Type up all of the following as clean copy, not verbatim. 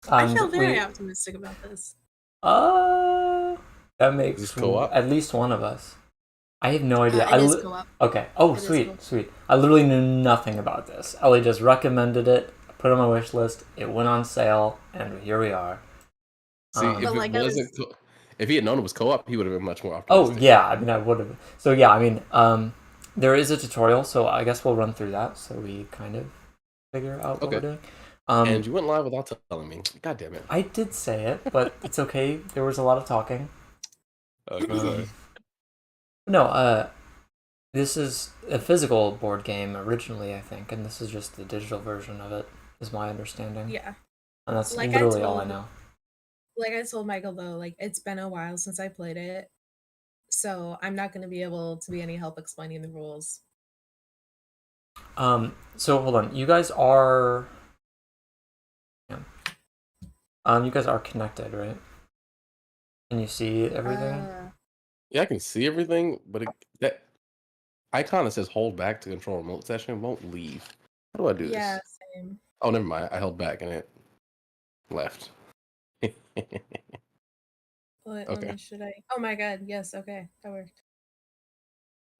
I And feel very optimistic about this. that Is makes this co-op? at least one of us. I have no idea. It is co-op. Okay. Oh, It is sweet, co-op. sweet. I literally knew nothing about this. Ellie just recommended it, put it on my wish list. It went on sale, and here we are. See, But like I was, if he had known it was co-op, he would have been much more Oh optimistic. yeah, I mean I would have. So yeah, I mean, there is a tutorial, so I guess we'll run through that so we kind of figure out what we're doing. And you went live without telling me. God damn it. I did say it, but it's okay. There was a lot of talking. Okay, sorry. No, this is a physical board game originally, I think, and this is just the digital version of it, is my understanding. yeah. And that's Like literally all I know. Like I told Michael though, like it's been a while since I played it, so I'm not going to be able to be any help explaining the rules. So hold on. You guys are you guys are connected, right? Can you see everything? Yeah, I can see everything, but that icon that says hold back to control remote session won't leave. How do I do this? Yeah, same. Oh, never mind. I held back and it left. Okay. Should I? Oh my god, yes, okay. That worked.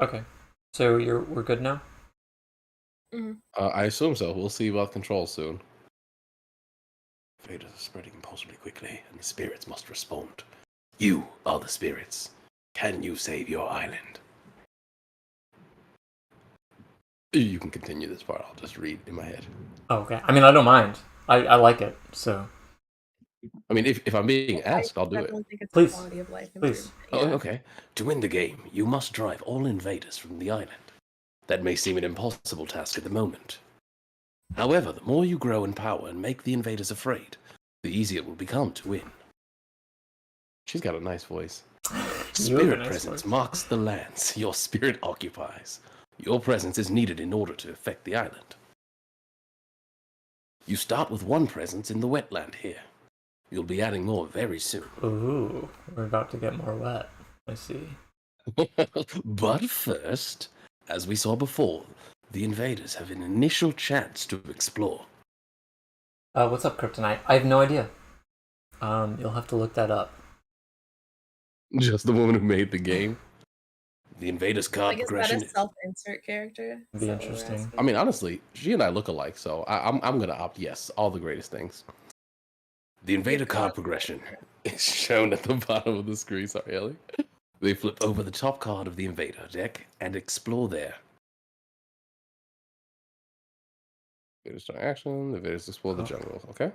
Okay. So we're good now? Mm-hmm. I assume so. We'll see about control soon. Fate is spreading impossibly quickly, and the spirits must respond. You are the spirits. Can you save your island? You can continue this part. I'll just read in my head. Oh, okay. I mean, I don't mind. I like it, so. I mean, if I'm being asked, I'll do it. Think it's Please. quality of life Please. yeah. Oh, okay. To win the game, you must drive all invaders from the island. That may seem an impossible task at the moment. However, the more you grow in power and make the invaders afraid, the easier it will become to win. She's got a nice voice. Spirit presence marks the lands your spirit occupies. Your presence is needed in order to affect the island. You start with one presence in the wetland here. You'll be adding more very soon. Ooh, we're about to get more wet. I see. But first, as we saw before, the invaders have an initial chance to explore. What's up, Kryptonite? I have no idea. You'll have to look that up. Just the woman who made the game. The invaders card progression. Is that a self-insert character? It'd be interesting. I mean, honestly, she and I look alike, so I'm gonna opt yes. All the greatest things. The invader card progression is shown at the bottom of the screen. Sorry, Ellie. They flip over the top card of the invader deck and explore there. Invaders start action. The invaders explore the jungle. Okay.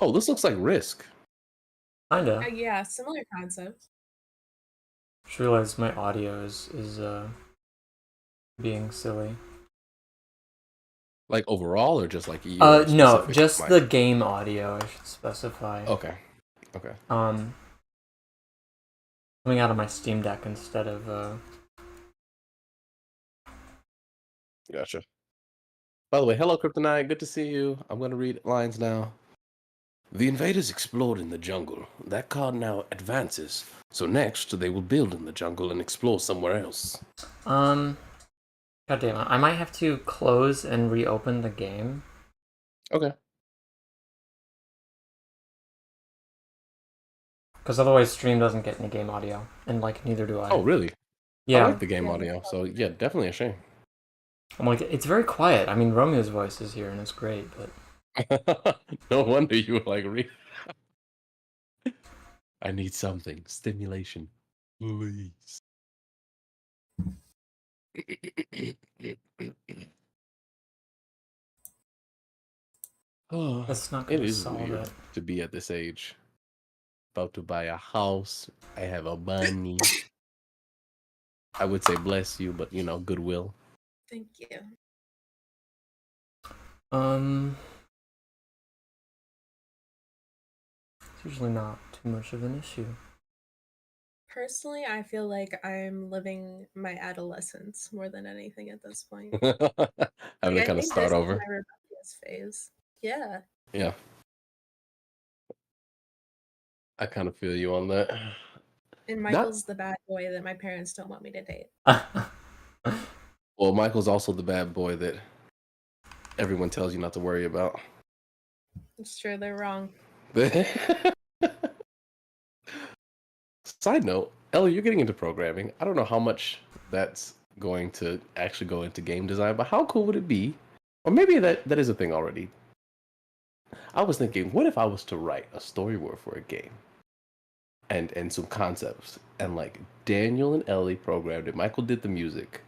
Oh, this looks like Risk. Kinda. Yeah, similar concept. Just realized my audio is being silly. Like overall, or just like no, just mic? The game audio. I should specify. Okay. Coming out of my Steam Deck instead of. Gotcha. By the way, hello, Kryptonite. Good to see you. I'm gonna read lines now. The invaders explored in the jungle. That card now advances. So next, they will build in the jungle and explore somewhere else. God damn it. I might have to close and reopen the game. Okay. Because otherwise stream doesn't get any game audio. And, like, neither do I. Oh, really? Yeah. I like the game audio, so yeah, definitely a shame. I'm like, it's very quiet. I mean, Romeo's voice is here and it's great, but... No wonder you were like, I need something. Stimulation. Please. That's not going to solve it. To be at this age. About to buy a house. I have a bunny. I would say bless you, but goodwill. Thank you. It's usually not too much of an issue. Personally, I feel like I'm living my adolescence more than anything at this point. Having to kind of start over. My rebellious phase. Yeah. Yeah. I kind of feel you on that. And Michael's the bad boy that my parents don't want me to date. Well, Michael's also the bad boy that everyone tells you not to worry about. It's true, they're wrong. Side note, Ellie, you're getting into programming. I don't know how much that's going to actually go into game design, but how cool would it be? Or maybe that is a thing already. I was thinking, what if I was to write a storyboard for a game and some concepts, and like Daniel and Ellie programmed it, Michael did the music,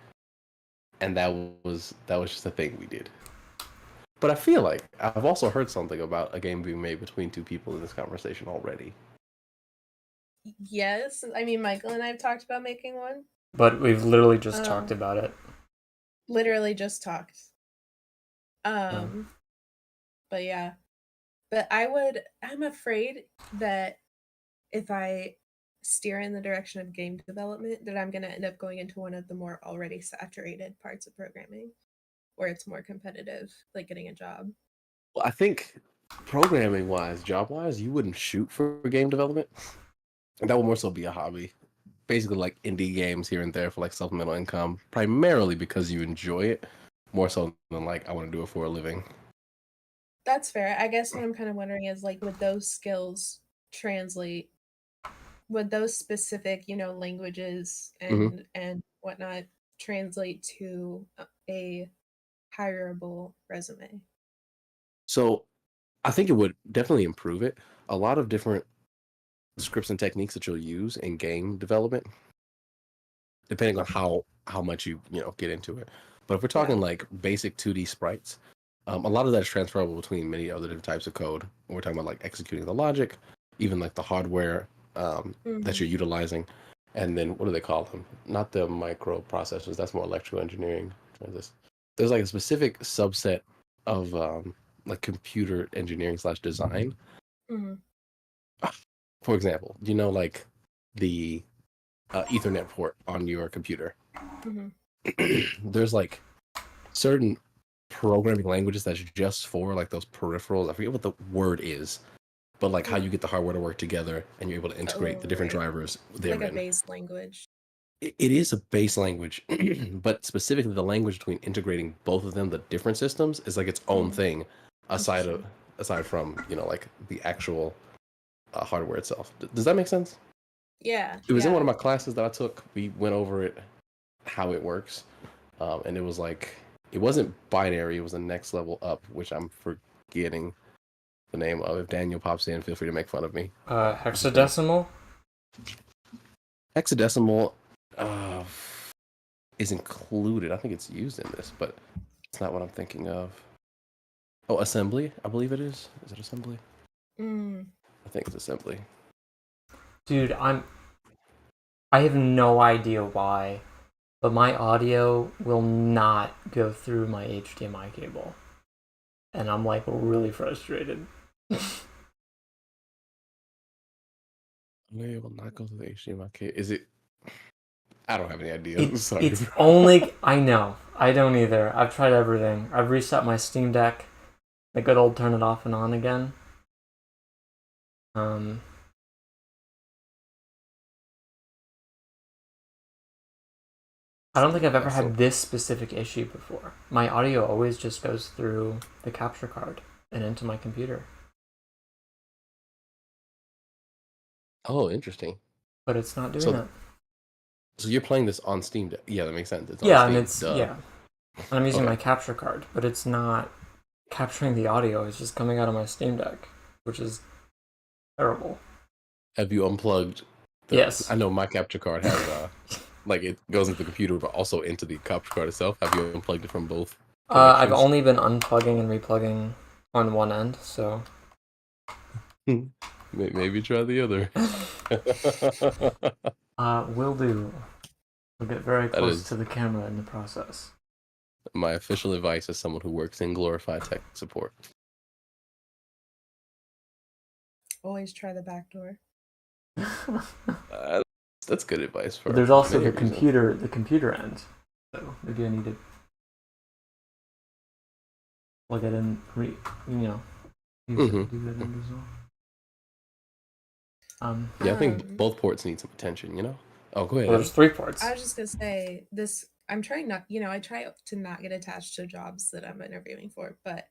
and that was just a thing we did. But I feel like I've also heard something about a game being made between two people in this conversation already. Yes, I mean, Michael and I have talked about making one. But we've literally just talked Um, about it. Literally just talked. But yeah. But I'm afraid that if I steer in the direction of game development, that I'm gonna end up going into one of the more already saturated parts of programming, where it's more competitive, like getting a job. Well, I think programming wise, job wise, you wouldn't shoot for game development. That would more so be a hobby. Basically like indie games here and there for like supplemental income, primarily because you enjoy it, more so than like I want to do it for a living. That's fair. I guess what I'm kind of wondering is like, would those skills translate? Would those specific, languages hmm and whatnot translate to a hireable resume? So I think it would definitely improve it. A lot of different scripts and techniques that you'll use in game development, depending on how much you get into it. But if we're Yeah. talking like basic 2D sprites, a lot of that is transferable between many other different types of code. We're talking about like executing the logic, even like the hardware that Mhm. you're utilizing, and then what do they call them? Not the microprocessors. That's more electrical engineering. There's like a specific subset of like computer engineering slash design. Mhm. For example, like the Ethernet port on your computer. Mhm. There's like certain programming languages that's just for like those peripherals. I forget what the word is, but like how Mm. you get the hardware to work together and you're able to integrate Oh, the different right. drivers Like a therein. base language. It is a base language, but specifically the language between integrating both of them, the different systems, is like its own Mhm. thing Interesting. aside from like the actual hardware itself. Does that make sense? Yeah, It was in one yeah. of my classes that I took. We went over it, how it works, and it was like it wasn't binary. It was the next level up, which I'm forgetting the name of. If Daniel pops in, feel free to make fun of me. Hexadecimal? Hexadecimal uh, is included. I think it's used in this, but it's not what I'm thinking of. Oh, assembly, I believe it is. Is it assembly? Mm. I think it's assembly. Dude, I have no idea why, but my audio will not go through my HDMI cable. And I'm like really frustrated. It will not go to the HDMI cable. Is it? I don't have any idea. Sorry. It's only I know. I don't either. I've tried everything. I've reset my Steam Deck. The good old turn it off and on again. I don't think I've ever had this specific issue before. My audio always just goes through the capture card and into my computer. Oh, interesting. But it's not doing So, that. so you're playing this on Steam Deck? Yeah, that makes sense. It's on Yeah, and Steam. it's Duh. I'm using Okay. my capture card, but it's not capturing the audio. It's just coming out of my Steam Deck, which is terrible. Have you unplugged? Yes. I know my capture card has like it goes into the computer, but also into the capture card itself. Have you unplugged it from both I've connections? only been unplugging and replugging on one end, so Maybe try the other. will do. We'll get very That close is to the camera in the process. my official advice as someone who works in glorified tech support. Always try the back door. That's good advice for But there's also many the reasons. computer end. So maybe I need to plug it in, do that end as well. Yeah, I think both ports need some attention. Oh, go ahead. Well, there's 3 ports. I was just gonna say this I'm trying not, I try to not get attached to jobs that I'm interviewing for. But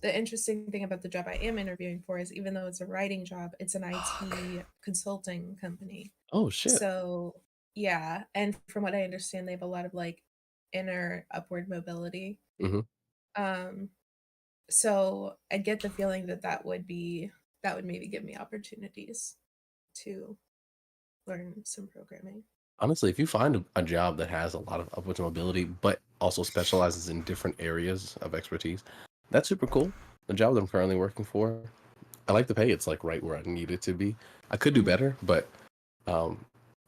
the interesting thing about the job I am interviewing for is even though it's a writing job, it's an IT consulting company. Oh shit. So yeah, and from what I understand, they have a lot of like inner upward mobility. Hmm. Um, so I get the feeling that that would maybe give me opportunities to learn some programming. Honestly, if you find a job that has a lot of upwards mobility, but also specializes in different areas of expertise, that's super cool. The job that I'm currently working for, I like the pay. It's like right where I need it to be. I could do Mhm. better, but um,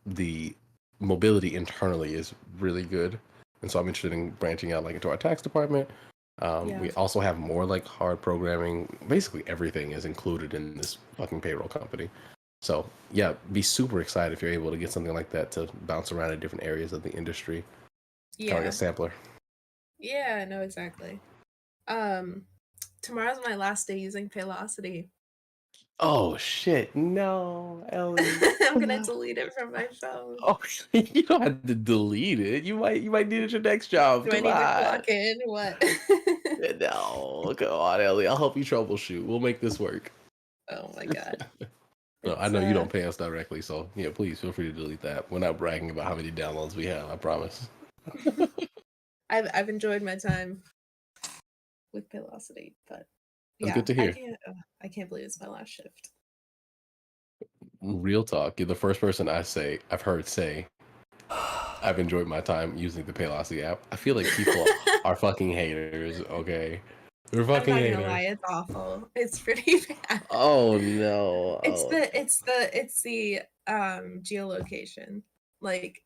the mobility internally is really good, and so I'm interested in branching out like into our tax department. Yeah. We also have more like hard programming. Basically, everything is included in this fucking payroll company. So yeah, be super excited if you're able to get something like that to bounce around in different areas of the industry, kind of like a Yeah. sampler. Yeah, no, exactly. Um, Tomorrow's my last day using Paylocity. Oh shit! No, Ellie. I'm gonna delete it from my phone. Oh, you don't have to delete it. You might need it your next job. Do I Come need to on. clock in? What? No, come on, Ellie. I'll help you troubleshoot. We'll make this work. Oh my god. No, I It's know you don't pay us directly, so yeah, please feel free to delete that. We're not bragging about how many downloads we have. I promise. I've enjoyed my time with Paylocity, but That's yeah, good to I hear. can't I can't believe it's my last shift. Real talk. You're the first person I've heard say I've enjoyed my time using the Paylocity app. I feel like people are fucking haters. Okay, they're I'm fucking not gonna haters. lie, it's awful. It's pretty bad. Oh no. It's Oh. the geolocation. Like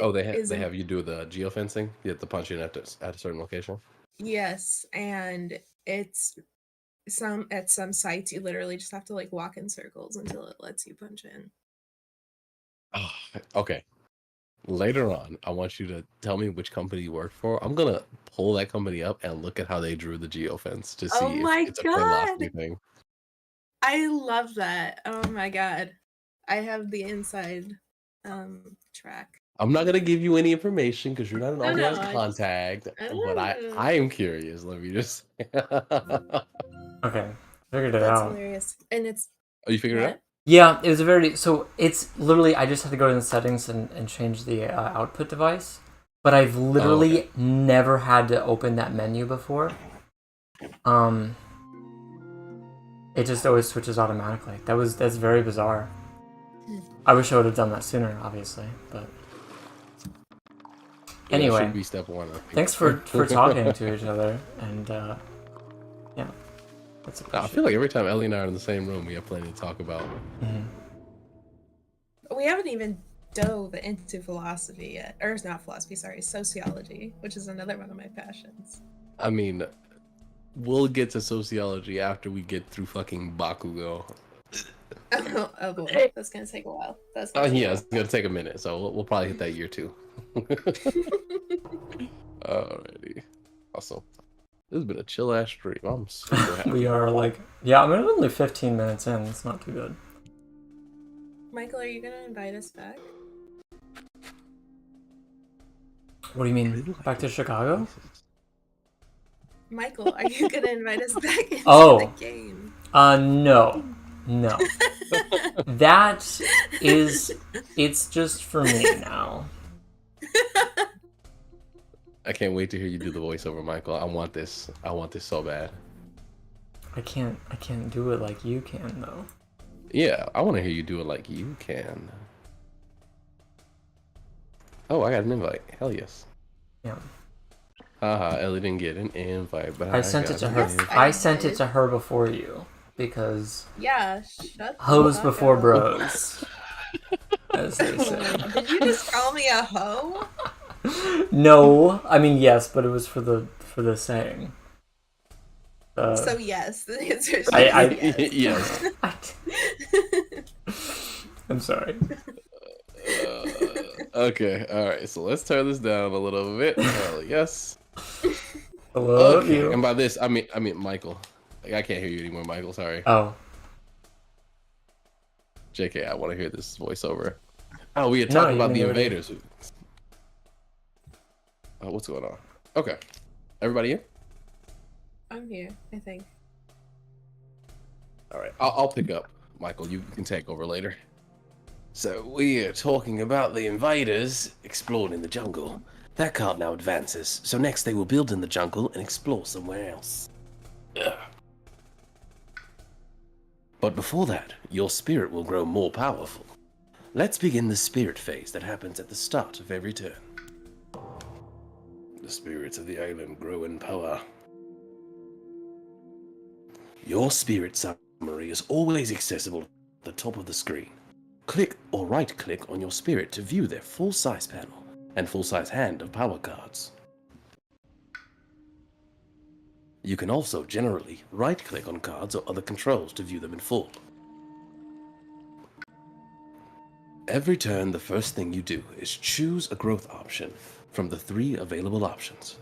Oh, it they isn't have you do the geofencing. You have to punch in at a certain location. yes, and it's at some sites you literally just have to like walk in circles until it lets you punch in. Oh, okay. Later on, I want you to tell me which company you work for. I'm gonna pull that company up and look at how they drew the geofence to Oh see if my it's a god. Paylocity thing. I love that. Oh my god. I have the inside track. I'm not gonna give you any information because you're not an No, no, authorized contact. But I no. I am curious. Let me just. Okay, figured it That's out. hilarious. And it's Oh, you figured it out? what? Yeah, it was a very so it's literally I just had to go to the settings and change the output device, but I've Oh, okay. literally never had to open that menu before. Um, it just always switches automatically. That's very bizarre. I wish I would have done that sooner, obviously, but Yeah, that anyway, should be step one. I think. thanks for talking to each other and yeah, that's I appreciated. feel like every time Ellie and I are in the same room, we have plenty to talk about. Mhm. We haven't even dove into philosophy yet. Or it's not philosophy, sorry, sociology, which is another one of my passions. I mean, we'll get to sociology after we get through fucking Bakugo. Oh boy, that's gonna take a while. That's gonna take Yeah, a it's gonna take a minute, so we'll probably hit that year too. Alrighty, awesome. This has been a chill ass stream. I'm super happy. We are like yeah, I'm only 15 minutes in. It's not too good. Michael, are you gonna invite us back? What do you mean? Back to Chicago? Michael, are you gonna invite us back into the Oh, game? no. That is, it's just for me now. I can't wait to hear you do the voiceover, Michael. I want this. I want this so bad. I can't do it like you can though. Yeah, I want to hear you do it like you can. Oh, I got an invite. Hell yes. Yeah. Haha, Ellie didn't get an invite, but I sent it got to an her. Yes, invite. I I sent it did. to her before you because Yeah, shut the hoes fuck before up. bros, as they say. Did you just call me a hoe? No, I mean yes, but it was for the saying. So yes, the answer is I yes. Yes. I'm sorry. Okay, alright, so let's turn this down a little bit. Hell yes. I love Okay, you. and by this, I mean Michael. Like, I can't hear you anymore, Michael. Sorry. Oh. JK, I want to hear this voiceover. Oh, we had No, talked you about can the do it. invaders. What's going on? Okay. Everybody in? I'm here, I think. All right. I'll pick up. Michael, you can take over later. So we are talking about the invaders exploring in the jungle. That cart now advances. So next they will build in the jungle and explore somewhere else. Ugh. But before that, your spirit will grow more powerful. Let's begin the spirit phase that happens at the start of every turn. The spirits of the island grow in power. Your spirit summary is always accessible at the top of the screen. Click or right-click on your spirit to view their full-size panel and full-size hand of power cards. You can also generally right-click on cards or other controls to view them in full. Every turn, the first thing you do is choose a growth option from the 3 available options.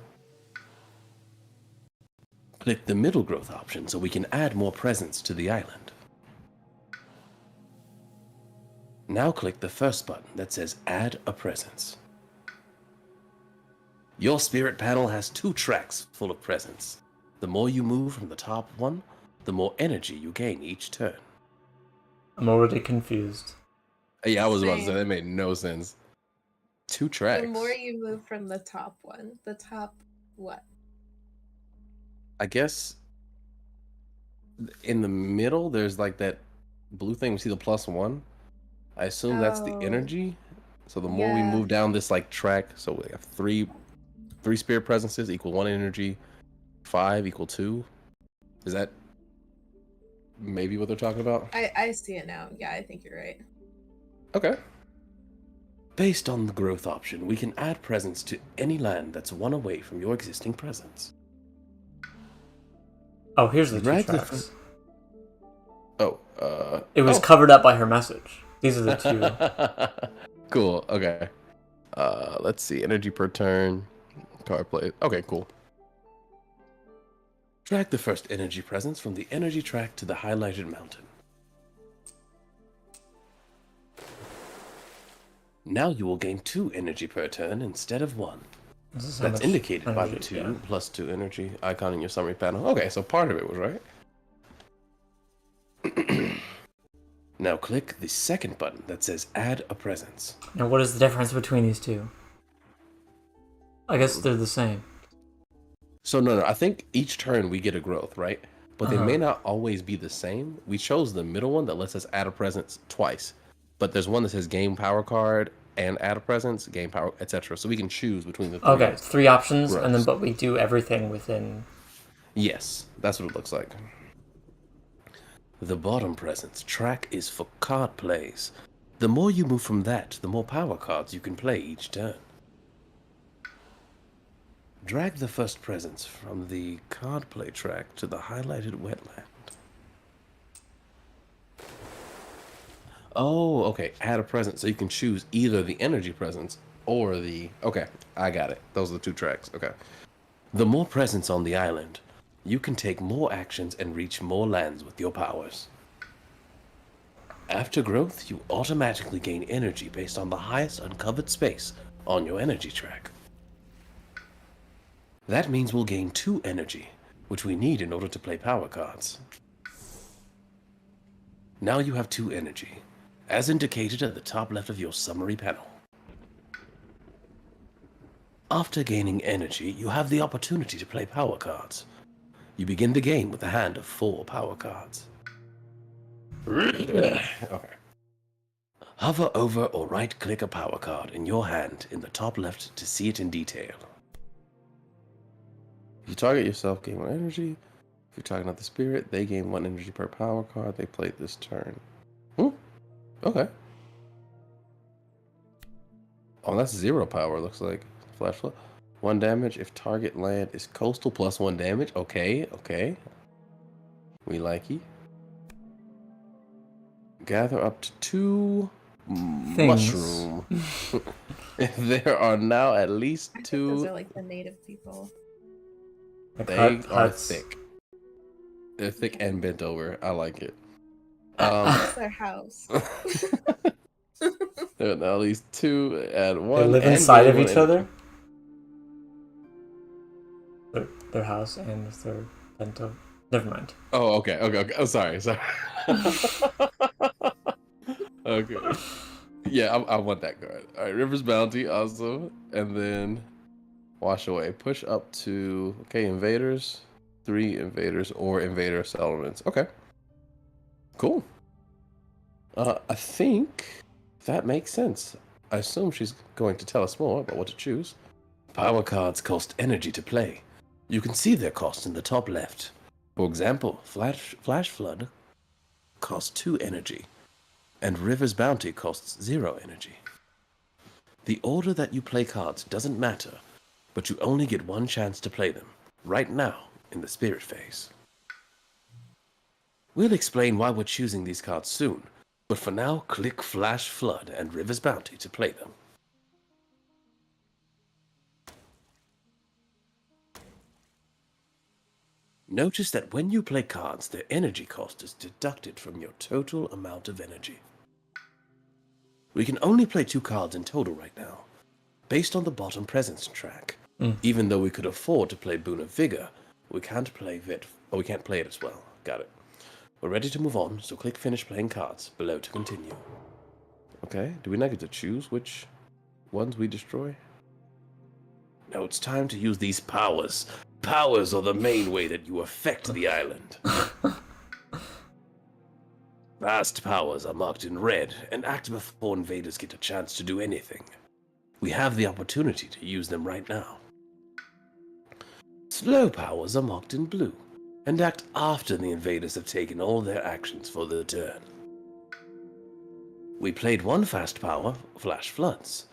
Click the middle growth option so we can add more presence to the island. Now click the first button that says Add a Presence. Your spirit panel has 2 tracks full of presence. The more you move from the top one, the more energy you gain each turn. I'm already confused. Yeah, I was about to say, Same. that made no sense. 2 tracks. The more you move from the top one, the top what? I guess in the middle, there's like that blue thing. We see the +1. I assume that's the Oh, energy. So the more we move down this like track, so we have three spirit presences equal 1 energy, 5 equal 2. Is that maybe what they're talking about? I see it now. Yeah, I think you're right. Okay. Based on the growth option, we can add presence to any land that's 1 away from your existing presence. Oh, here's the 2 Drag the tracks. It was oh. covered up by her message. These are the 2. Cool. Okay. Let's see. Energy per turn. Card play. Okay, cool. Drag the first energy presence from the energy track to the highlighted mountain. Now you will gain 2 energy per turn instead of 1. That's indicated by the 2 plus 2 energy icon in your summary panel. Okay, so part of it was right. Now click the second button that says Add a Presence. Now, what is the difference between these 2? I guess they're the same. So no, I think each turn we get a growth, right? But they may not always be the same. We chose the middle one that lets us add a presence twice. But there's one that says game power card and add a presence, game power, etc. So we can choose between the 3. Okay, 3 options, growths. and then but we do everything within. Yes, that's what it looks like. The bottom presence track is for card plays. The more you move from that, the more power cards you can play each turn. Drag the first presence from the card play track to the highlighted wetland. Oh, okay. Add a presence, so you can choose either the energy presence or the... Okay, I got it. Those are the 2 tracks. Okay. The more presence on the island, you can take more actions and reach more lands with your powers. After growth, you automatically gain energy based on the highest uncovered space on your energy track. That means we'll gain 2 energy, which we need in order to play power cards. Now you have 2 energy, as indicated at the top left of your summary panel. After gaining energy, you have the opportunity to play power cards. You begin the game with a hand of 4 power cards. Okay. Hover over or right-click a power card in your hand in the top left to see it in detail. If you target yourself, gain 1 energy. If you're targeting the spirit, they gain 1 energy per power card they played this turn. Okay. Oh, that's 0 power, looks like. Flash flood. 1 damage if target land is coastal plus 1 damage. Okay, okay. We like you. Gather up to 2 mushroom. There are now at least I 2. think those are like the native people. They are thick. They're thick and bent over. I like it. That's their house. There are now at least 2 and 1. They live inside of gain 1 each other? their house and the third bento. Never mind. Oh, okay. Oh, sorry. Okay. Yeah, I want that card. All right, River's Bounty, awesome. And then Wash Away. Push up to, okay, Invaders. 3 Invaders or Invader Settlements. Okay. Cool. I think that makes sense. I assume she's going to tell us more about what to choose. Power cards cost energy to play. You can see their cost in the top left. For example, Flash Flood costs 2 energy, and River's Bounty costs 0 energy. The order that you play cards doesn't matter, but you only get one chance to play them, right now, in the Spirit phase. We'll explain why we're choosing these cards soon, but for now, click Flash Flood and River's Bounty to play them. Notice that when you play cards, their energy cost is deducted from your total amount of energy. We can only play 2 cards in total right now, based on the bottom presence track. Even though we could afford to play Boon of Vigor, we can't play it as well. Got it. We're ready to move on, so click Finish Playing Cards below to continue. Okay, do we not get to choose which ones we destroy? Now it's time to use these powers. Powers are the main way that you affect the island. Fast powers are marked in red and act before invaders get a chance to do anything. We have the opportunity to use them right now. Slow powers are marked in blue and act after the invaders have taken all their actions for the turn. We played 1 fast power, Flash Floods.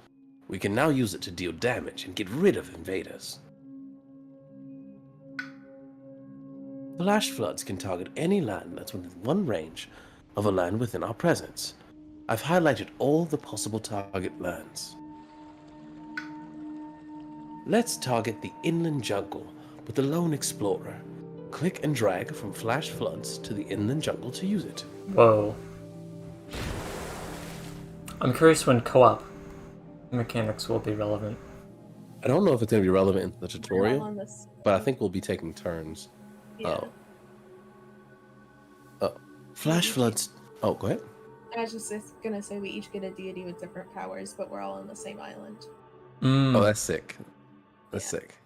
We can now use it to deal damage and get rid of invaders. Flash Floods can target any land that's within 1 range of a land within our presence. I've highlighted all the possible target lands. Let's target the inland jungle with the Lone Explorer. Click and drag from Flash Floods to the inland jungle to use it. Whoa. I'm curious when co-op mechanics will be relevant. I don't know if it's going to be relevant in the We're all tutorial, on this. but I think we'll be taking turns. Yeah. Flash Floods. Oh, go ahead. I was just gonna say we each get a deity with different powers, but we're all on the same island. Oh, that's sick. That's Yeah. sick.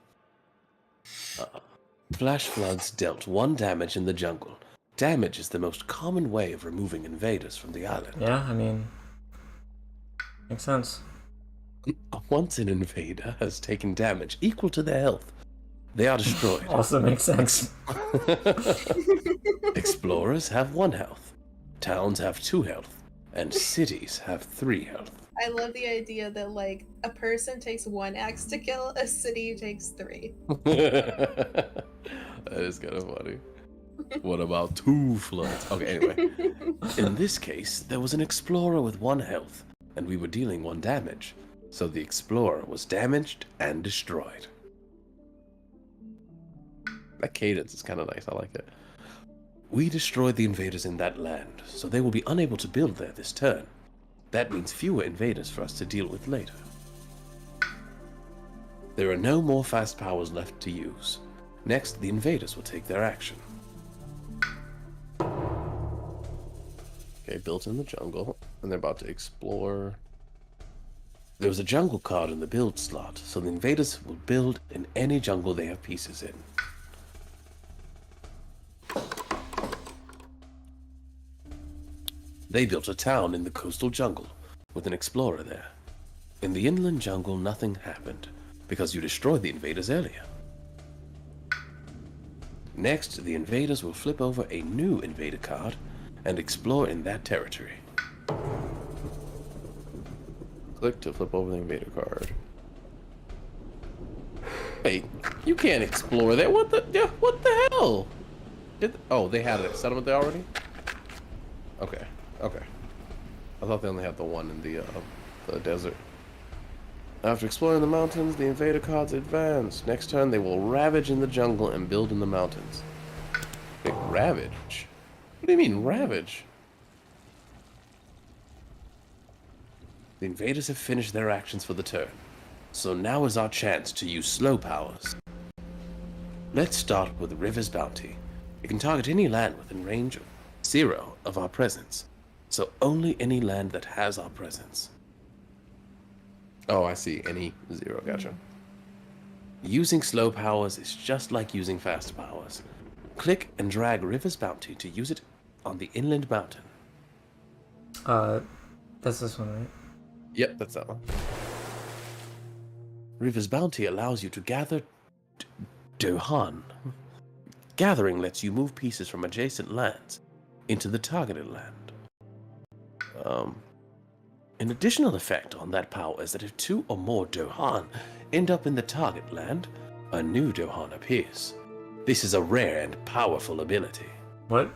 Flash Floods dealt 1 damage in the jungle. Damage is the most common way of removing invaders from the island. Yeah, I mean, makes sense. Once an invader has taken damage equal to their health, they are destroyed. Also makes sense. Explorers have 1 health, towns have 2 health, and cities have 3 health. I love the idea that like a person takes 1 axe to kill, a city takes 3. That is kind of funny. What about 2 floods? Okay, anyway. In this case, there was an explorer with 1 health, and we were dealing 1 damage. So the explorer was damaged and destroyed. That cadence is kind of nice, I like it. We destroyed the invaders in that land, so they will be unable to build there this turn. That means fewer invaders for us to deal with later. There are no more fast powers left to use. Next, the invaders will take their action. Okay, built in the jungle, and they're about to explore. There was a jungle card in the build slot, so the invaders will build in any jungle they have pieces in. They built a town in the coastal jungle, with an explorer there. In the inland jungle, nothing happened, because you destroyed the invaders earlier. Next, the invaders will flip over a new invader card and explore in that territory. Click to flip over the invader card. Wait, you can't explore there. What the? Yeah, what the hell? Oh, they had a settlement there already? Okay, okay. I thought they only had the one in the desert. After exploring the mountains, the invader cards advance. Next turn, they will ravage in the jungle and build in the mountains. Wait, ravage? What do you mean, ravage? The invaders have finished their actions for the turn, so now is our chance to use slow powers. Let's start with River's Bounty. It can target any land within range of 0 of our presence, so only any land that has our presence. Oh, I see. Any 0. Gotcha. Using slow powers is just like using fast powers. Click and drag River's Bounty to use it on the inland mountain. That's this one, right? Yep, that's that one. River's Bounty allows you to gather Dohan. Gathering lets you move pieces from adjacent lands into the targeted land. An additional effect on that power is that if 2 or more Dohan end up in the target land, a new Dohan appears. This is a rare and powerful ability. What?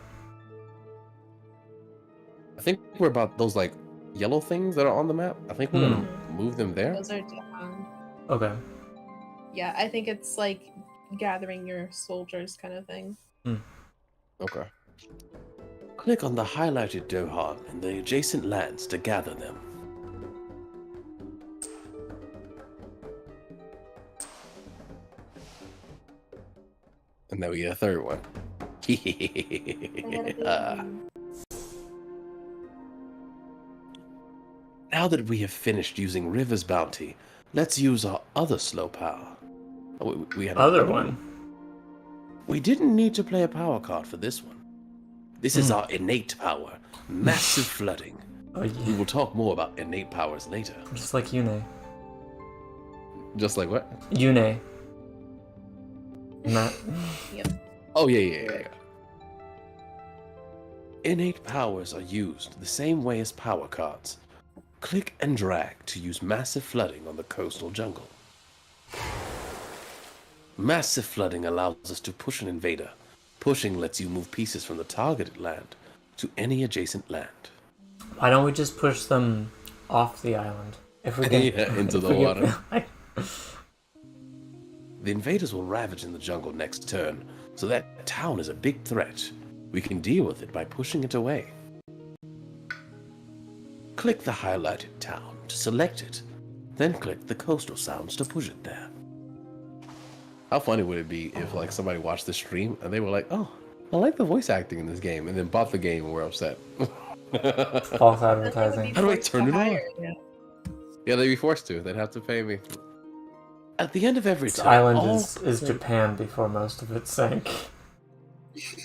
I think we're about those like yellow things that are on the map. I think we're gonna move them there. Those are Dohan. Okay. Yeah, I think it's like gathering your soldiers kind of thing. Okay. Click on the highlighted Dohan in the adjacent lands to gather them. And then we get a third one. Now that we have finished using River's Bounty, let's use our other slow power. We had Other one. We didn't need to play a power card for this one. This is our innate power, massive flooding. Oh, We yeah. will talk more about innate powers later. Just like Yune. Just like what? Yune. Not. Oh yeah. Innate powers are used the same way as power cards. Click and drag to use massive flooding on the coastal jungle. Massive flooding allows us to push an invader. Pushing lets you move pieces from the targeted land to any adjacent land. Why don't we just push them off the island? If we can. Yeah, into if the we water. The invaders will ravage in the jungle next turn, so that town is a big threat. We can deal with it by pushing it away. Click the highlighted town to select it, then click the coastal sounds to push it there. How funny would it be if like somebody watched the stream and they were like, "Oh, I like the voice acting in this game," and then bought the game and were upset? False advertising. How do I turn it on? Yeah. Yeah, they'd be forced to. They'd have to pay me. At the end of every This turn, island all is Japan before most of it sank.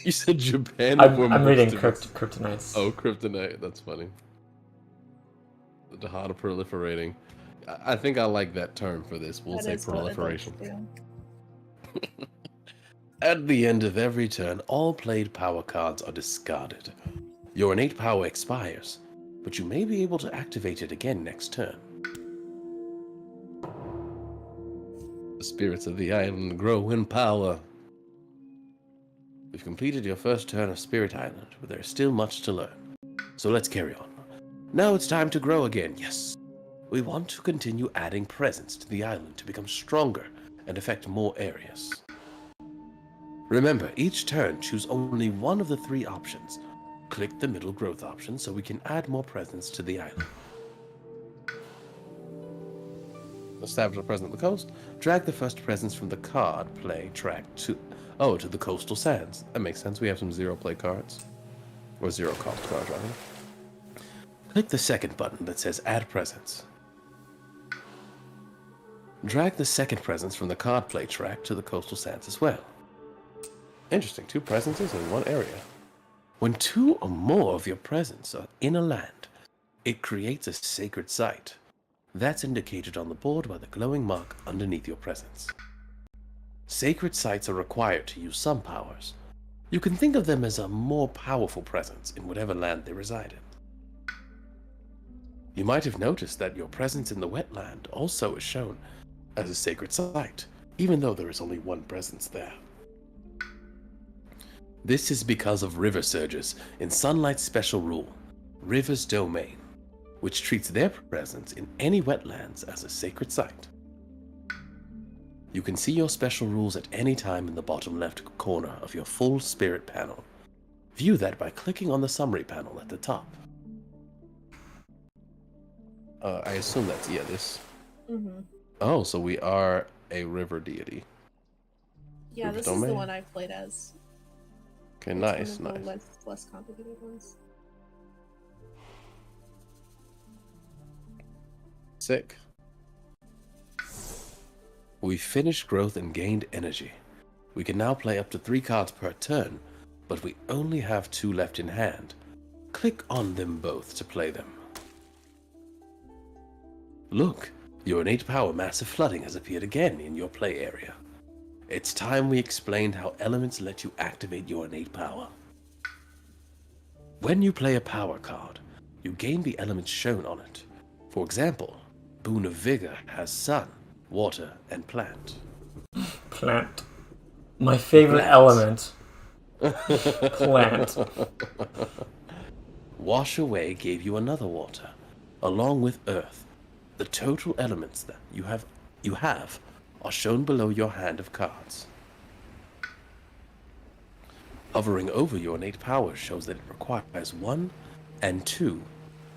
You said Japan. I'm before reading most of it- Kryptonites. Oh, kryptonite. That's funny. The Jihad proliferating. I think I like that term for this. We'll That say is what I'd like proliferation. to do. At the end of every turn, all played power cards are discarded. Your innate power expires, but you may be able to activate it again next turn. The spirits of the island grow in power. You've completed your first turn of Spirit Island, but there is still much to learn. So let's carry on. Now it's time to grow again, yes. We want to continue adding presence to the island to become stronger and affect more areas. Remember, each turn choose only one of the 3 options. Click the middle growth option so we can add more presence to the island. Establish a presence on the coast. Drag the first presence from the card play track to the coastal sands. That makes sense. We have some 0 play cards. Or 0 cost cards, rather. Click the second button that says Add Presence. Drag the second presence from the card play track to the coastal sands as well. Interesting. 2 presences in one area. When 2 or more of your presence are in a land, it creates a sacred site. That's indicated on the board by the glowing mark underneath your presence. Sacred sites are required to use some powers. You can think of them as a more powerful presence in whatever land they reside in. You might have noticed that your presence in the wetland also is shown as a sacred site, even though there is only one presence there. This is because of river surges in Sunlight's special rule, River's Domain, which treats their presence in any wetlands as a sacred site. You can see your special rules at any time in the bottom left corner of your full spirit panel. View that by clicking on the summary panel at the top. I assume that's this. Mm-hmm. Oh, so we are a river deity. Yeah, this is the domain. one I've played as. Okay, It's nice, one of the nice. less complicated ones. Sick. We finished growth and gained energy. We can now play up to 3 cards per turn, but we only have 2 left in hand. Click on them both to play them. Look, your innate power massive flooding has appeared again in your play area. It's time we explained how elements let you activate your innate power. When you play a power card, you gain the elements shown on it. For example, Boon of Vigor has sun, water, and plant. Plant. My favorite Plant. element. Plant. Wash Away gave you another water, along with earth. The total elements that you have are shown below your hand of cards. Hovering over your innate power shows that it requires 1 and 2.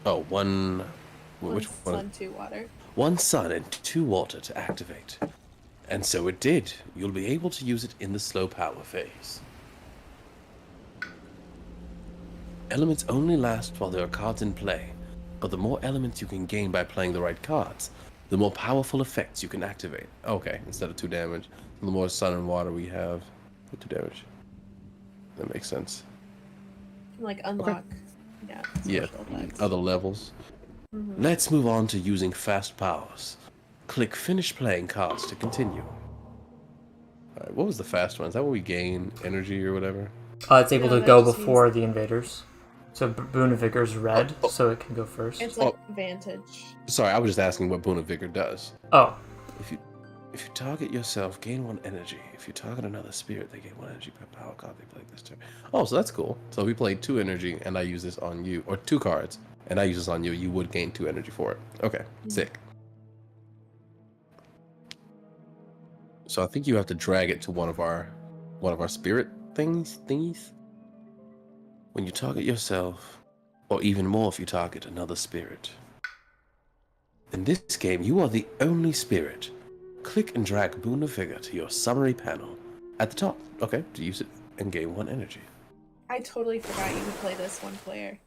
Oh, one. Which one? Sun, 2 water. 1 sun and 2 water to activate. And so it did. You'll be able to use it in the slow power phase. Elements only last while there are cards in play, but the more elements you can gain by playing the right cards, the more powerful effects you can activate. Okay, instead of 2 damage, the more sun and water we have, 2 damage. That makes sense. Like unlock. Yeah. Yeah, special effects. other levels. Mhm. Let's move on to using fast powers. Click Finish Playing Cards to continue. Alright, what was the fast one? Is that where we gain energy or whatever? It's able No, to that go just before means- the invaders. So Boon of Vigor is red, so it can go first. It's like Vantage. Sorry, I was just asking what Boon of Vigor does. Oh, If you target yourself, gain 1 energy. If you target another spirit, they gain 1 energy per power card they play this turn. Oh, so that's cool. So we played 2 energy and I use this on you, or 2 cards, and I use this on you, you would gain 2 energy for it. Okay, sick. So I think you have to drag it to one of our spirit thingies. When you target yourself, or even more if you target another spirit. In this game, you are the only spirit. Click and drag Boon of Vigor to your summary panel at the top. Okay, to use it and gain 1 energy. I totally forgot you could play this one player.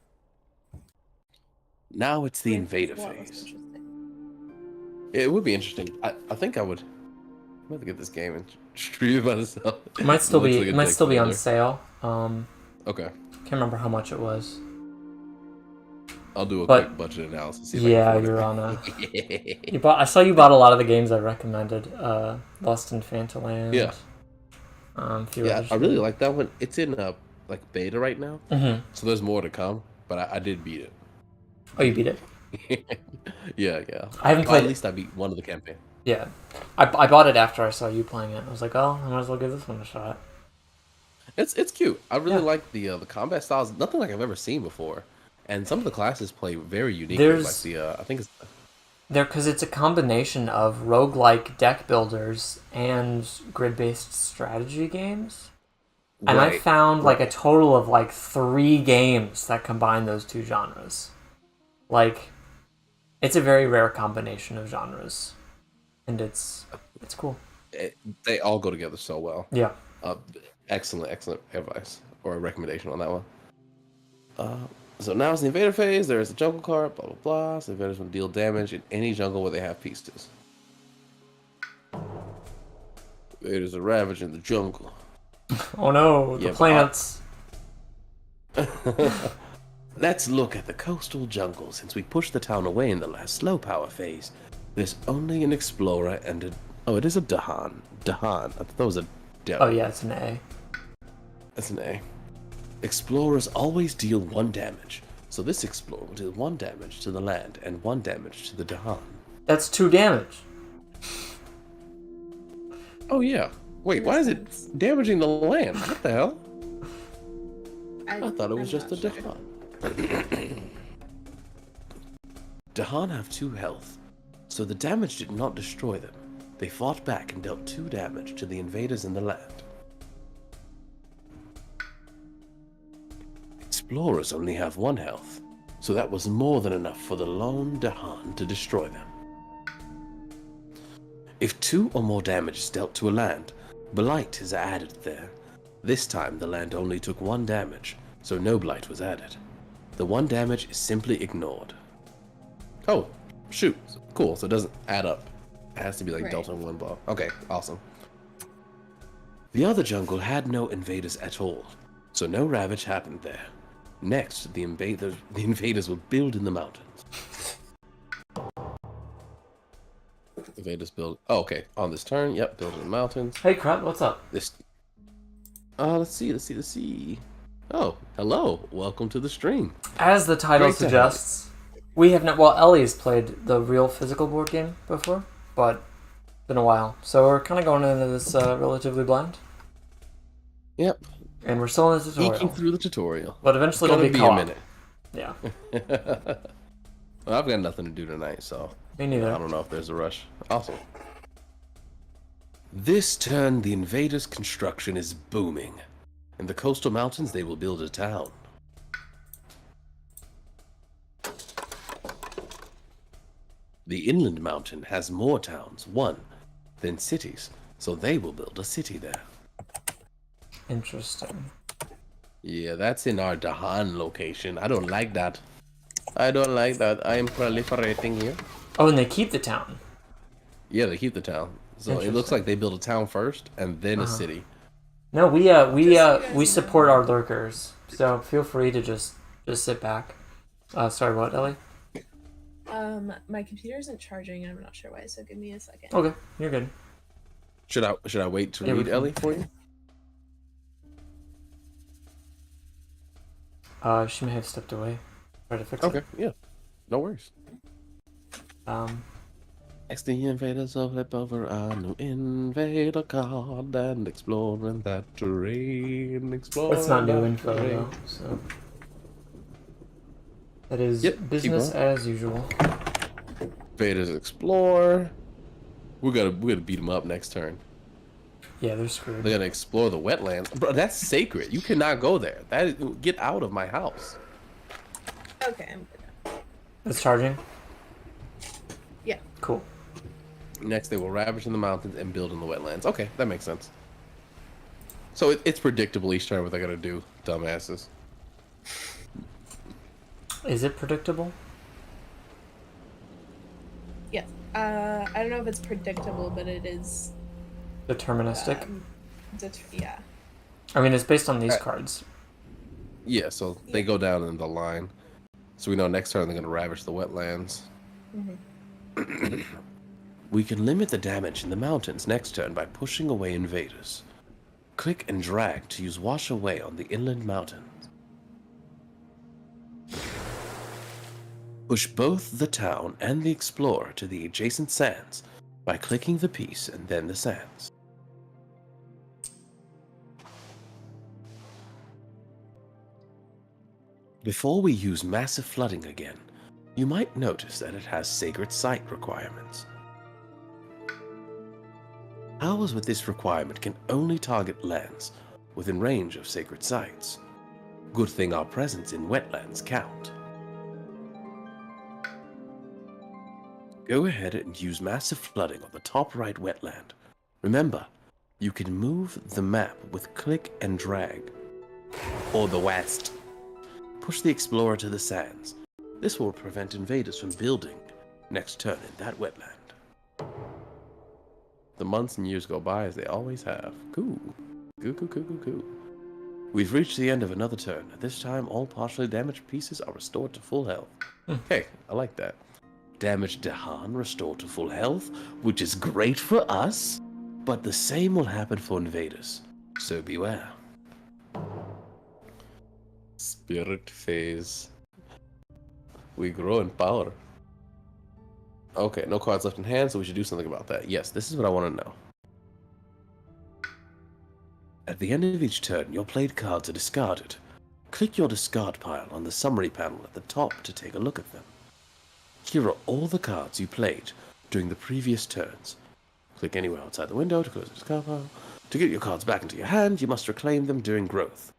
Now it's the invader Well, that's phase. interesting. It would be interesting. I think I would. I'm going to get this game and stream it by myself. it might still Looks be like it a might dick still be on builder. sale. Okay, Can't remember how much it was. I'll do a But- quick budget analysis. See if Yeah, I can you're afford on it. You bought. I saw you bought a lot of the games I recommended. Lost in Fantaland. Yeah. A few Yeah, others. I really like that one. It's in like beta right now, Mm-hmm. so there's more to come. But I did beat Oh, you beat it. it. yeah. I haven't Well, played at it. least I beat one of the campaign. Yeah, I bought it after I saw you playing it. I was like, oh, I might as well give this one a shot. It's cute. I really Yeah. like the combat styles. Nothing like I've ever seen before, and some of the classes play very unique. There's- Like the I think it's Because it's a combination of roguelike deck builders and grid-based strategy games. And I right. found like a total of like 3 games that combine those 2 genres. Like, it's a very rare combination of genres, and it's cool. They all go together so well. Yeah. Excellent advice or recommendation on that one. So now it's the invader phase. There's the jungle card. Blah blah blah. So invaders will deal damage in any jungle where they have pieces. Invaders are ravaging the jungle. Oh no, the Yeah, but plants. Let's look at the coastal jungle. Since we pushed the town away in the last slow power phase, there's only an explorer and a... Oh, it is a Dahan. Dahan. I thought that was a devil. Oh yeah, it's an A. That's an A. Explorers always deal 1 damage. So this explorer will deal 1 damage to the land and 1 damage to the Dahan. That's 2 damage. Oh yeah. Wait, why is it damaging the land? What the hell? I thought it was I'm just the not sure. Dahan. Dahan have 2 health, so the damage did not destroy them. They fought back and dealt 2 damage to the invaders in the land. Explorers only have 1 health, so that was more than enough for the lone Dahan to destroy them. If 2 or more damage is dealt to a land, Blight is added there. This time the land only took 1 damage, so no blight was added. The 1 damage is simply ignored. Oh, shoot. Cool, so it doesn't add up. It has to be like Right. Delta 1 ball. Okay, awesome. The other jungle had no invaders at all, so no ravage happened there. Next, the invaders will build in the mountains. Invaders build. Oh, okay. On this turn, yep, build in the mountains. Hey, Crut, what's up? This. Let's see. Oh, hello. Welcome to the stream. As the title Great to have suggests, we have not. Well, Ellie's played the real physical board game before, but it's been a while. So we're kind of going into this relatively blind, Yep. and we're still in the tutorial. Eking through the tutorial. But eventually It's it'll be gonna co-op. a minute. Yeah, Well, I've got nothing to do tonight, so me I neither. don't know if there's a rush. Awesome. This turn, the invaders' construction is booming. In the coastal mountains, they will build a town. The inland mountain has more towns, 1, than cities, so they will build a city there. Interesting. Yeah, that's in our Dahan location. I don't like that. I don't like that. I am proliferating here. Oh, and they keep the town. Yeah, they keep the town. So it looks Interesting. like they build a town first and then a city. No, we Just so you guys support our lurkers. So feel free to just sit back. Sorry, what, Ellie? My computer isn't charging and I'm not sure why, so give me a second. Okay, you're good. Should I wait to Yeah, we read can- Ellie for you? She may have stepped away. Try to fix Okay, it. yeah. No worries. Next, the invaders will flip over a new invader card and explore in that terrain. Explore. It's not in new that info terrain. though, so that is Yep, keep business going. as usual. Invaders explore. We're gonna beat them up next turn. Yeah, they're screwed. They're gonna explore the wetlands. Bro, that's sacred. You cannot go there. Get out of my house. Okay, I'm good. It's charging. Yeah. Cool. Next, they will ravage in the mountains and build in the wetlands. Okay, that makes sense. So it's predictable each turn what they're gonna do, dumbasses. Is it predictable? Yeah. I don't know if it's predictable, but it is. Deterministic. Yeah. I mean, it's based on these cards. Yeah, so they go down in the line. So we know next turn they're gonna ravage the wetlands. We can limit the damage in the mountains next turn by pushing away invaders. Click and drag to use Wash Away on the inland mountains. Push both the town and the explorer to the adjacent sands by clicking the piece and then the sands. Before we use massive flooding again, you might notice that it has sacred site requirements. Powers with this requirement can only target lands within range of sacred sites. Good thing our presence in wetlands count. Go ahead and use massive flooding on the top right wetland. Remember, you can move the map with click and drag. Or the west. Push the explorer to the sands. This will prevent invaders from building next turn in that wetland. The months and years go by as they always have. Cool. Cool. We've reached the end of another turn. At this time, all partially damaged pieces are restored to full health. Hey, I like that. Damaged Dahan restored to full health, which is great for us, but the same will happen for invaders. So beware. Spirit phase. We grow in power. Okay, no cards left in hand, so we should do something about that. Yes, this is what I want to know. At the end of each turn, your played cards are discarded. Click your discard pile on the summary panel at the top to take a look at them. Here are all the cards you played during the previous turns. Click anywhere outside the window to close the discard pile. To get your cards back into your hand, you must reclaim them during growth.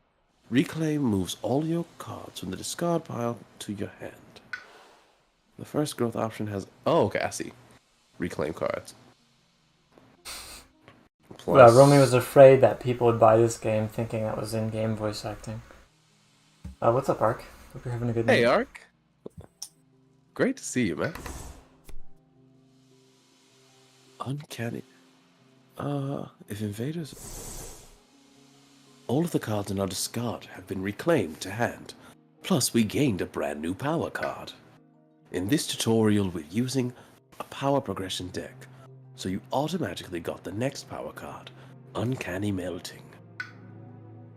Reclaim moves all your cards from the discard pile to your hand. The first growth option has... Oh, okay, I see. Reclaim cards. twice. Romeo was afraid that people would buy this game thinking that was in-game voice acting. What's up, Ark? Hope you're having a good night. Hey, Ark. Great to see you, man. Uncanny. If invaders... All of the cards in our discard have been reclaimed to hand. Plus, we gained a brand new power card. In this tutorial, we're using a power progression deck, so you automatically got the next power card, Uncanny Melting.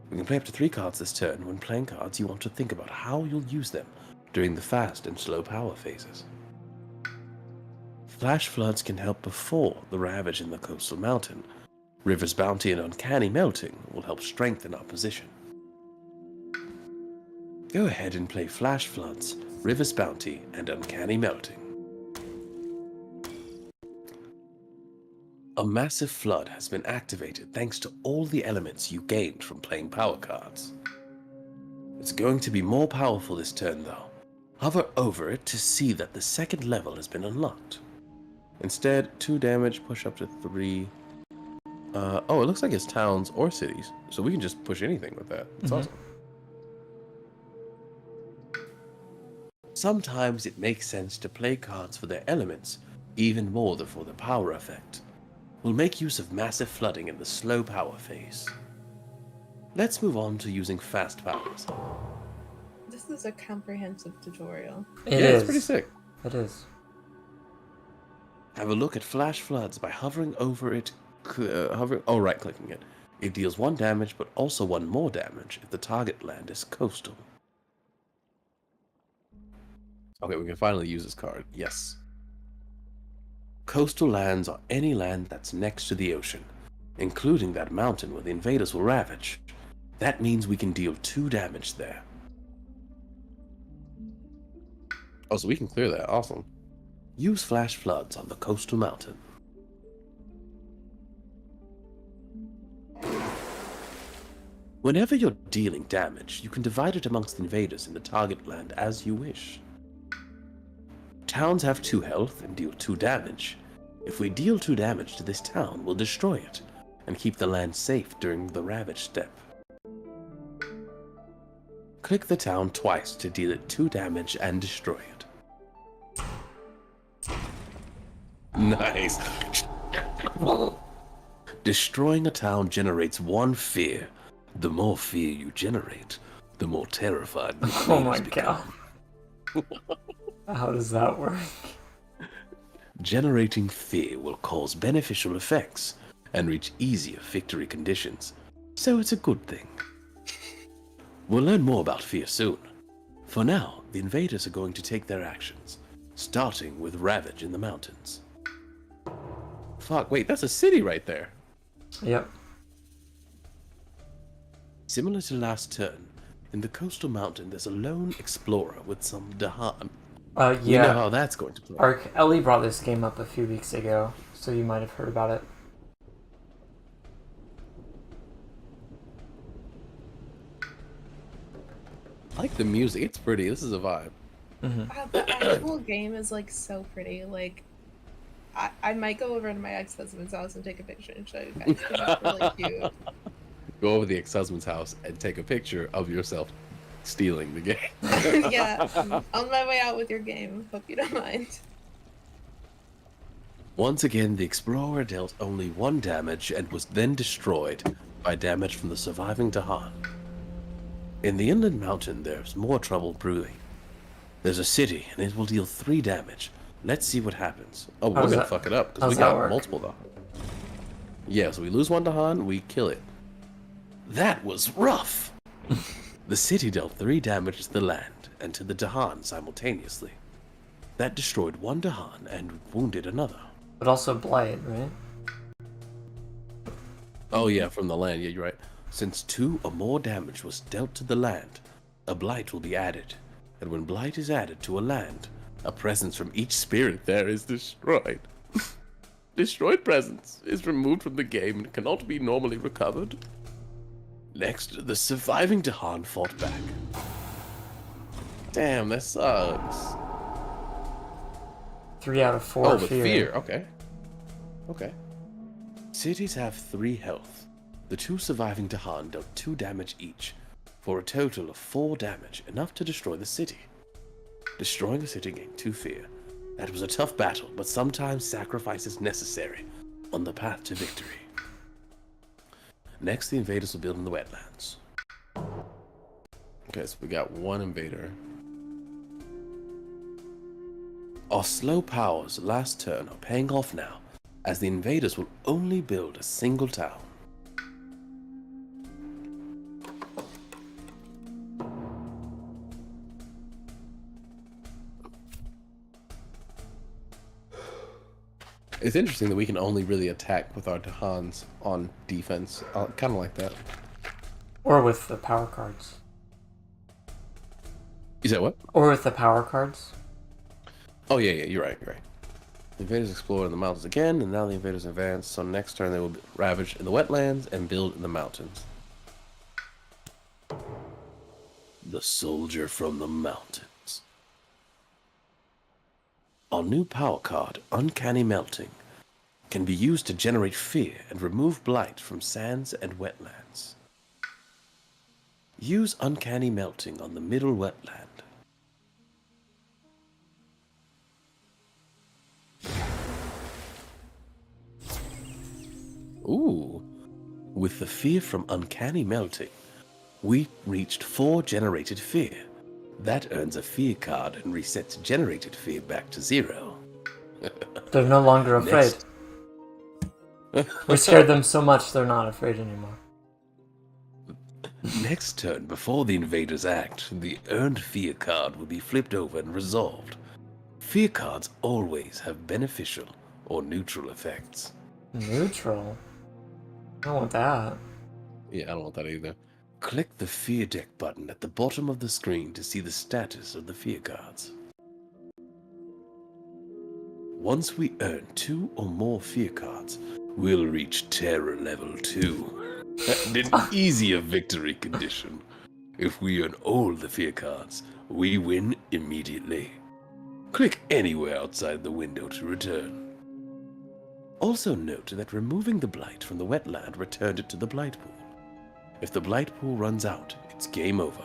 We can play up to 3 cards this turn. When playing cards, you want to think about how you'll use them during the fast and slow power phases. Flash Floods can help before the Ravage in the Coastal Mountain. River's Bounty and Uncanny Melting will help strengthen our position. Go ahead and play Flash Floods, River's Bounty, and Uncanny Melting. A massive flood has been activated thanks to all the elements you gained from playing power cards. It's going to be more powerful this turn though. Hover over it to see that the second level has been unlocked. Instead, 2 damage, push up to 3. It looks like it's towns or cities, so we can just push anything with that. That's awesome. Sometimes it makes sense to play cards for their elements, even more than for the power effect. We'll make use of massive flooding in the slow power phase. Let's move on to using fast powers. This is a comprehensive tutorial. It's pretty sick. It is. Have a look at Flash Floods by hovering over it, right-clicking it. It deals 1 damage, but also 1 more damage if the target land is coastal. Okay, we can finally use this card. Yes. Coastal lands are any land that's next to the ocean, including that mountain where the invaders will ravage. That means we can deal 2 damage there. Oh, so we can clear that. Awesome. Use Flash Floods on the coastal mountain. Whenever you're dealing damage, you can divide it amongst invaders in the target land as you wish. Towns have 2 health and deal 2 damage. If we deal 2 damage to this town, we'll destroy it and keep the land safe during the ravage step. Click the town twice to deal it 2 damage and destroy it. Nice. Destroying a town generates 1 fear. The more fear you generate, the more terrified the Oh my become. god. How does that work? Generating fear will cause beneficial effects and reach easier victory conditions, so it's a good thing. We'll learn more about fear soon. For now, the invaders are going to take their actions, starting with Ravage in the mountains. Fuck, wait, that's a city right there. Yep. Similar to last turn, in the coastal mountain there's a lone explorer with some Dahan. Yeah. You know how that's going to play. Ark, Ellie brought this game up a few weeks ago, so you might have heard about it. I like the music. It's pretty. This is a vibe. Wow, the actual game is like so pretty. Like, I might go over to my ex-husband's house and take a picture and show you guys. 'Cause it's really cute. Go over to the ex-husband's house and take a picture of yourself stealing the game. Yeah, on my way out with your game. Hope you don't mind. Once again, the explorer dealt only 1 damage and was then destroyed by damage from the surviving Dahan. In the inland mountain, there's more trouble brewing. There's a city, and it will deal 3 damage. Let's see what happens. Oh, we're gonna fuck it up, because we got multiple Dahan. Yeah, so we lose 1 Dahan, we kill it. That was rough! The city dealt 3 damage to the land and to the Dahan simultaneously. That destroyed 1 Dahan and wounded another. But also Blight, right? Oh yeah, from the land. Yeah, you're right. Since 2 or more damage was dealt to the land, a blight will be added. And when blight is added to a land, a presence from each spirit there is destroyed. Destroyed presence is removed from the game and cannot be normally recovered. Next, the surviving Dahan fought back. Damn, that sucks. 3 out of 4 Oh, but fear. Okay. Okay. Cities have 3 health. The 2 surviving Dahan dealt 2 damage each, for a total of 4 damage, enough to destroy the city. Destroying a city gained 2 fear. That was a tough battle, but sometimes sacrifice is necessary on the path to victory. Next, the invaders will build in the wetlands. Okay, so we got 1 invader. Our slow powers last turn are paying off now, as the invaders will only build a single town. It's interesting that we can only really attack with our Dahans on defense. Kind of like that. Or with the power cards. You said what? Or with the power cards. Oh, yeah, you're right. The invaders explore in the mountains again, and now the invaders advance, so next turn they will ravage in the wetlands and build in the mountains. The soldier from the mountains. Our new power card, Uncanny Melting, can be used to generate fear and remove blight from sands and wetlands. Use Uncanny Melting on the middle wetland. Ooh. With the fear from Uncanny Melting, we reached 4 generated fear. That earns a fear card and resets generated fear back to 0. They're no longer afraid. Next. We scared them so much they're not afraid anymore. Next turn, before the invaders act, the earned fear card will be flipped over and resolved. Fear cards always have beneficial or neutral effects. Neutral? I don't want that. Yeah, I don't want that either. Click the Fear Deck button at the bottom of the screen to see the status of the fear cards. Once we earn 2 or more fear cards, we'll reach Terror Level 2, and an easier victory condition. If we earn all the fear cards, we win immediately. Click anywhere outside the window to return. Also note that removing the blight from the wetland returned it to the blight pool. If the blight pool runs out, it's game over.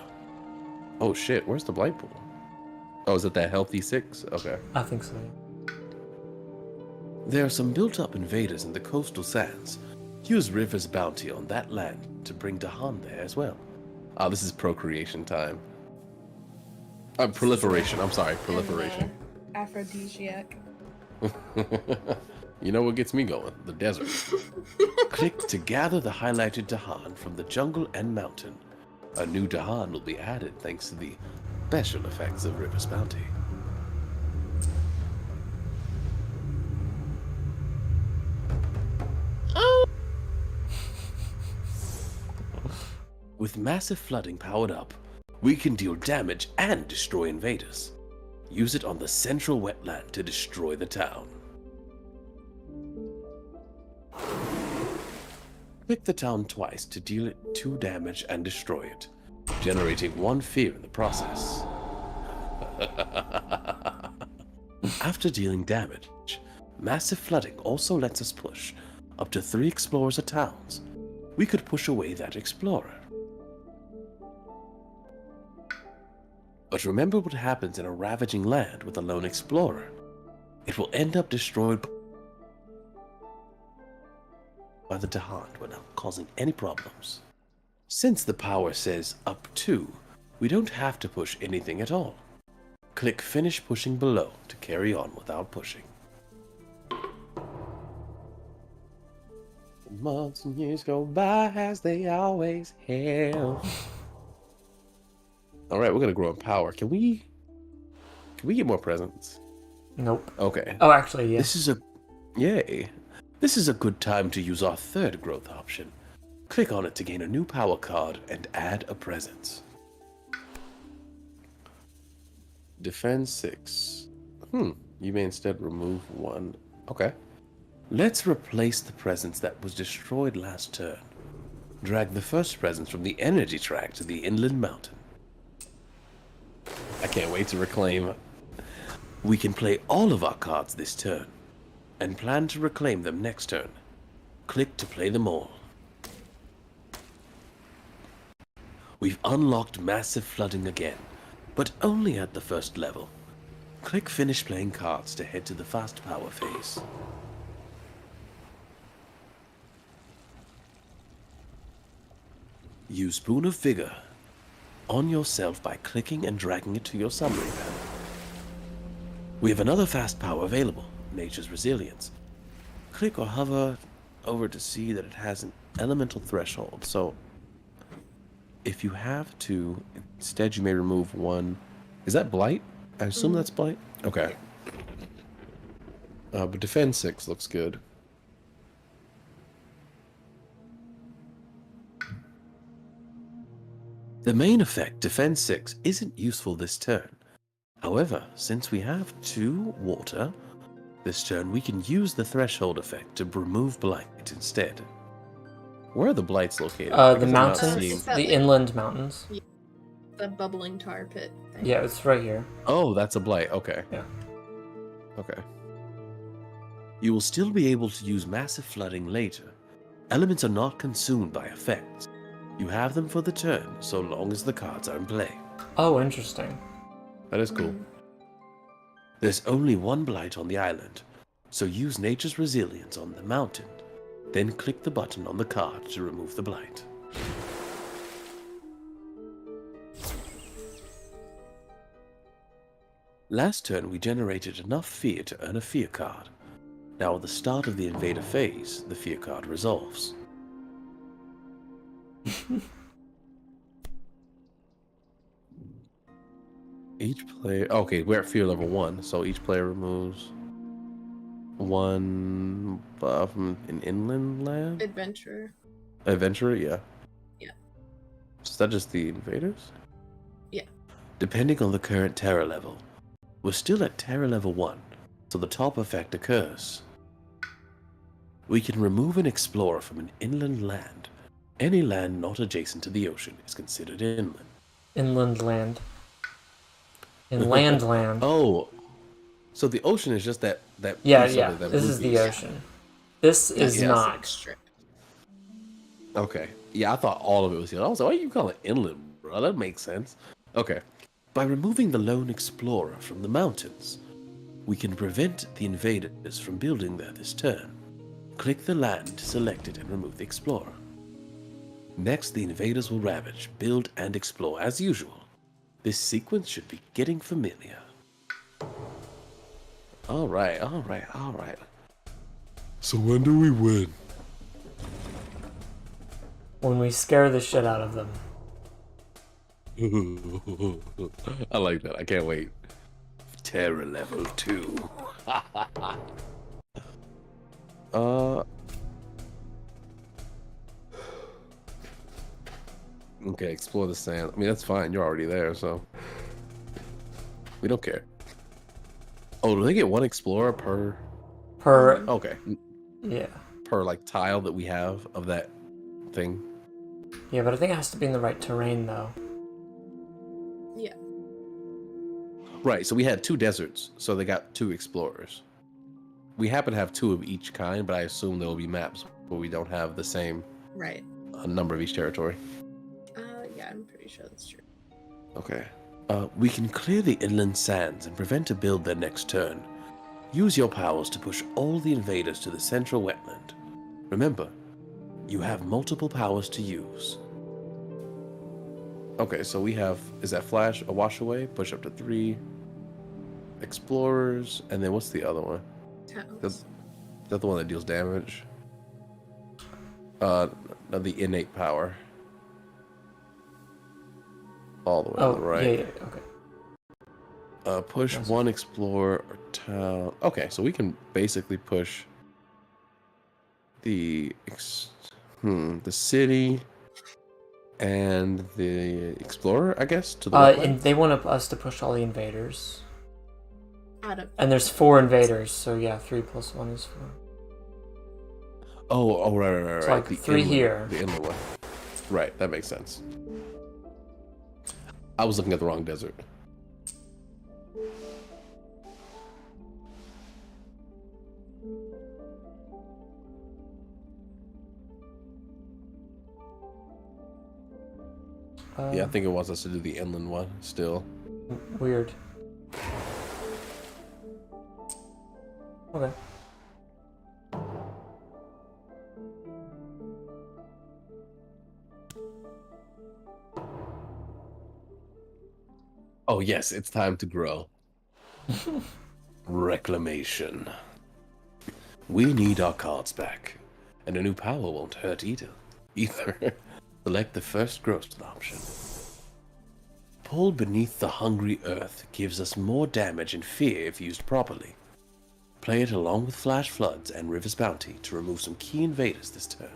Oh shit, where's the blight pool? Oh, is it that healthy 6? Okay. I think so. There are some built-up invaders in the coastal sands. Use River's bounty on that land to bring Dahan there as well. Oh, this is procreation time. Proliferation. I'm sorry, proliferation. Aphrodisiac. You know what gets me going? The desert. Click to gather the highlighted Dahan from the jungle and mountain. A new Dahan will be added thanks to the special effects of River's bounty. With massive flooding powered up, we can deal damage and destroy invaders. Use it on the central wetland to destroy the town. Click the town twice to deal it 2 damage and destroy it, generating 1 fear in the process. After dealing damage, massive flooding also lets us push up to 3 explorers or towns. We could push away that explorer. But remember what happens in a ravaging land with a lone explorer. It will end up destroyed by the Dahan without causing any problems. Since the power says up to, we don't have to push anything at all. Click Finish Pushing below to carry on without pushing. Months and years go by as they always have. All right, we're gonna grow in power. Can we get more presents? Nope. Okay. Oh, actually, yes. This is a good time to use our 3rd growth option. Click on it to gain a new power card and add a presence. Defend 6. You may instead remove 1. Okay. Let's replace the presence that was destroyed last turn. Drag the first presence from the energy track to the inland mountain. I can't wait to reclaim. We can play all of our cards this turn, and plan to reclaim them next turn. Click to play them all. We've unlocked massive flooding again, but only at the first level. Click Finish Playing Cards to head to the fast power phase. Use Boon of Vigor on yourself by clicking and dragging it to your summary panel. We have another fast power available, Nature's Resilience. Click or hover over to see that it has an elemental threshold, so if you have to, instead you may remove one. Is that Blight? I assume that's Blight? Okay. But Defend 6 looks good. The main effect, Defend 6, isn't useful this turn. However, since we have 2 water, this turn we can use the threshold effect to remove Blight instead. Where are the Blights located? The mountains, Is that the like- inland mountains. The bubbling tar pit thing. Yeah, it's right here. Oh, that's a Blight. Okay. Yeah. Okay. You will still be able to use massive flooding later. Elements are not consumed by effects. You have them for the turn, so long as the cards are in play. Oh, interesting. That is cool. There's only one Blight on the island, so use Nature's Resilience on the mountain. Then click the button on the card to remove the Blight. Last turn we generated enough fear to earn a fear card. Now at the start of the invader phase, the fear card resolves. Each player. Okay, we're at fear level 1, so each player removes 1 from an inland land? Adventurer. Adventurer, yeah. Yeah. Is that just the invaders? Depending on the current terror level, we're still at terror level 1, so the top effect occurs. We can remove an explorer from an inland land. Any land not adjacent to the ocean is considered inland. Inland land. Inland land. Oh, so the ocean is just that Yeah, piece yeah. of it that This is the movies. ocean. This is yes. not. Strip. Okay. Yeah, I thought all of it was here. I was like, why you call it inland, bro? That makes sense. Okay. By removing the lone explorer from the mountains, we can prevent the invaders from building there this turn. Click the land to select it and remove the explorer. Next, the invaders will ravage, build, and explore as usual. This sequence should be getting familiar. All right. So when do we win? When we scare the shit out of them. I like that. I can't wait. Terror level 2. Okay, explore the sand. I mean, that's fine. You're already there, so we don't care. Oh, do they get 1 explorer per? Per. Okay, Yeah. per like tile that we have of that thing. Yeah, but I think it has to be in the right terrain, though. Yeah. Right. So we had 2 deserts, so they got 2 explorers. We happen to have 2 of each kind, but I assume there will be maps where we don't have the same Right. number of each territory. Yeah, I'm pretty sure that's true. Okay. We can clear the inland sands and prevent a build their next turn. Use your powers to push all the invaders to the central wetland. Remember, you have multiple powers to use. Okay, so we have, is that flash a wash away? Push up to 3 explorers, and then what's the other one? Towns. Is that the one that deals damage? The innate power. All the way on the right. Yeah, okay. Push That's 1 explorer or town. Okay, so we can basically push the city and the explorer, I guess, to the wetland? And they want us to push all the invaders. Out of And there's 4 invaders, so yeah, 3 plus 1 is 4. Oh, right. It's like The 3 inland- here. The inland one. Right, that makes sense. I was looking at the wrong desert. Yeah, I think it wants us to do the inland one still. Weird. Okay. Oh yes, it's time to grow. Reclamation. We need our cards back, and a new power won't hurt either. Select the first growth option. Pulled beneath the hungry earth gives us more damage and fear if used properly. Play it along with Flash Floods and River's Bounty to remove some key invaders this turn.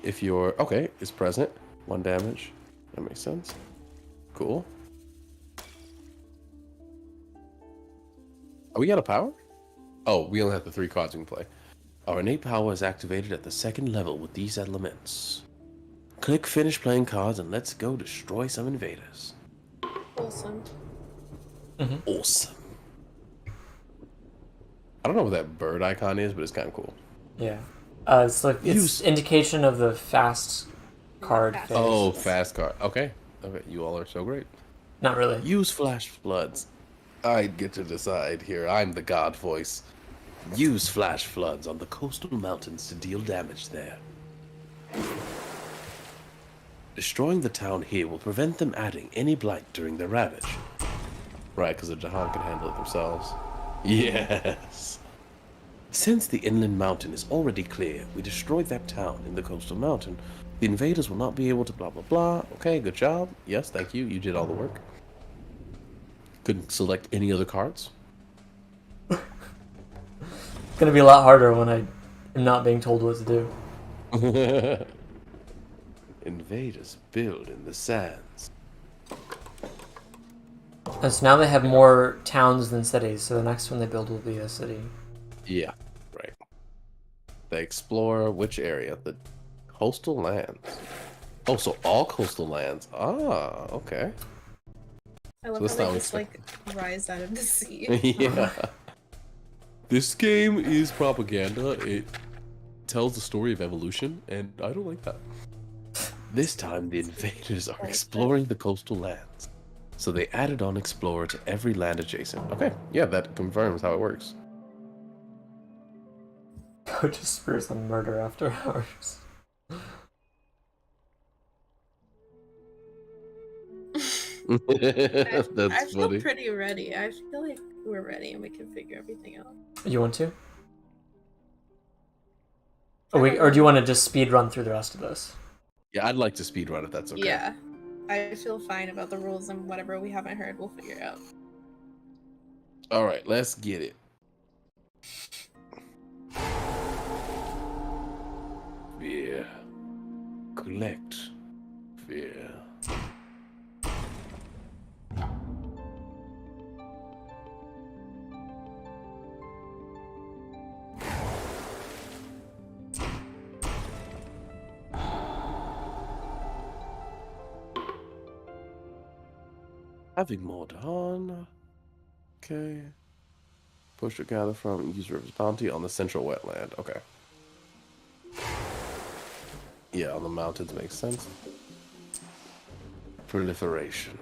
If you're... Okay, it's present. 1 damage. That makes sense. Cool. Are we out of power? Oh, we only have the 3 cards we can play. Our innate power is activated at the 2nd level with these elements. Click finish playing cards and let's go destroy some invaders. Awesome. Awesome. I don't know what that bird icon is, but it's kind of cool. Yeah. It's like it's indication of the fast card phase. Oh, fast card. Okay. Okay, you all are so great. Not really. Use Flash Floods. I get to decide here. I'm the god voice. Use Flash Floods on the coastal mountains to deal damage there. Destroying the town here will prevent them adding any blight during their ravage. Right, because the Jahan can handle it themselves. Yes. Since the inland mountain is already clear, we destroyed that town in the coastal mountain. The invaders will not be able to blah blah blah. Okay, good job. Yes, thank you. You did all the work. Couldn't select any other cards. It's gonna be a lot harder when I am not being told what to do. Invaders build in the sands. And so now they have more towns than cities, so the next one they build will be a city. Yeah, right. They explore which area? The coastal lands. Oh, so all coastal lands. Ah, okay. I love this how they sounds just like rise out of the sea. Yeah. This game is propaganda. It tells the story of evolution, and I don't like that. This time, the invaders are exploring the coastal lands. So they added on Explorer to every land adjacent. Okay, yeah, that confirms how it works. Go just spruce on murder after hours. That's I feel funny. pretty ready. I feel like we're ready and we can figure everything out. You want to? Or do you want to just speed run through the rest of this? Yeah, I'd like to speedrun if that's okay. Yeah. I feel fine about the rules, and whatever we haven't heard, we'll figure it out. All right, let's get it. Fear. Collect. Fear. Having more on. Okay. Push or gather from use River's Bounty on the central wetland. Okay. Yeah, on the mountains makes sense. Proliferation.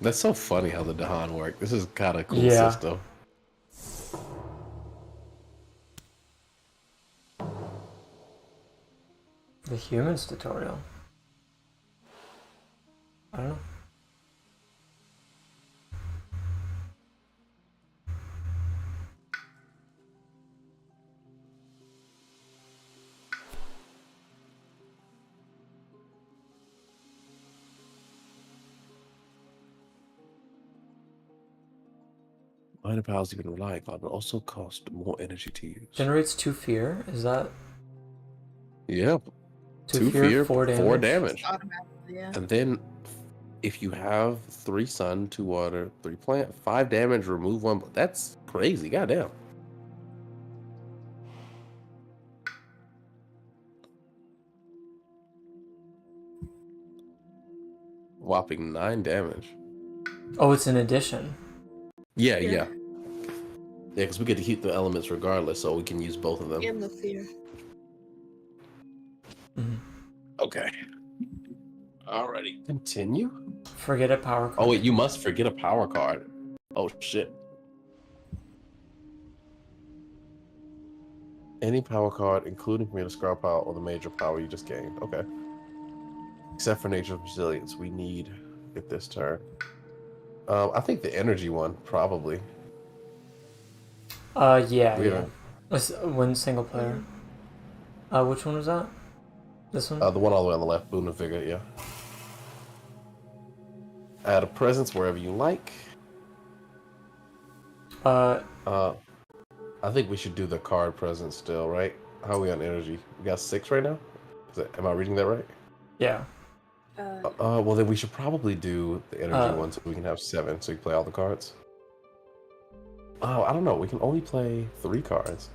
That's so funny how the Dahan work. This is kind of cool system. The humans tutorial. I don't know. Minor powers you can rely upon but also cost more energy to use. Generates 2 fear. Is that Yep. 2 fear, 4 damage? 4 damage. Automatically, yeah. And then if you have 3 sun, 2 water, 3 plant, 5 damage, remove 1. That's crazy. Goddamn. Whopping 9 damage. Oh, it's an addition. Yeah. Yeah, because we get to keep the elements regardless, so we can use both of them. And the fear. Mm-hmm. Okay. Alrighty, continue. Forget a power card. Oh wait, you must forget a power card. Oh shit. Any power card, including from your discard pile or the major power you just gained. Okay. Except for Nature's Resilience, we need it this turn. I think the energy one probably. Yeah, We yeah. haven't. It's one single player. Which one was that? This one? The one all the way on the left, Boon of Vigor. Yeah. Add a presence wherever you like. I think we should do the card presence still, right? How are we on energy? We got 6 right now. Am I reading that right? Yeah. Well then we should probably do the energy one so we can have 7, so you can play all the cards. Oh, I don't know. We can only play 3 cards,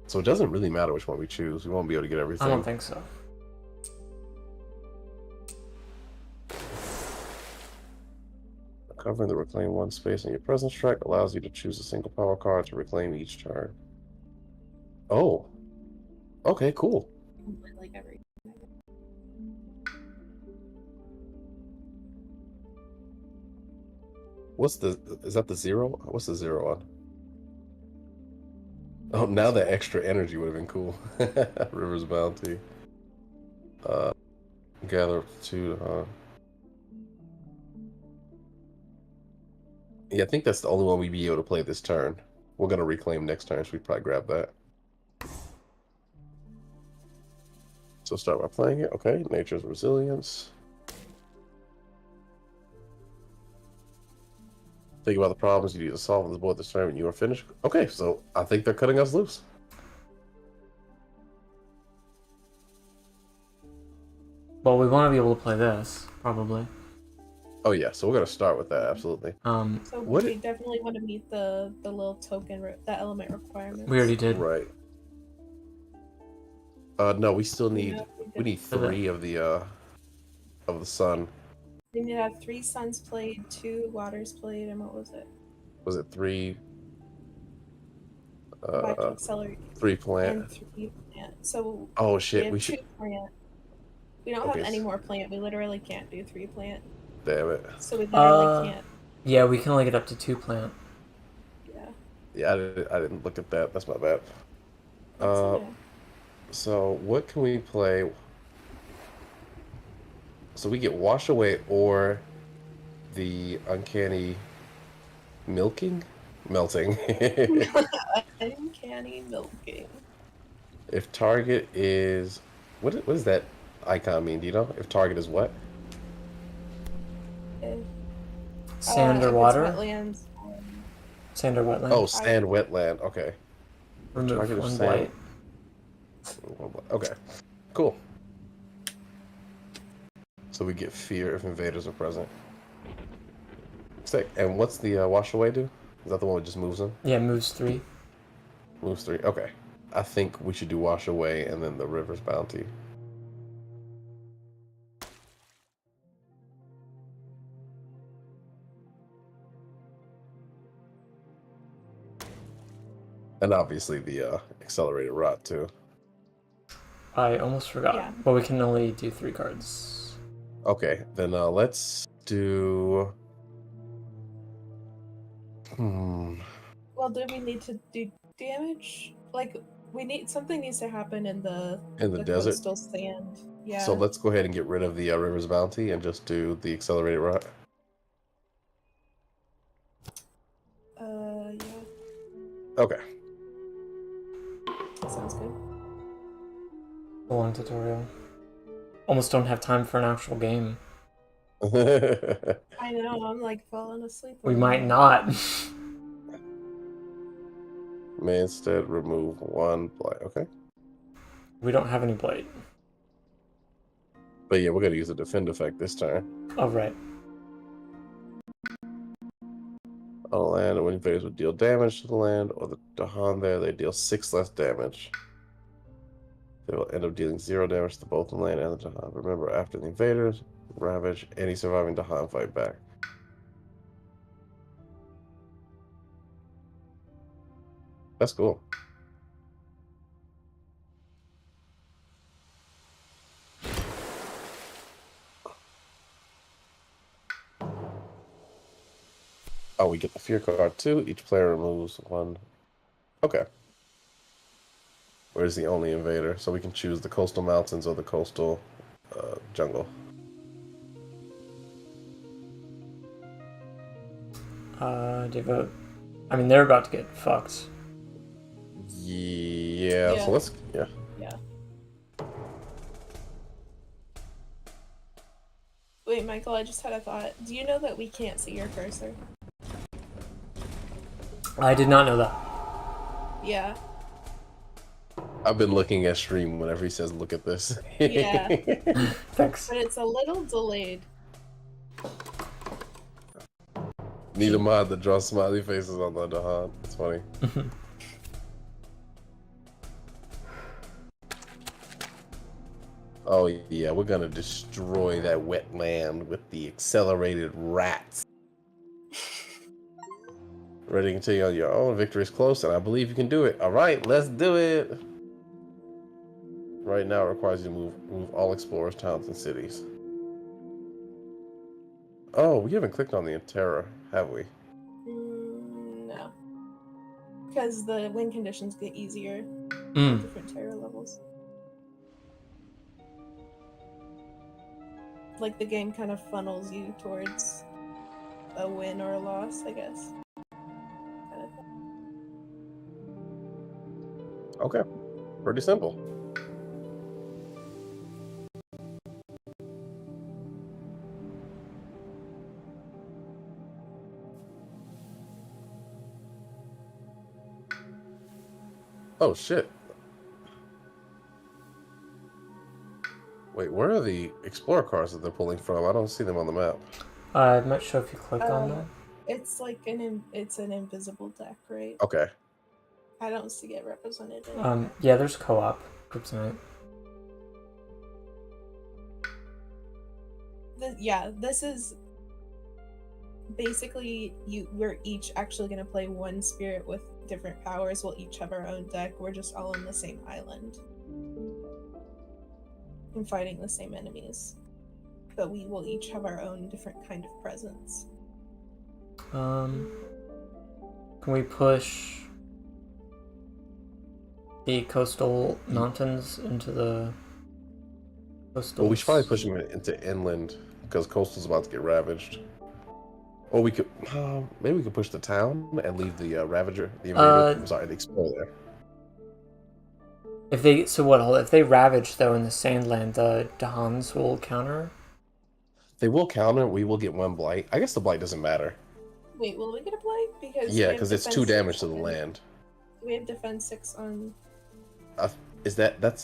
so it doesn't really matter which one we choose. We won't be able to get everything. I don't think so. Covering the reclaim 1 space in your presence track allows you to choose a single power card to reclaim each turn. Oh. Okay, cool. Like every. Is that the 0? What's the 0 on? Oh, now the extra energy would have been cool. River's Bounty. Gather up to 2, Yeah, I think that's the only one we'd be able to play this turn. We're gonna reclaim next turn, so we'd probably grab that. So start by playing it. Okay, Nature's Resilience. Think about the problems you need to solve on the board this turn when you are finished. Okay, so I think they're cutting us loose. Well, we want to be able to play this, probably. Oh yeah, so we're gonna start with that, absolutely. So we definitely want to meet the little token, the element requirements. We already did. Right. No, we still need we need 3 of the sun. We need to have 3 suns played, 2 waters played, and what was it? Was it 3? Back to accelerate. 3 plant. And 3 plant. So oh shit, we we have should. 2 plant. We don't have any more plant. We literally can't do 3 plant. Damn it. So we literally can't. Yeah, we can only get up to 2 plant. Yeah. Yeah, I didn't look at that. That's my bad. That's okay. So what can we play? So we get Wash Away or the Uncanny Melting. Uncanny milking. If target is what does that icon mean? Do you know? If target is what? Sand or water? Wetlands. Sand or wetland? Oh, sand wetland. Okay. Remove Target of 1 sand. blight. Okay. Cool. So we get fear if invaders are present. Sick. And what's the Wash Away do? Is that the one that just moves them? Yeah, moves 3. Moves 3. Okay. I think we should do Wash Away and then the River's Bounty. And obviously the accelerated rot too. I almost forgot. Yeah. But we can only do 3 cards. Okay, then let's do. Well, do we need to do damage? Like, something needs to happen in the desert. coastal sand. Yeah. So let's go ahead and get rid of the River's Bounty and just do the accelerated rot. Yeah. Okay. Sounds good. Long tutorial. Almost don't have time for an actual game. I know, I'm like falling asleep. We might not. May instead remove 1 blight. Okay. We don't have any blight. But yeah, we're gonna use a defend effect this turn. Oh, right. On a land, when invaders would deal damage to the land or the Dahan there, they deal 6 less damage. They will end up dealing 0 damage to both the land and the Dahan. Remember, after the invaders ravage, any surviving Dahan fight back. That's cool. Oh, we get the fear card too. Each player removes one. Okay. Where's the only invader? So we can choose the coastal mountains or the coastal jungle. Devote. I mean, they're about to get fucked. Yeah. Yeah. So let's. Yeah. Yeah. Wait, Michael, I just had a thought. Do you know that we can't see your cursor? I did not know that. Yeah. I've been looking at stream whenever he says, "Look at this." Yeah. Thanks. But it's a little delayed. Need a mod that draws smiley faces on the Dahan. It's funny. Oh yeah, we're gonna destroy that wetland with the accelerated rats. Ready to continue on your own. Victory is close, and I believe you can do it. All right, let's do it. Right now, it requires you to move all explorers, towns, and cities. Oh, we haven't clicked on the Terra, have we? No. Because the win conditions get easier at different terror levels. Like the game kind of funnels you towards a win or a loss, I guess. Kind of. Okay, pretty simple. Oh shit. Wait, where are the explorer cards that they're pulling from? I don't see them on the map. I'm not sure if you click on that. It's like it's an invisible deck, right? Okay. I don't see it represented in Yeah, there's co-op groups in it. This is basically we're each actually going to play one spirit with different powers. We'll each have our own deck. We're just all on the same island and fighting the same enemies, but we will each have our own different kind of presence. Can we push the coastal mountains into the coastal? Well, we should probably push them into inland because coastal's about to get ravaged. Or we could, maybe we could push the town and leave the Ravager, the Invader. I'm sorry, the Explorer there. If they ravage though in the Sandland, the Dahans will counter. They will counter. We will get one blight. I guess the blight doesn't matter. Wait, will we get a blight? Because Yeah, because it's 2 damage to the land. We have defense 6 on. That's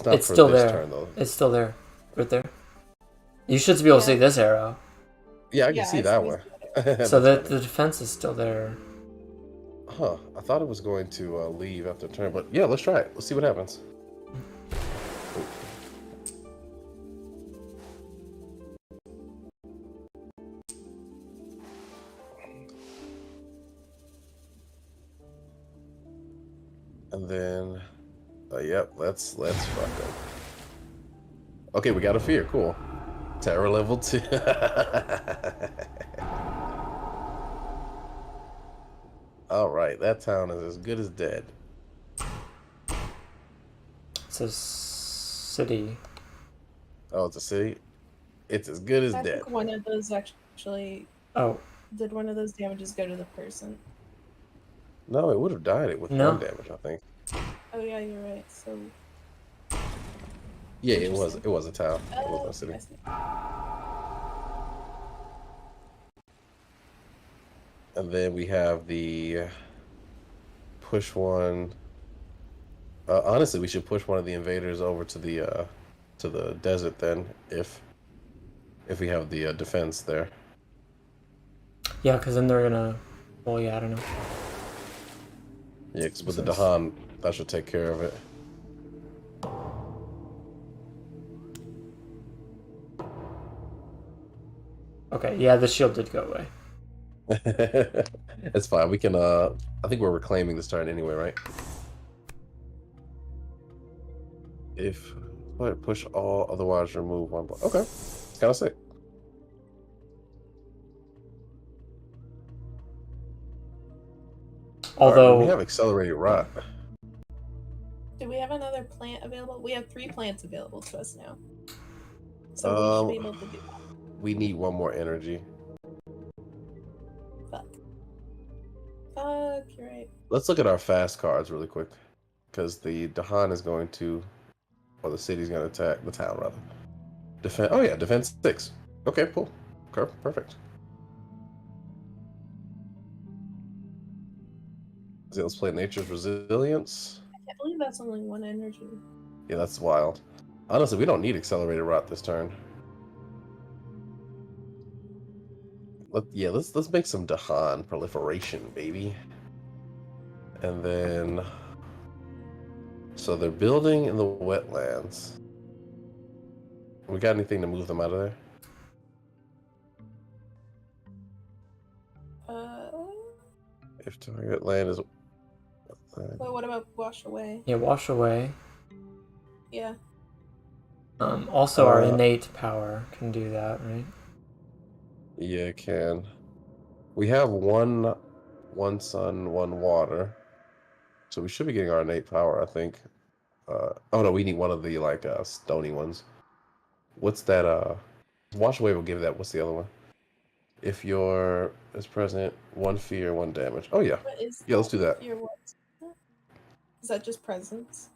not It's for still this there. turn though? It's still there, right there. You should be able to see this arrow. Yeah, I can see that one. So that the defense is still there. Huh? I thought it was going to leave after turn, but yeah, let's try it. Let's see what happens. And then, yep, let's fuck them. Okay, we got a fear. Cool. Terror level 2. All right, that town is as good as dead. It's a city. Oh, it's a city. It's as good as I dead. think one of those actually. Oh. Did one of those damages go to the person? No, it would have died it with 1 damage, I think. Oh yeah, you're right. So. Yeah, it was a town. It wasn't a city. And then we have the push one. Honestly, we should push one of the invaders over to the desert then, if we have the defense there. Yeah, because then they're gonna. Well, yeah, I don't know. Yeah, because with the Dahan, that should take care of it. Okay, yeah, the shield did go away. It's fine. We can. I think we're reclaiming this turn anyway, right? If push all, otherwise remove 1 block. Okay, kind of sick. Although we have accelerated rot. Do we have another plant available? We have 3 plants available to us now. So we should be able to do that. We need one more energy. Fuck. Fuck, you're right. Let's look at our fast cards really quick, because the Dahan is going to, or the city's going to attack the town rather. Defense. Oh yeah, defense 6. Okay, cool. Perfect. Let's play Nature's Resilience. I can't believe that's only 1 energy. Yeah, that's wild. Honestly, we don't need accelerated rot this turn. Let's make some Dahan proliferation, baby. And then, so they're building in the wetlands. We got anything to move them out of there? If target land is. Well, what about wash away? yeah, wash away. Yeah. Also, our innate power can do that, right? Yeah, it can. We have one sun, 1 water. So we should be getting our innate power, I think. Oh no, we need one of the like stony ones. What's that? Wash away will give that. What's the other one? If your is present, 1 fear, 1 damage. Oh yeah. What is Yeah, let's do that. Fear what? Is that just presence?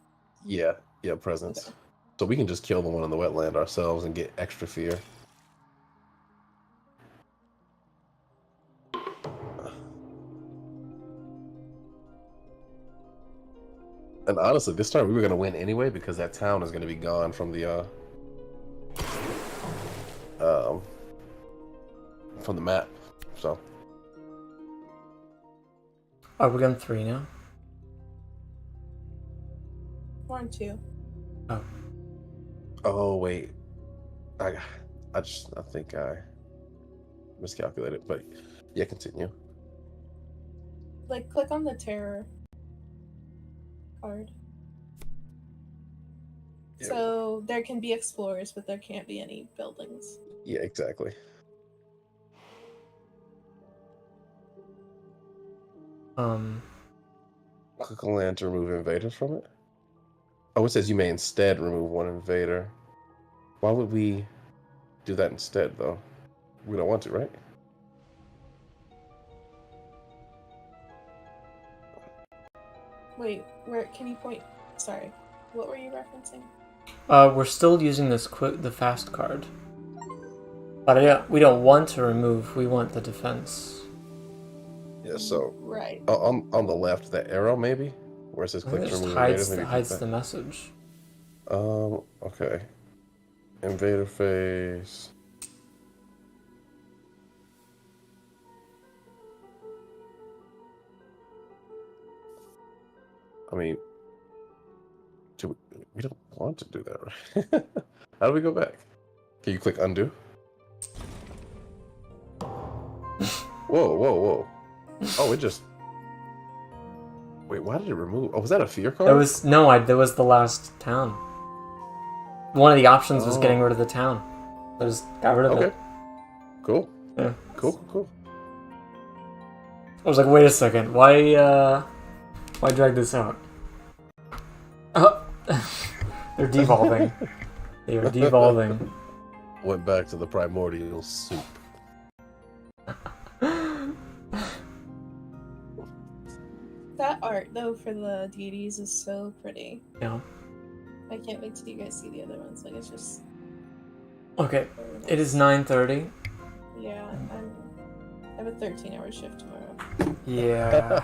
Yeah, presence. Okay. So we can just kill the one in the wetland ourselves and get extra fear. And honestly, this time we were going to win anyway because that town is going to be gone from the map. So. Oh, we're going 3 now? We're on 2. Oh. Oh wait, I think I miscalculated, but yeah, continue. Like, click on the terror card. Yeah. So there can be explorers, but there can't be any buildings. Yeah, exactly. Click on land to remove invaders from it. Oh, it says you may instead remove 1 invader. Why would we do that instead, though? We don't want to, right? Wait, where can you point? Sorry, what were you referencing? We're still using the fast card. But we don't want to remove, we want the defense. Yeah, so Right. on the left, the arrow maybe? Where it says click to It just remove hides, invaders, maybe hides the message. okay. Invader phase. I mean, we don't want to do that, right? How do we go back? Can you click undo? Whoa. Oh, it just... Wait, why did it remove? Oh, was that a fear card? That was the last town. One of the options was getting rid of the town. I just got rid of it. Cool. Yeah. Cool. I was like, wait a second, why drag this out? Oh, they're devolving. They are devolving. Went back to the primordial soup. That art, though, for the deities is so pretty. Yeah. I can't wait till you guys see the other ones. Like, it's just... Okay, it is 9:30. Yeah, I have a 13-hour shift tomorrow. Yeah.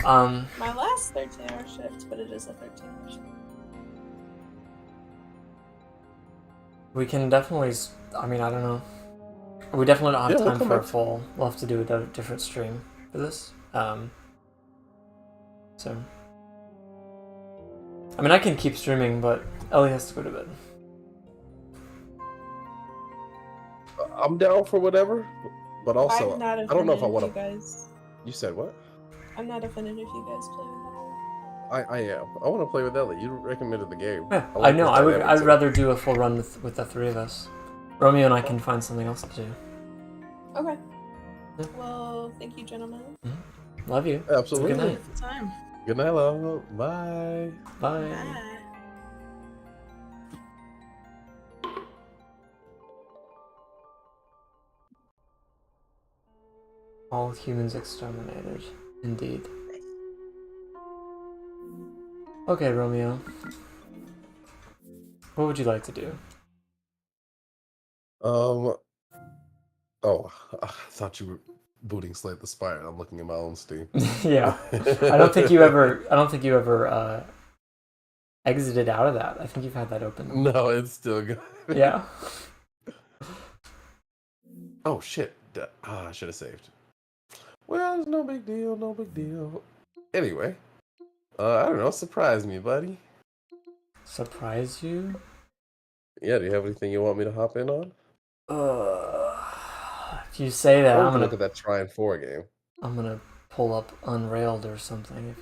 My last 13-hour shift, but it is a 13-hour shift. We can definitely, I mean, I don't know. We definitely don't have Yeah, we'll time come for a back. full, we'll have to do a different stream for this. So, I mean, I can keep streaming, but Ellie has to go to bed. I'm down for whatever, but also I'm not I don't know if I offended want you to. guys. You said what? I'm not offended if you guys play with I am. I want to play with Ellie. You recommended the game. Yeah, like I know. this dynamic I'd too. rather do a full run with the 3 of us. Romeo and I can find something else to do. that. Okay. Yeah. Well, thank you, gentlemen. Mhm. Love you. Absolutely. Good night. Time. Good night, love. Bye. Bye. Bye. All humans exterminated. Indeed. Okay, Romeo. What would you like to do? Oh, I thought you were booting Slay the Spire. I'm looking at my own Steam. Yeah. I don't think you ever exited out of that. I think you've had that open. No, it's still good. Yeah. Oh shit! I should have saved. Well, it's no big deal. No big deal. Anyway, I don't know. Surprise me, buddy. Surprise you? Yeah. Do you have anything you want me to hop in on? If you say that, Or we can look at that Trine 4 game. I'm gonna pull up Unrailed or something if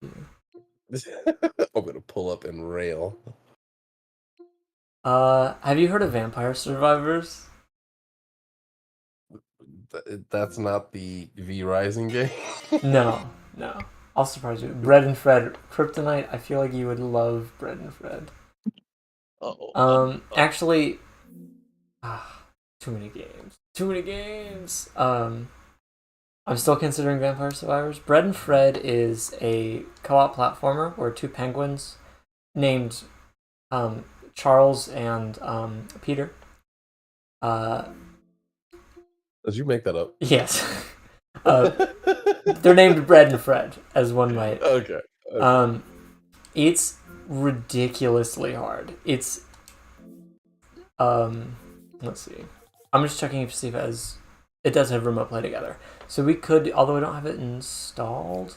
you. I'm gonna pull up and rail. Have you heard of Vampire Survivors? That's not the V Rising game. No. I'll surprise you. Bread and Fred, Kryptonite. I feel like you would love Bread and Fred. Actually, too many games. Too many games. I'm still considering Vampire Survivors. Bread and Fred is a co-op platformer where two penguins named Charles and Peter. Did you make that up? Yes. They're named Bread and Fred, as one might. Okay. It's ridiculously hard. It's let's see. I'm just checking to see if it does have remote play together. So we could, although I don't have it installed,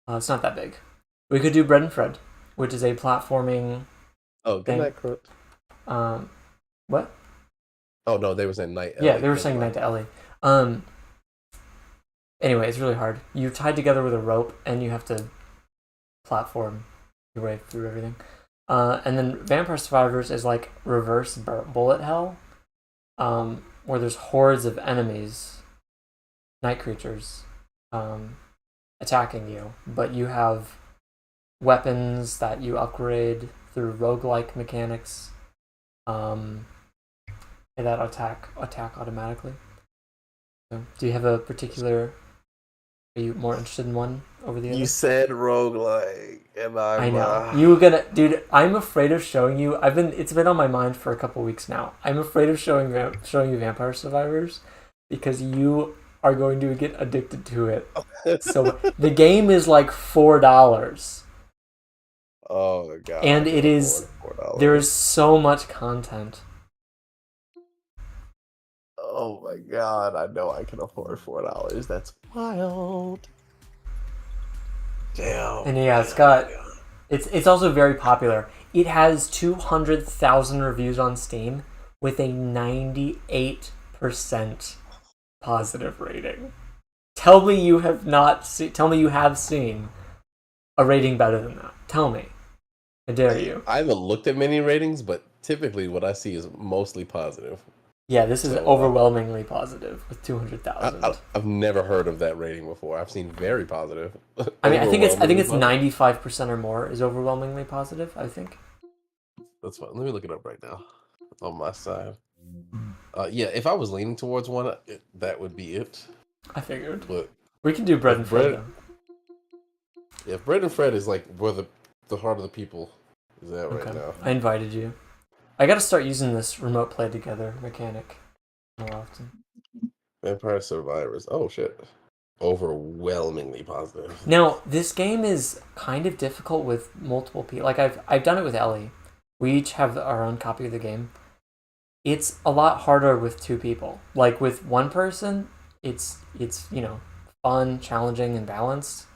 it's not that big. We could do Bread and Fred, which is a platforming. Oh, good night, Crut. What? Oh no, they were saying night. Yeah, they were saying night to Ellie. Anyway, it's really hard. You're tied together with a rope, and you have to platform your way through everything. And then Vampire Survivors is like reverse bullet hell, where there's hordes of enemies, night creatures, attacking you, but you have weapons that you upgrade through roguelike mechanics that attack automatically. So, do you have a particular? Are you more interested in one over the other? You said roguelike, and I know. Dude, I'm afraid of showing you. It's been on my mind for a couple weeks now. I'm afraid of showing you Vampire Survivors because you are going to get addicted to it. So the game is like $4. Oh god. And it is there is so much content. Oh my god, I know I can afford $4. That's wild. Damn. And yeah, it's also very popular. It has 200,000 reviews on Steam with a 98% positive rating. Tell me you have seen a rating better than that. Tell me. I dare you. I haven't looked at many ratings, but typically what I see is mostly positive. Yeah, this is overwhelmingly positive with 200,000. I've never heard of that rating before. I've seen very positive. I mean, I think it's 95% or more is overwhelmingly positive. I think. That's fine. Let me look it up right now on my side. Yeah, if I was leaning towards one, that would be it. I figured. But we can do Bread and Fred. Yeah, Bread and Fred is like where the heart of the people is at right now. I invited you. I gotta start using this remote play together mechanic more often. Vampire Survivors. Oh shit. Overwhelmingly positive. Now, this game is kind of difficult with multiple people. Like I've done it with Ellie. We each have our own copy of the game. It's a lot harder with two people. Like with one person, it's fun, challenging, and balanced.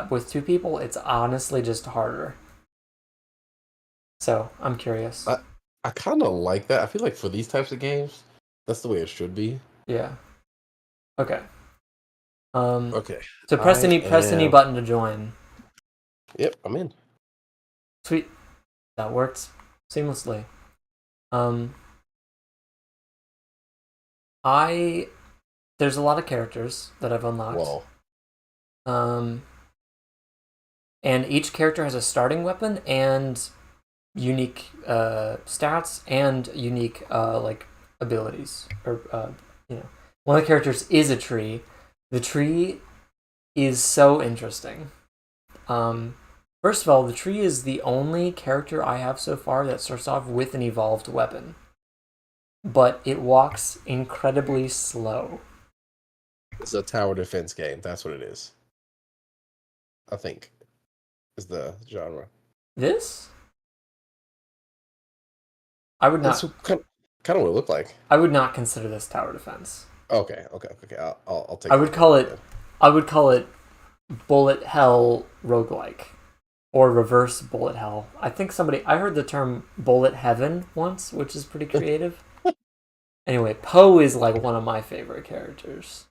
With two people, it's honestly just harder. So I'm curious. I kind of like that. I feel like for these types of games, that's the way it should be. Yeah. Okay. Okay. So press any button to join. Yep, I'm in. Sweet. That works seamlessly. there's a lot of characters that I've unlocked. Whoa. Um, and each character has a starting weapon and unique stats and unique like abilities. Or one of the characters is a tree. The tree is so interesting. First of all, the tree is the only character I have so far that starts off with an evolved weapon, but it walks incredibly slow. It's a tower defense game. That's what it is. I think is the genre. This? I would That's not. kind of what it looked like. I would not consider this tower defense. Okay. I'll take. I would call it. I would call it bullet hell roguelike, or reverse bullet hell. I think I heard the term bullet heaven once, which is pretty creative. Anyway, Poe is like one of my favorite characters.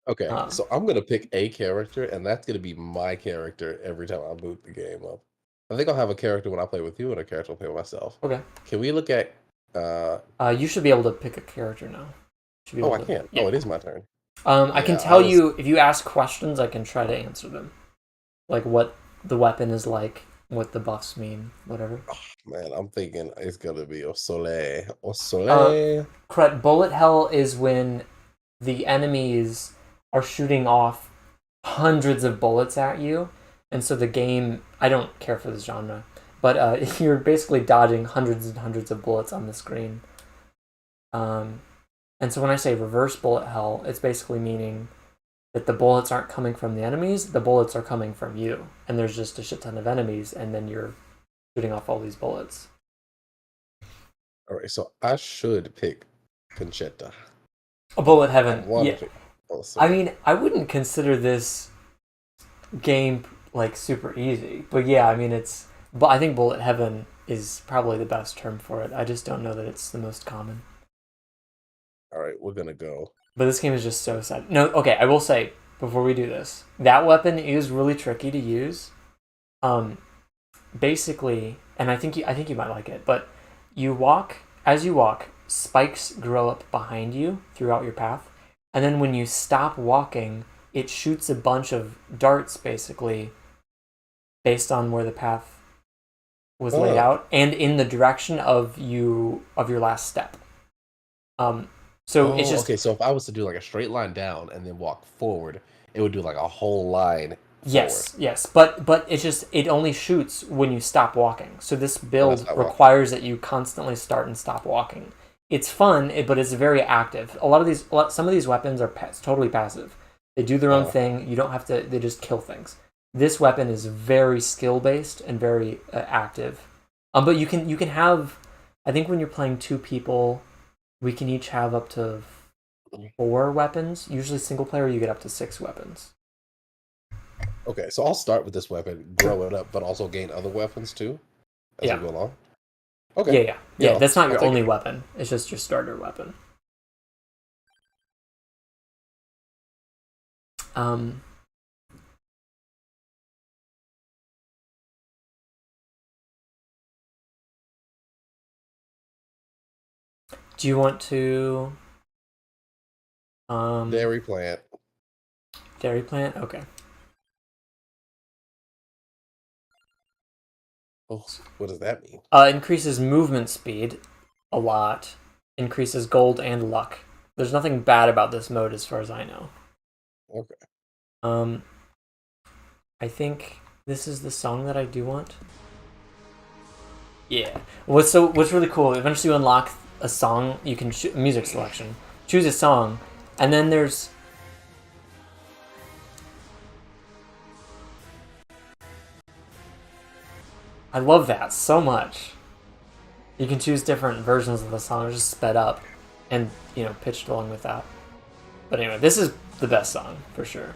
Okay, so I'm gonna pick a character, and that's gonna be my character every time I boot the game up. I think I'll have a character when I play with you, and a character I'll play with myself. Okay. Can we look at? You should be able to pick a character now. I can. Yeah. Oh, it is my turn. I can tell you if you ask questions, I can try to answer them, like what the weapon is like, what the buffs mean, whatever. Oh, man, I'm thinking it's gonna be Soleil. Correct. Bullet hell is when the enemies are shooting off hundreds of bullets at you, and so the game, I don't care for this genre, but you're basically dodging hundreds and hundreds of bullets on the screen. And so when I say reverse bullet hell, it's basically meaning that the bullets aren't coming from the enemies, the bullets are coming from you, and there's just a shit ton of enemies, and then you're shooting off all these bullets. All right, so I should pick Conchetta. A bullet heaven. Yeah. I mean, I wouldn't consider this game like super easy, but yeah, I mean but I think bullet heaven is probably the best term for it. I just don't know that it's the most common. All right, we're gonna go. But this game is just so sad. No, okay, I will say before we do this, that weapon is really tricky to use. Basically, and I think you might like it, but as you walk, spikes grow up behind you throughout your path, and then when you stop walking, it shoots a bunch of darts basically based on where the path was laid out and in the direction of your last step. So it's just okay. So if I was to do like a straight line down and then walk forward, it would do like a whole line. Yes, but it only shoots when you stop walking. So this build requires that you constantly start and stop walking. It's fun, but it's very active. Some of these weapons are totally passive. They do their own thing. You don't have to. They just kill things. This weapon is very skill based and very active. But you can have. I think when you're playing 2 people, we can each have up to 4 weapons. Usually single player, you get up to 6 weapons. Okay, so I'll start with this weapon, grow it up, but also gain other weapons too as we go along. Okay. Yeah. That's not your only weapon. It's just your starter weapon. Do you want to dairy plant? Dairy plant? Okay. Oh, what does that mean? Increases movement speed a lot. Increases gold and luck. There's nothing bad about this mode as far as I know. Okay. I think this is the song that I do want. Yeah. What's really cool, eventually you unlock a song, you can music selection. Choose a song, and then there's I love that so much. You can choose different versions of the song, just sped up, and pitched along with that. But anyway, this is the best song for sure.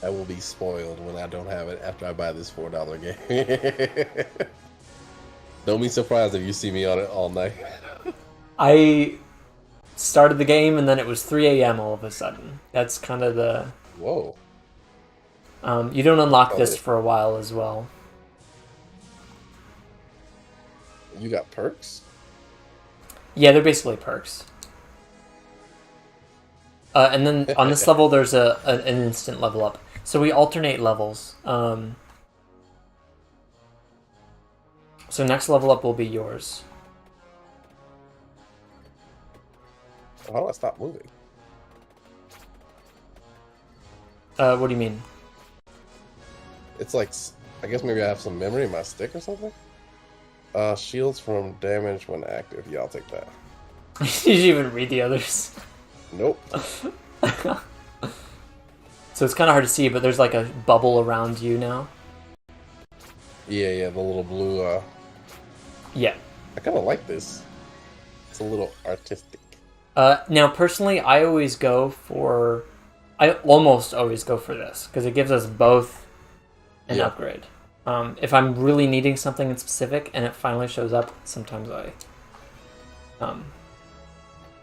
I will be spoiled when I don't have it after I buy this $4 game. Don't be surprised if you see me on it all night. I started the game and then it was 3 a.m. all of a sudden. That's kind of the... Whoa. You don't unlock this for a while as well. You got perks? Yeah, they're basically perks. And then on this level, there's an instant level up. So we alternate levels. So next level up will be yours. How do I stop moving? What do you mean? It's like, I guess maybe I have some memory in my stick or something? Shields from damage when active. Yeah, I'll take that. Did you even read the others? Nope. So it's kind of hard to see, but there's like a bubble around you now. Yeah, the little blue, Yeah. I kind of like this. It's a little artistic. Now, personally, I almost always go for this, because it gives us both an upgrade. If I'm really needing something in specific, and it finally shows up, sometimes I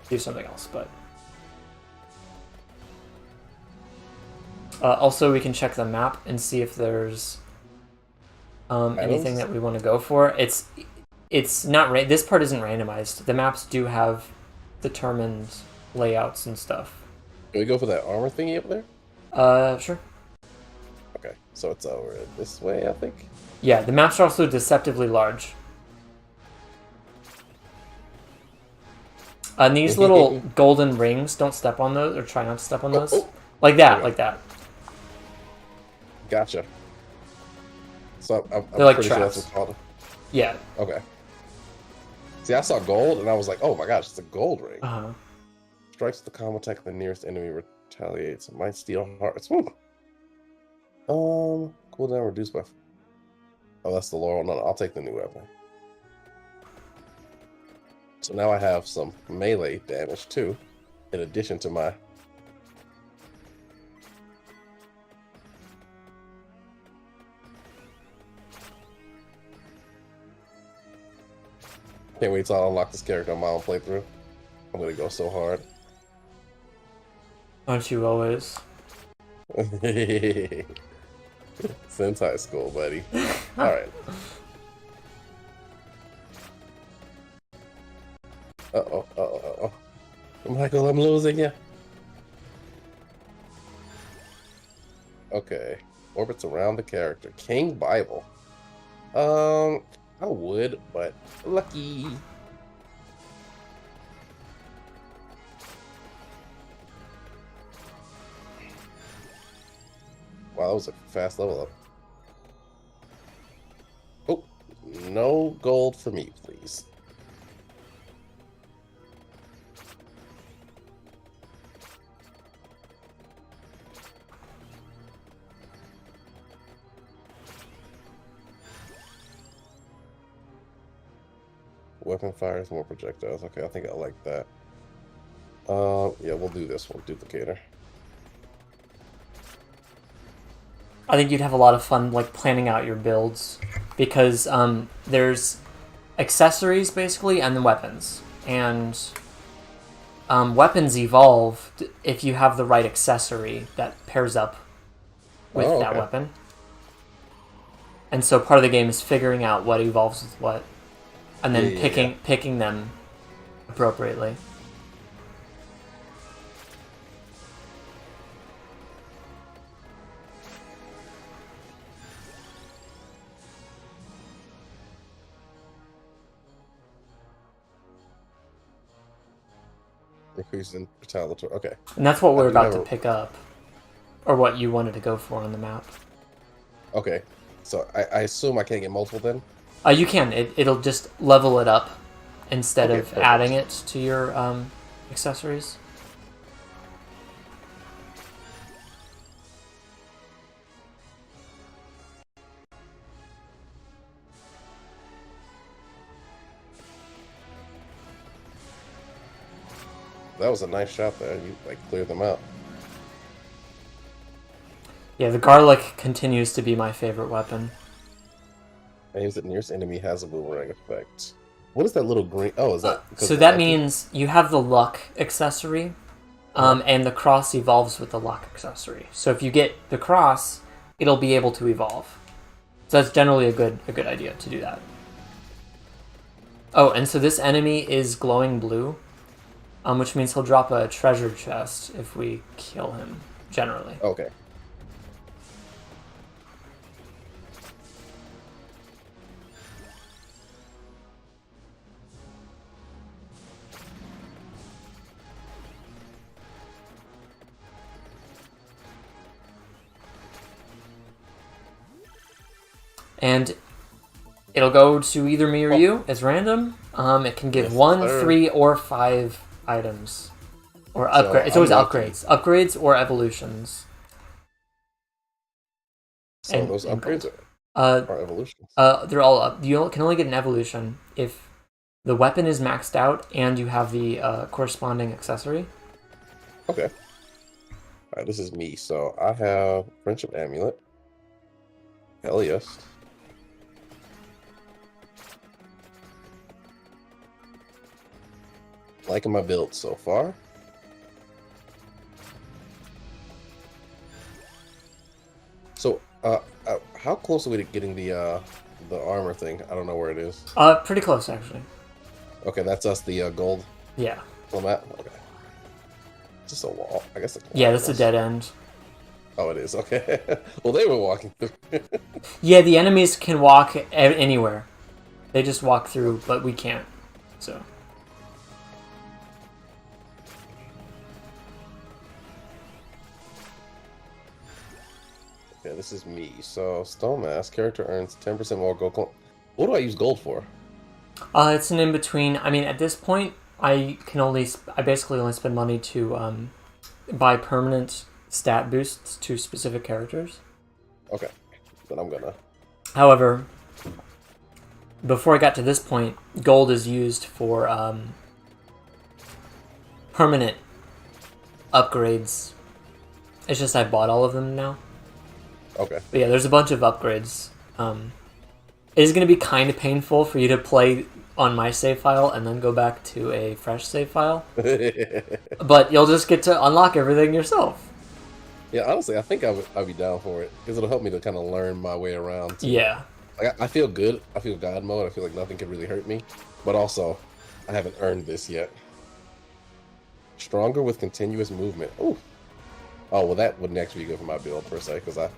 do something else, but... also, we can check the map and see if there's anything that we want to go for. It's not this part isn't randomized. The maps do have determined layouts and stuff. Can we go for that armor thingy up there? Sure. Okay, so it's over this way, I think. Yeah, the maps are also deceptively large. And these little golden rings, don't step on those, or try not to step on those. Like that, okay. like that. Gotcha. So I'm like pretty sure traps. that's what's called. Yeah. Okay. See, I saw gold, and I was like, oh my gosh, it's a gold ring. Uh-huh. Strikes the combo attack of the nearest enemy, retaliates. It might steal hearts. Cooldown reduced by... Oh, that's the Laurel. No, I'll take the new weapon. So now I have some melee damage, too, in addition to my... Can't wait till I unlock this character on my own playthrough. I'm gonna go so hard. Aren't you always? Since high school, buddy. Alright. Uh-oh. Michael, I'm losing you. Okay. Orbits around the character. King Bible. I would, but lucky. Wow, that was a fast level up. Oh, no gold for me, please. Weapon fires more projectiles. Okay, I think I like that. Yeah, we'll do this one. Duplicator. I think you'd have a lot of fun like planning out your builds, because there's accessories basically and the weapons, and weapons evolve if you have the right accessory that pairs up with that weapon. And so part of the game is figuring out what evolves with what, and then picking them appropriately. Increase in retaliatory. Okay. And that's what we're about to pick up, or what you wanted to go for on the map. Okay. So I assume I can't get multiple then? You can. It'll just level it up instead of perfect. adding it to your accessories. That was a nice shot there. You like cleared them out. Yeah, the garlic continues to be my favorite weapon. Aims at nearest enemy has a boomerang effect. What is that little green? Oh, is that? So that means you have the luck accessory, and the cross evolves with the luck accessory. So if you get the cross, it'll be able to evolve. So that's generally a good idea to do that. Oh, and so this enemy is glowing blue. which means he'll drop a treasure chest if we kill him, generally. Okay. And it'll go to either me or you. It's random. It can give Yes, 1, sir. 3, or 5 items. Or upgrade. It's always upgrades. Upgrades or evolutions. So those upgrades are evolutions. they're all up. You can only get an evolution if the weapon is maxed out and you have the corresponding accessory. Okay. All right, this is me. So I have Friendship Amulet. Hell yes. Liking my build so far. So, how close are we to getting the armor thing? I don't know where it is. Pretty close actually. Okay, that's us, the gold Yeah. mat. Okay. Just a wall. I guess. Yeah, that's a dead end. Oh, it is. Okay. Well, they were walking through. Yeah, the enemies can walk anywhere. They just walk through, but we can't. So. Okay, this is me. So, Stone Mask character earns 10% more gold. What do I use gold for? It's an in between. I mean, at this point, I basically only spend money to buy permanent stat boosts to specific characters. Okay, then I'm gonna. However, before I got to this point, gold is used for permanent upgrades. It's just I bought all of them now. Okay. But yeah, there's a bunch of upgrades. It is going to be kind of painful for you to play on my save file and then go back to a fresh save file. But you'll just get to unlock everything yourself. Yeah, honestly, I think I'd be down for it because it'll help me to kind of learn my way around. Too. Yeah. Like, I feel good. I feel God mode. I feel like nothing can really hurt me. But also, I haven't earned this yet. Stronger with continuous movement. Ooh. Oh, well, that wouldn't actually be good for my build per se because I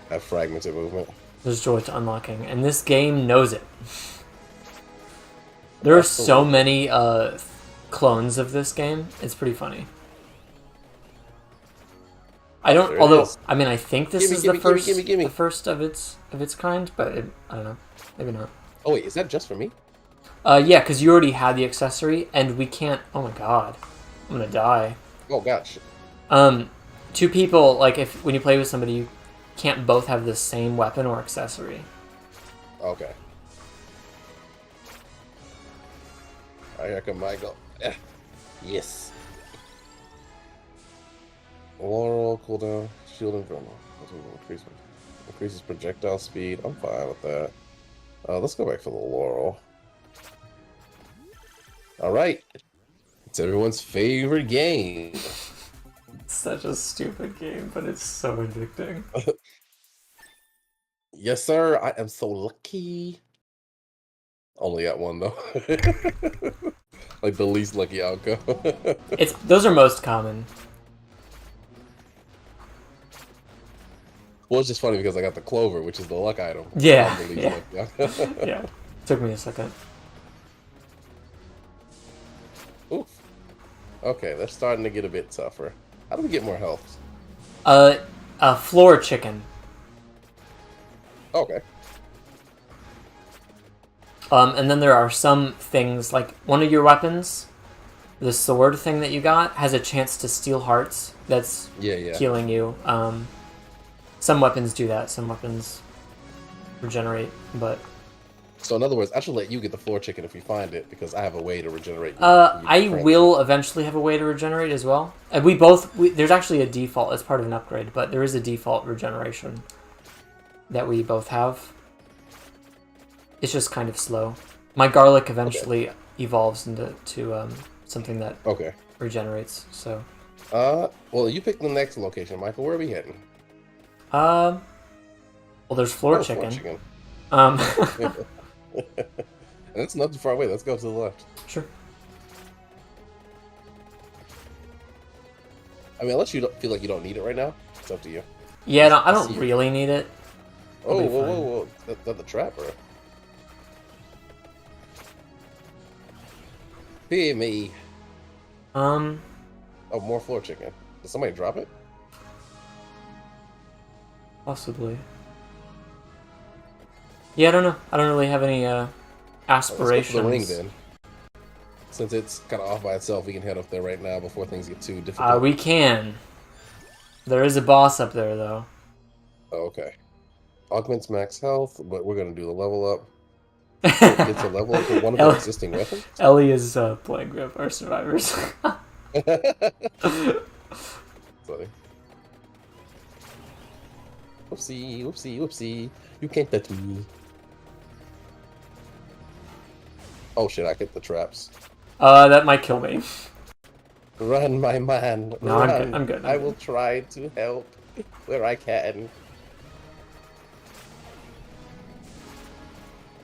have fragmented movement. There's joy to unlocking, and this game knows it. There are so many clones of this game. It's pretty funny. I don't. There it although is. I mean, I think this is the first of its kind, but I don't know. Maybe not. Oh wait, is that just for me? Yeah, because you already had the accessory, and we can't. Oh my god, I'm gonna die. Oh gosh. Two people, like when you play with somebody, you can't both have the same weapon or accessory. Okay. Alright, here come Michael. Yes. Laurel, cooldown, shield and drummer. Increases projectile speed. I'm fine with that. Let's go back for the Laurel. Alright. It's everyone's favorite game. It's such a stupid game, but it's so addicting. Yes, sir. I am so lucky. Only got one though. Like the least lucky outcome. Those are most common. Well, it's just funny because I got the clover, which is the luck item. Yeah. I'm the least Yeah. lucky outcome. Yeah. Took me a second. Oof. Okay, that's starting to get a bit tougher. How do we get more health? A floor chicken. Okay. And then there are some things, like one of your weapons, the sword thing that you got, has a chance to steal hearts. That's Yeah. healing you. Some weapons do that. Some weapons regenerate, but... So in other words, I should let you get the floor chicken if you find it, because I have a way to regenerate. I will eventually have a way to regenerate as well. And there's actually a default, as part of an upgrade, but there is a default regeneration that we both have. It's just kind of slow. My garlic eventually evolves into something that regenerates, so... Well, you pick the next location, Michael. Where are we heading? Well, there's floor chicken. And that's not too far away. Let's go to the left. Sure. I mean, unless you don't feel like you don't need it right now, it's up to you. Yeah, no, I Let's don't see. really need it. Oh, I'll whoa, be whoa, fine. whoa! That's the trap, bro. Feed me. Um, Oh, more floor chicken. Did somebody drop it? possibly. Yeah, I don't know. I don't really have any Let's go to the ring aspirations. then. Since it's kind of off by itself, we can head up there right now before things get too difficult. We can. There is a boss up there, though. Oh, okay. Augments max health, but we're gonna do the level up. Oh, it's a level up with one of the existing weapons. Ellie is playing Vampire Survivors. Sorry. Whoopsie, whoopsie, whoopsie. You can't touch me. Oh shit, I hit the traps. That might kill me. Run, my man. No, run. I'm good. I'm good. I will try to help where I can.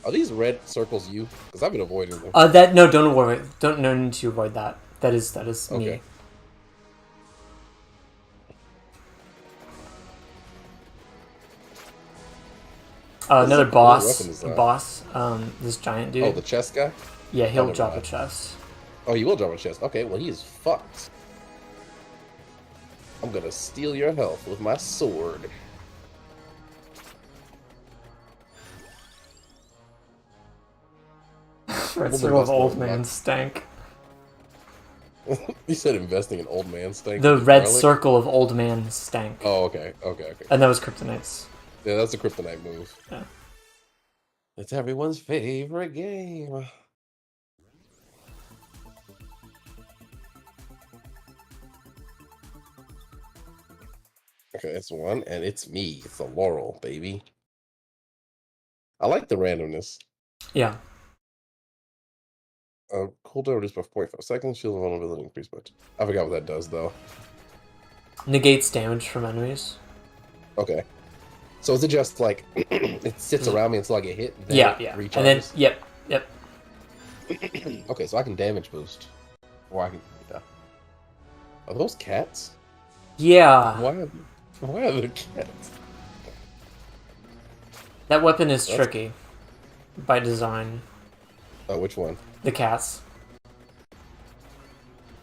Are these red circles you? Because I've been avoiding them. No, don't worry. No need to avoid that. That is me. Okay. Another a cool boss. weapon design. Boss. This giant dude. Oh, the chest guy? Yeah, he'll never drop a mind. chest. Oh, he will drop a chest. Okay, well, he is fucked. I'm gonna steal your health with my sword. Red We'll circle of invest in old those man bucks. stank. You said investing in old man stank? The with red garlic? circle of old man stank. Oh, okay, okay. And that was Kryptonite's. Yeah, that's a kryptonite move. Yeah. It's everyone's favorite game. Okay, it's one, and it's me. It's a Laurel, baby. I like the randomness. Yeah. Cooldown reduced by 0.5 seconds. Shield vulnerability increased by 2. I forgot what that does, though. Negates damage from enemies. Okay. So is it just like it sits around me until I get hit? Then Yeah, it yeah. recharges? And then, yep. Okay, so I can damage boost. Or I can. Yeah. Are those cats? Yeah. Why are there cats? That weapon is That's- tricky. By design. Oh, which one? The cats.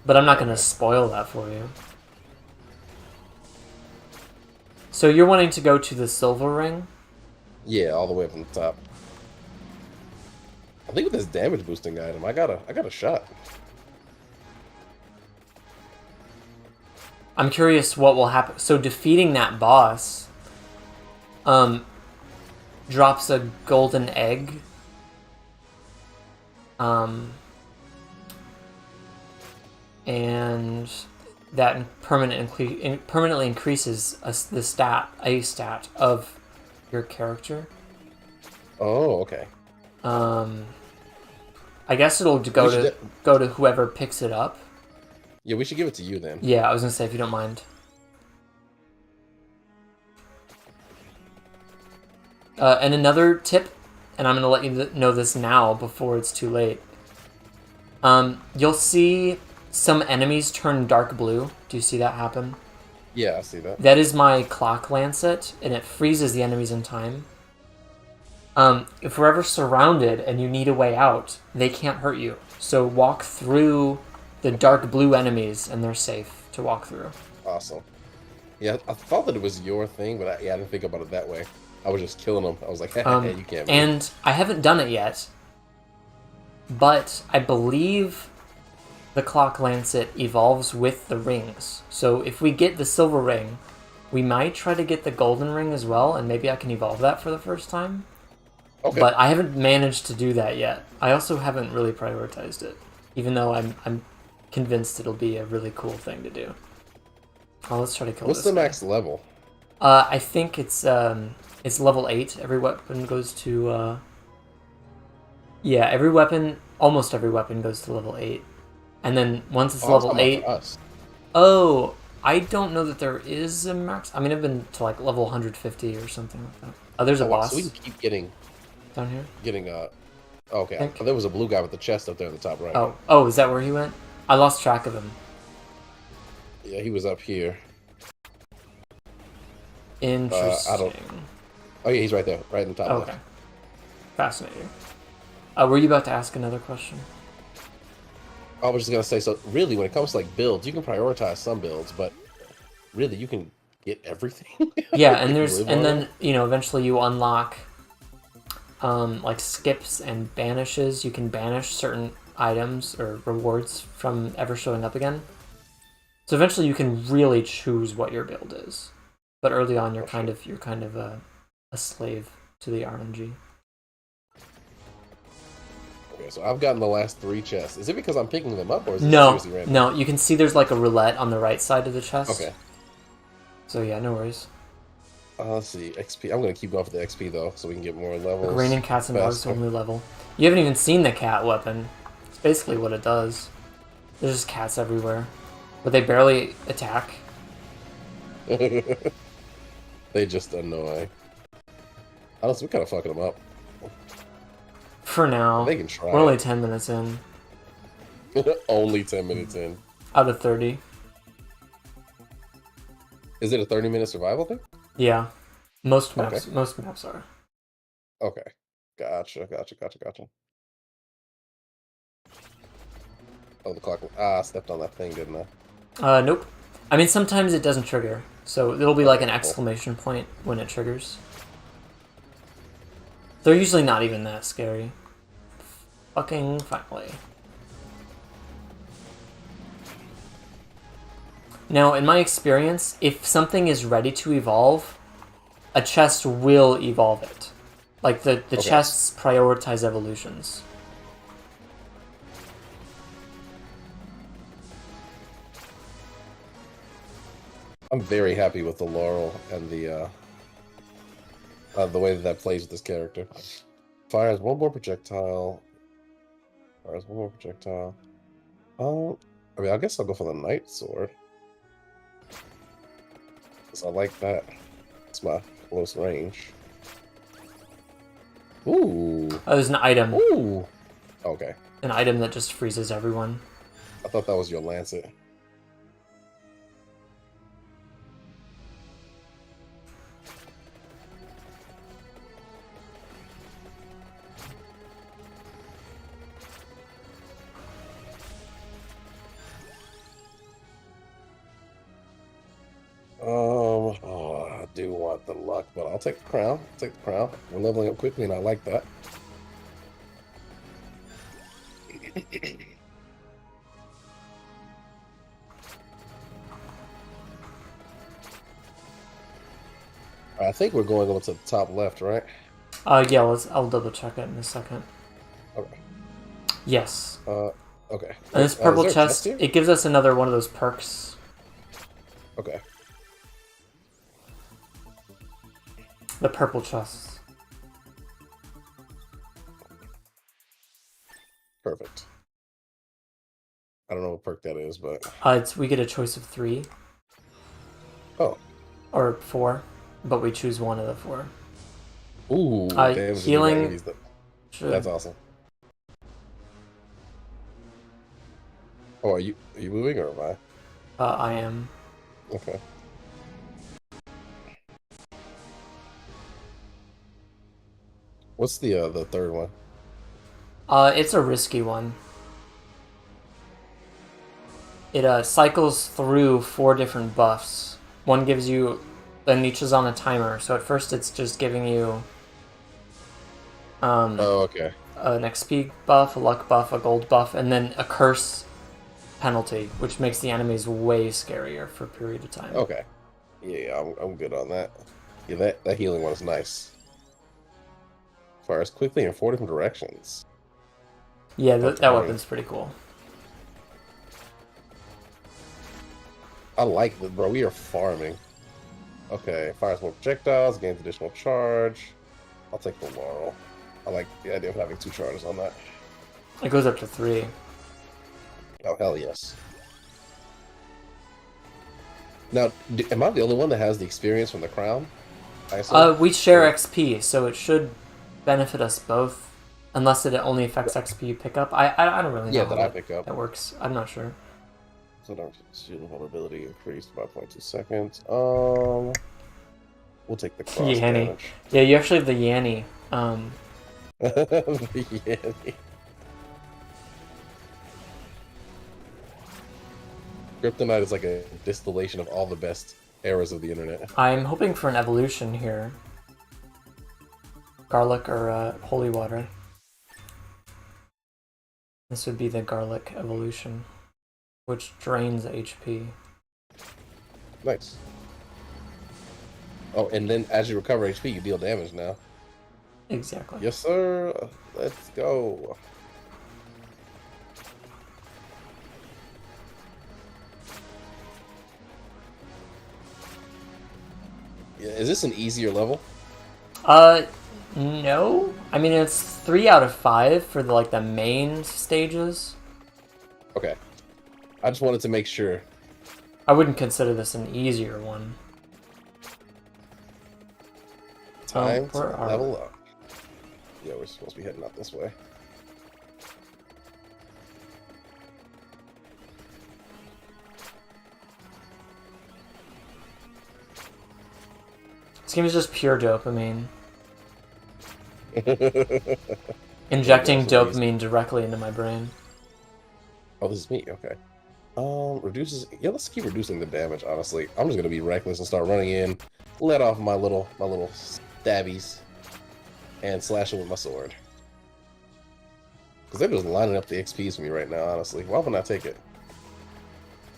But I'm not going to spoil that for you. So you're wanting to go to the silver ring? Yeah, all the way up on the top. I think with this damage boosting item, I got a shot. I'm curious what will happen. So defeating that boss drops a golden egg. And that permanently increases a stat of your character. Oh, okay. I guess it'll go to whoever picks it up. Yeah, we should give it to you then. Yeah, I was gonna say if you don't mind. And another tip, and I'm gonna let you know this now before it's too late. You'll see some enemies turn dark blue. Do you see that happen? Yeah, I see that. That is my clock lancet, and it freezes the enemies in time. If we're ever surrounded and you need a way out, they can't hurt you. So walk through the dark blue enemies, and they're safe to walk through. Awesome. Yeah, I thought that it was your thing, but I didn't think about it that way. I was just killing them. I was like, hey, you can't move. And I haven't done it yet, but I believe the clock lancet evolves with the rings. So if we get the silver ring, we might try to get the golden ring as well, and maybe I can evolve that for the first time. Okay. But I haven't managed to do that yet. I also haven't really prioritized it, even though I'm convinced it'll be a really cool thing to do. Oh, let's try to kill What's this the guy. max level? I think it's level 8. Every weapon goes to yeah, almost every weapon goes to level 8. And then once it's Oh, I was level talking 8, about for us. oh, I don't know that there is a max. I mean, I've been to like level 150 or something like that. Oh, there's a boss So we can keep getting down here. okay. Think. Oh, there was a blue guy with the chest up there in the top right. Oh, is that where he went? I lost track of him. Yeah, he was up here. Interesting. Oh yeah, he's right there, right in the top Okay. left. Fascinating. Were you about to ask another question? I was just gonna say, so really, when it comes to like builds, you can prioritize some builds, but really, you can get everything. Yeah, and if you there's live and on then it. eventually you unlock like skips and banishes. You can banish certain items or rewards from ever showing up again. So eventually you can really choose what your build is. But early on you're kind of a slave to the RNG. Okay, so I've gotten the last 3 chests. Is it because I'm picking them up, or is it No, seriously random? no, you can see there's like a roulette on the right side of the chest. Okay. So yeah, no worries. Let's see, XP. I'm gonna keep going for the XP though, so we can get more levels. Like raining cats and dogs faster. to a new level. You haven't even seen the cat weapon. It's basically what it does. There's just cats everywhere. But they barely attack. They just annoy. Honestly, we're kind of fucking them up. For now. They can try. We're only 10 minutes in. Only 10 minutes in. Out of 30. Is it a 30-minute survival thing? Yeah. Most maps are. Okay. Gotcha. Oh, the clock. I stepped on that thing, didn't I? Nope. I mean, sometimes it doesn't trigger. So it'll be like an exclamation point when it triggers. They're usually not even that scary. Fucking finally. Now, in my experience, if something is ready to evolve, a chest will evolve it. Like, the chests prioritize evolutions. I'm very happy with the Laurel and the way that plays with this character. Fires one more projectile. Fires one more projectile. I mean, I guess I'll go for the Night Sword. Because I like that. It's my close range. Ooh. Oh, there's an item. Ooh. Okay. An item that just freezes everyone. I thought that was your Lancet. Oh, I do want the luck, but I'll take the crown. Take the crown. We're leveling up quickly, and I like that. I think we're going over to the top left, right? Yeah, I'll double check it in a second. Okay. Yes. Okay. And this Is purple there a chest, here? it gives us another one of those perks. Okay. The purple chests. Perfect. I don't know what perk that is, but We get a choice of 3. oh. Or 4. But we choose one of the 4. Ooh, Healing. That's awesome. Oh, are you moving or am I? I am. Okay. What's the third one? It's a risky one. It cycles through 4 different buffs. One gives you, then each is on a timer. So at first it's just giving you Oh, okay. an XP buff, a luck buff, a gold buff, and then a curse penalty, which makes the enemies way scarier for a period of time. Okay. Yeah, I'm good on that. Yeah, that healing one is nice. Fires quickly in 4 different directions. Yeah, that weapon's pretty cool. I like this, bro. We are farming. Okay, fires more projectiles, gains additional charge. I'll take the Laurel. I like the idea of having 2 charges on that. It goes up to 3. Oh, hell yes. Now, am I the only one that has the experience from the crown? We share XP, so it should benefit us both. Unless it only affects XP you pick up. I don't really know Yeah, how that I pick up. that works. I'm not sure. So don't shooting vulnerability increased by 0.2 seconds. We'll take the cross Yanny. damage. Yeah, you actually have the Yanny. Yeah. Kryptonite is like a distillation of all the best eras of the internet. I'm hoping for an evolution here. Garlic or holy water. This would be the garlic evolution, which drains HP. Nice. Oh, and then as you recover HP, you deal damage now. Exactly. Yes, sir. Let's go. Yeah, is this an easier level? No. I mean, it's 3 out of 5 for the main stages. Okay. I just wanted to make sure. I wouldn't consider this an easier one. Time to where are level we? up. Yeah, we're supposed to be heading out this way. This game is just pure dopamine. Injecting dopamine directly into my brain. Oh, this is me. Okay. Reduces. Yeah, let's keep reducing the damage. Honestly, I'm just gonna be reckless and start running in, let off my little stabbies, and slash them with my sword. Because they're just lining up the XPs for me right now. Honestly, why would I take it?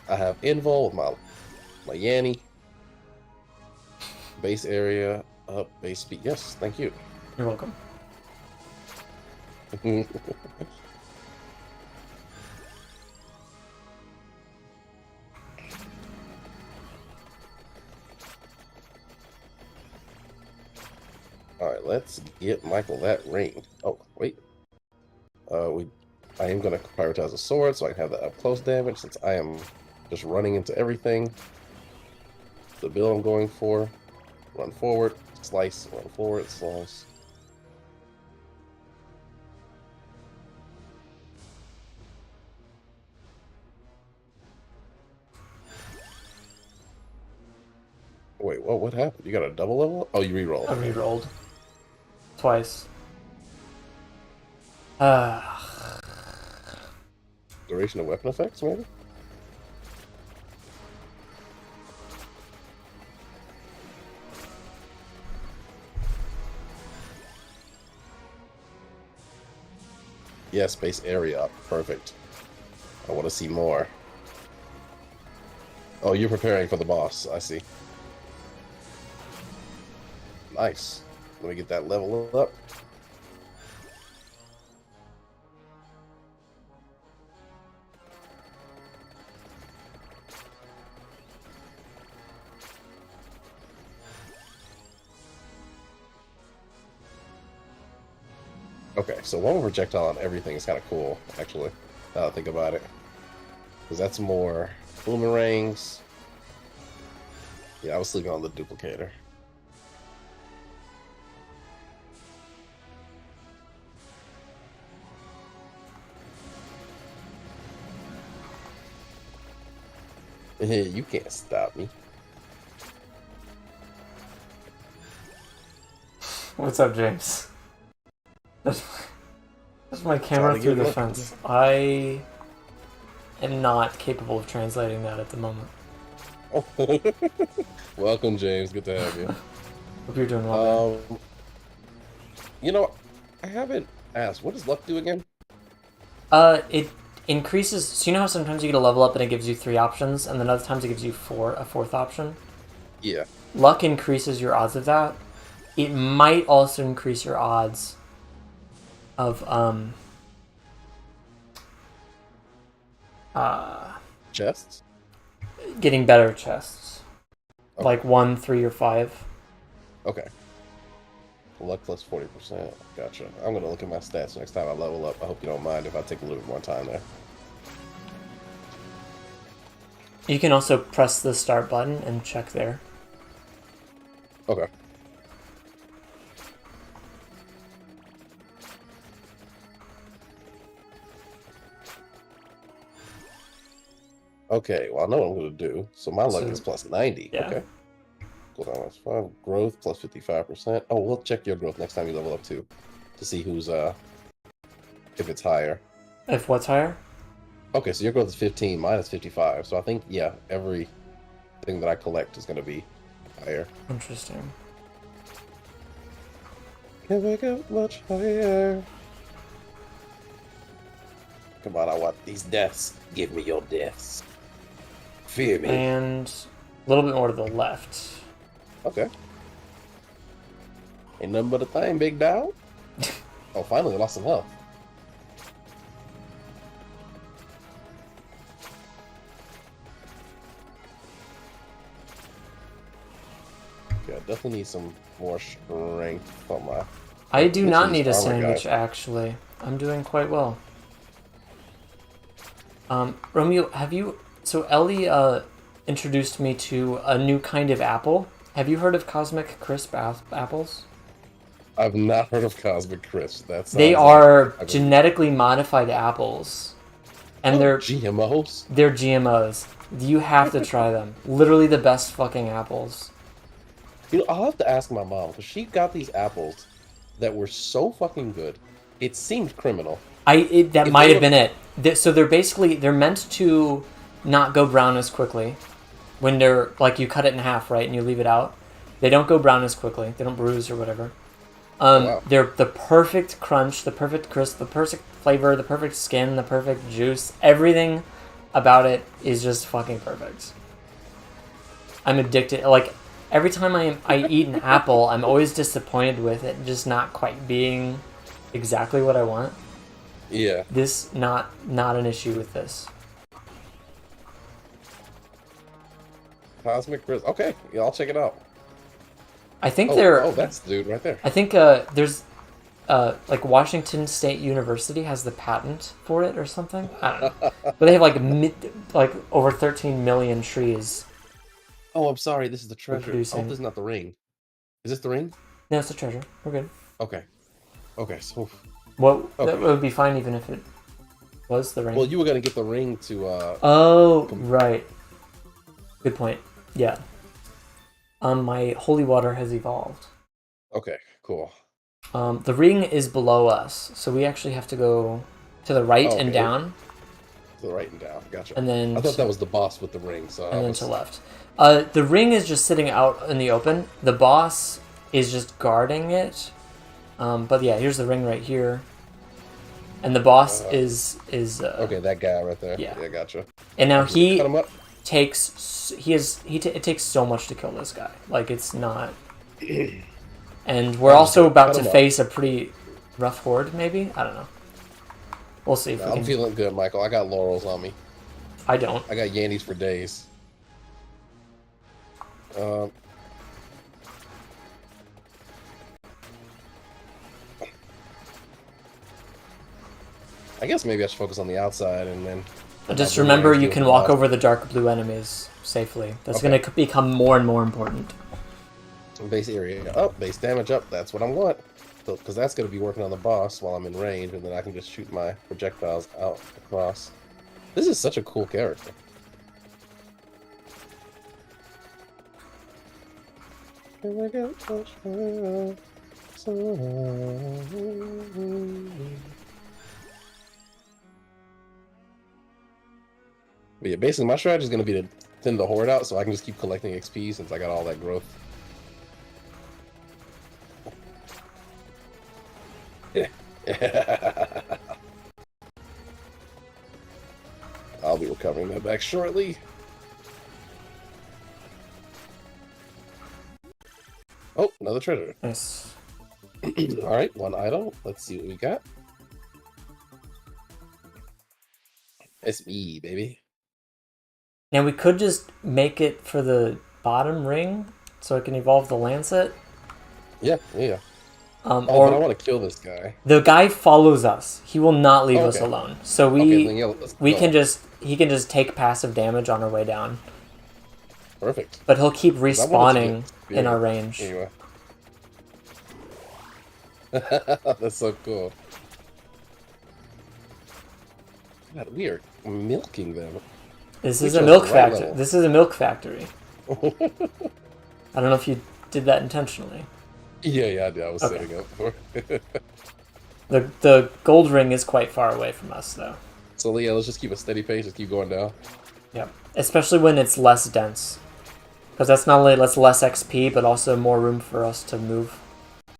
I have invul with my Yanny. Base area up, base speed. Yes, thank you. You're welcome. Alright, let's get Michael that ring. Oh, wait. I am going to prioritize the sword so I can have the up close damage since I am just running into everything. The build I'm going for. Run forward, slice, run forward, slice. Wait, what happened? You got a double level? Oh, you re-rolled. I re-rolled. Twice. Duration of weapon effects, maybe? Yes, base area up. Perfect. I want to see more. Oh, you're preparing for the boss. I see. Nice. Let me get that level up. Okay, so one projectile on everything is kind of cool, actually, now that I think about it. Because that's more boomerangs. Yeah, I was sleeping on the duplicator. You can't stop me. What's up, James? That's my camera to through get the lucky. fence. I am not capable of translating that at the moment. Welcome, James. Good to have you. Hope you're doing well. You know, I haven't asked. What does luck do again? It increases. So you know how sometimes you get a level up and it gives you 3 options, and then other times it gives you a fourth option. Yeah. Luck increases your odds of that. It might also increase your odds of Chests? getting better chests, Okay. like 1, 3, or 5. Okay. Luck plus 40%. Gotcha. I'm going to look at my stats next time I level up. I hope you don't mind if I take a little bit more time there. You can also press the start button and check there. Okay. Okay, well, I know what I'm going to do. So my luck So- is plus 90. Yeah. Okay. Cool down minus 5. Growth plus 55%. Oh, we'll check your growth next time you level up too. To see who's, if it's higher. If what's higher? Okay, so your growth is 15, mine is 55. So I think, yeah, every thing that I collect is going to be higher. Interesting. Can we get much higher? Come on, I want these deaths. Give me your deaths. Fear me. And a little bit more to the left. Okay. Ain't nothing but a thing, big dog. Oh, finally, I lost some health. Okay, I definitely need some more strength on my... I do Which not is need a armor sandwich, guy. actually. I'm doing quite well. Romeo, have you... So Ellie introduced me to a new kind of apple. Have you heard of Cosmic Crisp apples? I've not heard of Cosmic Crisp. They are genetically modified apples. And they're GMOs? they're GMOs. You have to try them. Literally the best fucking apples. You know, I'll have to ask my mom, because she got these apples that were so fucking good, it seemed criminal. That If might they have been it. So they're meant to not go brown as quickly. When they're, like, you cut it in half, right, and you leave it out. They don't go brown as quickly. They don't bruise or whatever. Wow. They're the perfect crunch, the perfect crisp, the perfect flavor, the perfect skin, the perfect juice. Everything about it is just fucking perfect. I'm addicted. Like, every time I eat an apple, I'm always disappointed with it just not quite being exactly what I want. Yeah. This, not an issue with this. Cosmic Crisp. Okay, yeah, I'll check it out. I think Oh, that's the dude right there. I think there's like Washington State University has the patent for it or something. I don't know. But they have like over 13 million trees. Oh, I'm sorry, this is the treasure. Oh, producing. this is not the ring. Is this the ring? No, it's a treasure. We're good. Okay. Okay, so... Well, Okay. that would be fine even if it was the ring. Well, you were going to get the ring to, Oh, right. Good point. Yeah. My holy water has evolved. Okay, cool. The ring is below us, so we actually have to go to the right and Okay. down, To the right and down. Gotcha. and then I thought that was the boss with the ring, so I and then was... to left. The ring is just sitting out in the open. The boss is just guarding it. But yeah, here's the ring right here. And the boss is Okay, that guy right there. Yeah. Yeah, gotcha. and now Cut he him up. takes it takes so much to kill this guy. Like, it's not. And we're also about cut to him up. face a pretty rough horde, maybe? I don't know. We'll see if we I'm can. feeling good, Michael. I got laurels on me. I don't. I got Yannies for days. I guess maybe I should focus on the outside and then... Just I'll remember, deal you with can the walk boss. over the dark blue enemies safely. That's Okay. going to become more and more important. Base area up, base damage up. That's what I want. Because that's going to be working on the boss while I'm in range, and then I can just shoot my projectiles out across. This is such a cool character. Can I get much higher? But yeah, basically my strategy is going to be to thin the horde out so I can just keep collecting XP since I got all that growth. Yeah. I'll be recovering that back shortly. Oh, another treasure. Nice. Alright, one idol. Let's see what we got. It's me, baby. Now, we could just make it for the bottom ring so it can evolve the Lancet. Yeah, yeah. Oh, but I Or want to kill this guy. the guy follows us. He will not leave us Okay. alone. So Okay, then yeah, let's we go. he can just take passive damage on our way down. Perfect. But he'll keep I wanted to respawning get in our spirit. range. Anyway. That's so cool. God, we are milking them. This We is a chose milk the right factory. level. This is a milk factory. I don't know if you did that intentionally. Yeah, I did. I was Okay. setting up for it. The gold ring is quite far away from us, though. So yeah, let's just keep a steady pace. Just keep going down. Yep. Especially when it's less dense. Because that's not only less XP, but also more room for us to move.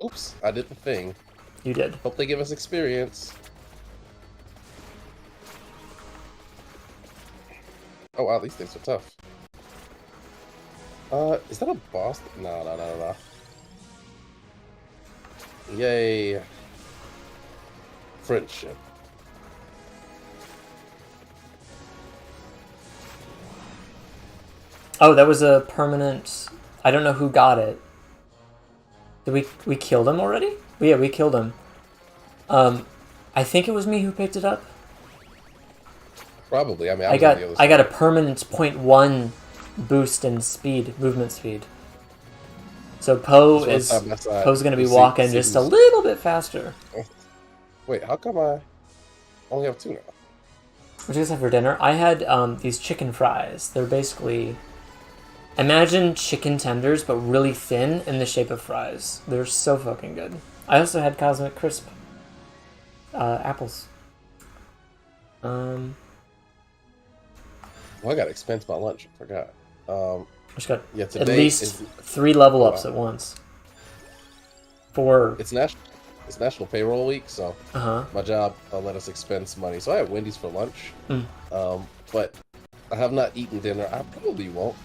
Oops, I did the thing. You did. Hope they give us experience. Oh wow, these things are tough. Is that a boss? No. Yay. Friendship. Oh, that was a permanent... I don't know who got it. Did we kill him already? Yeah, we killed him. I think it was me who picked it up. Probably. I mean, I got a permanent 0.1 boost in speed, movement speed. So Poe's going to be walking just a little bit faster. Wait, how come I only have 2 now? What did you guys have for dinner? I had these chicken fries. They're basically... Imagine chicken tenders, but really thin in the shape of fries. They're so fucking good. I also had Cosmic Crisp apples. Well, I got to expense my lunch. I forgot. Just got Yeah, at least 3 level ups at once. 4. It's National Payroll Week, so my job let us expense money. So I had Wendy's for lunch, but I have not eaten dinner. I probably won't.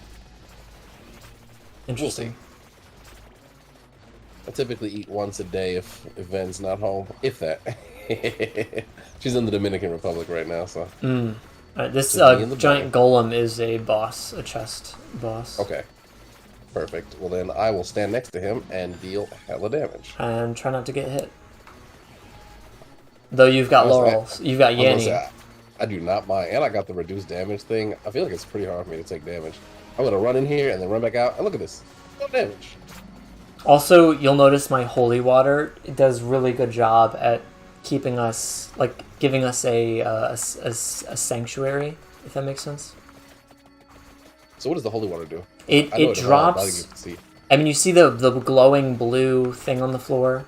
Interesting. I typically eat once a day if Ven's not home, if that. She's in the Dominican Republic right now, so. This giant golem is a boss, a chest boss. Okay. Perfect. Well, then I will stand next to him and deal hella damage. And try not to get hit. Though you've got Laurels. You've got Yanni. I do not mind. And I got the reduced damage thing. I feel like it's pretty hard for me to take damage. I'm going to run in here and then run back out. And look at this. No damage. Also, you'll notice my holy water, it does really good job at keeping us, like, giving us a sanctuary, if that makes sense. So what does the holy water do? It drops... I mean, you see the glowing blue thing on the floor?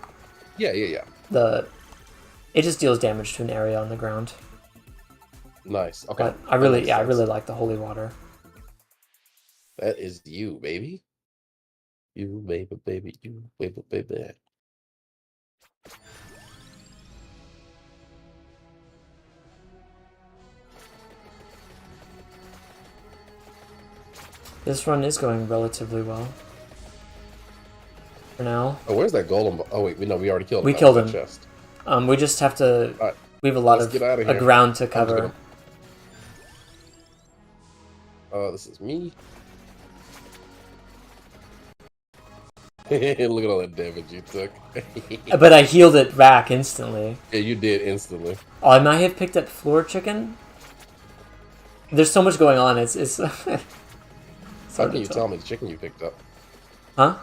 Yeah. It just deals damage to an area on the ground. Nice. Okay. But I really like the holy water. That is you, baby. You, baby, you, baby. This run is going relatively well. For now. Oh, where's that golem? Oh wait, we already killed him. We killed him. Chest. We just have to... Right, we have a lot of ground to cover. This is me. Look at all that damage you took. But I healed it back instantly. Yeah, you did instantly. Oh, I might have picked up floor chicken. There's so much going on. It's How can you tell how many chicken you picked up? Huh?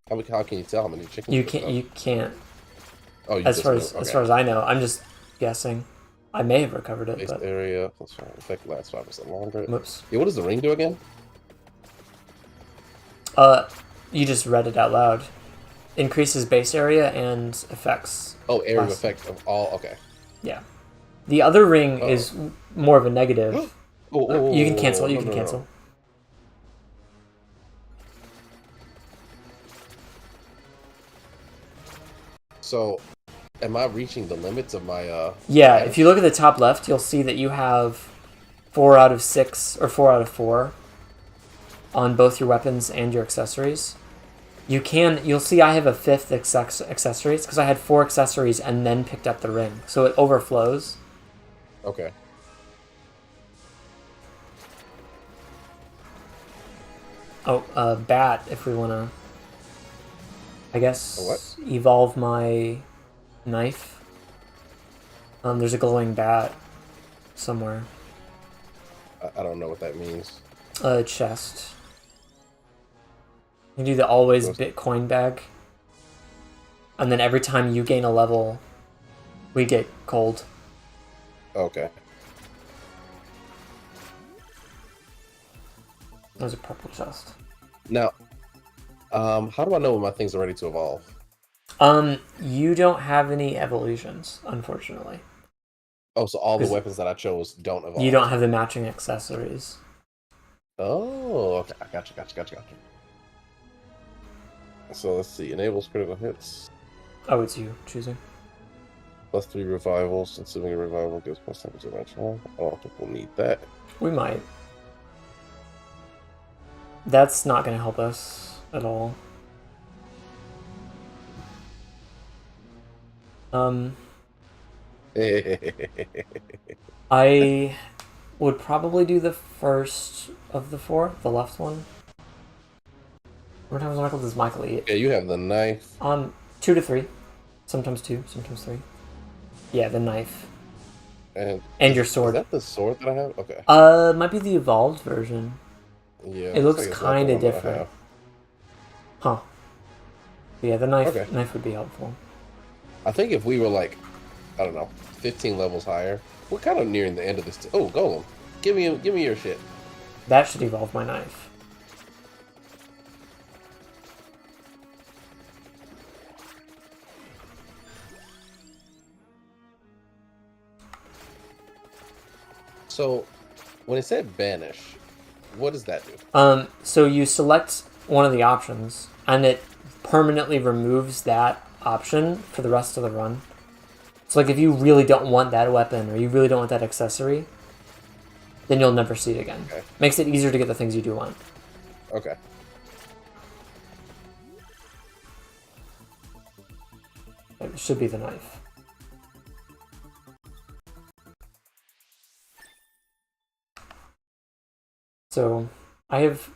How can you tell how many chicken you can't? You can't. Oh, as far as I know, I'm just guessing. I may have recovered it. Base but... area. That's fine. Effect lasts 5% longer. Whoops. Yeah, what does the ring do again? You just read it out loud. Increases base area and effects. Oh, area of effect of all. Okay. Yeah. The other ring is more of a negative. You can cancel. You can cancel. So, am I reaching the limits of my? Yeah. If you look at the top left, you'll see that you have 4 out of 6 or 4 out of 4 on both your weapons and your accessories. You'll see I have a 5th accessories because I had 4 accessories and then picked up the ring, so it overflows. Okay. Oh, bat, if we want to, I guess, what? evolve my knife. There's a glowing bat somewhere. I don't know what that means. Chest. You do the always Bitcoin bag. And then every time you gain a level, we get gold. Okay. There's a purple chest. Now, how do I know when my things are ready to evolve? You don't have any evolutions, unfortunately. Oh, so all the weapons that I chose don't evolve. You don't have the matching accessories. Oh, okay. I gotcha. So let's see. Enables critical hits. Oh, it's you choosing. +3 revivals. Assuming a revival gives +10% damage. I don't think we'll need that. We might. That's not going to help us at all. I would probably do the first of the four, the left one. How many times Michael does Michael eat? Yeah, you have the knife. 2 to 3. Sometimes 2, sometimes 3. Yeah, the knife. And your sword. Is that the sword that I have? Okay. Might be the evolved version. Yeah. It looks like it's not kind the of one that I different. have. Huh. Yeah, the knife. Okay. Knife would be helpful. I think if we were like, I don't know, 15 levels higher, we're kind of nearing the end of this. Oh, Golem, give me your shit. That should evolve my knife. So, when it said banish, what does that do? So you select one of the options, and it permanently removes that option for the rest of the run. So, like, if you really don't want that weapon, or you really don't want that accessory, then you'll never see it again. Okay. Makes it easier to get the things you do want. Okay. It should be the knife. So, I have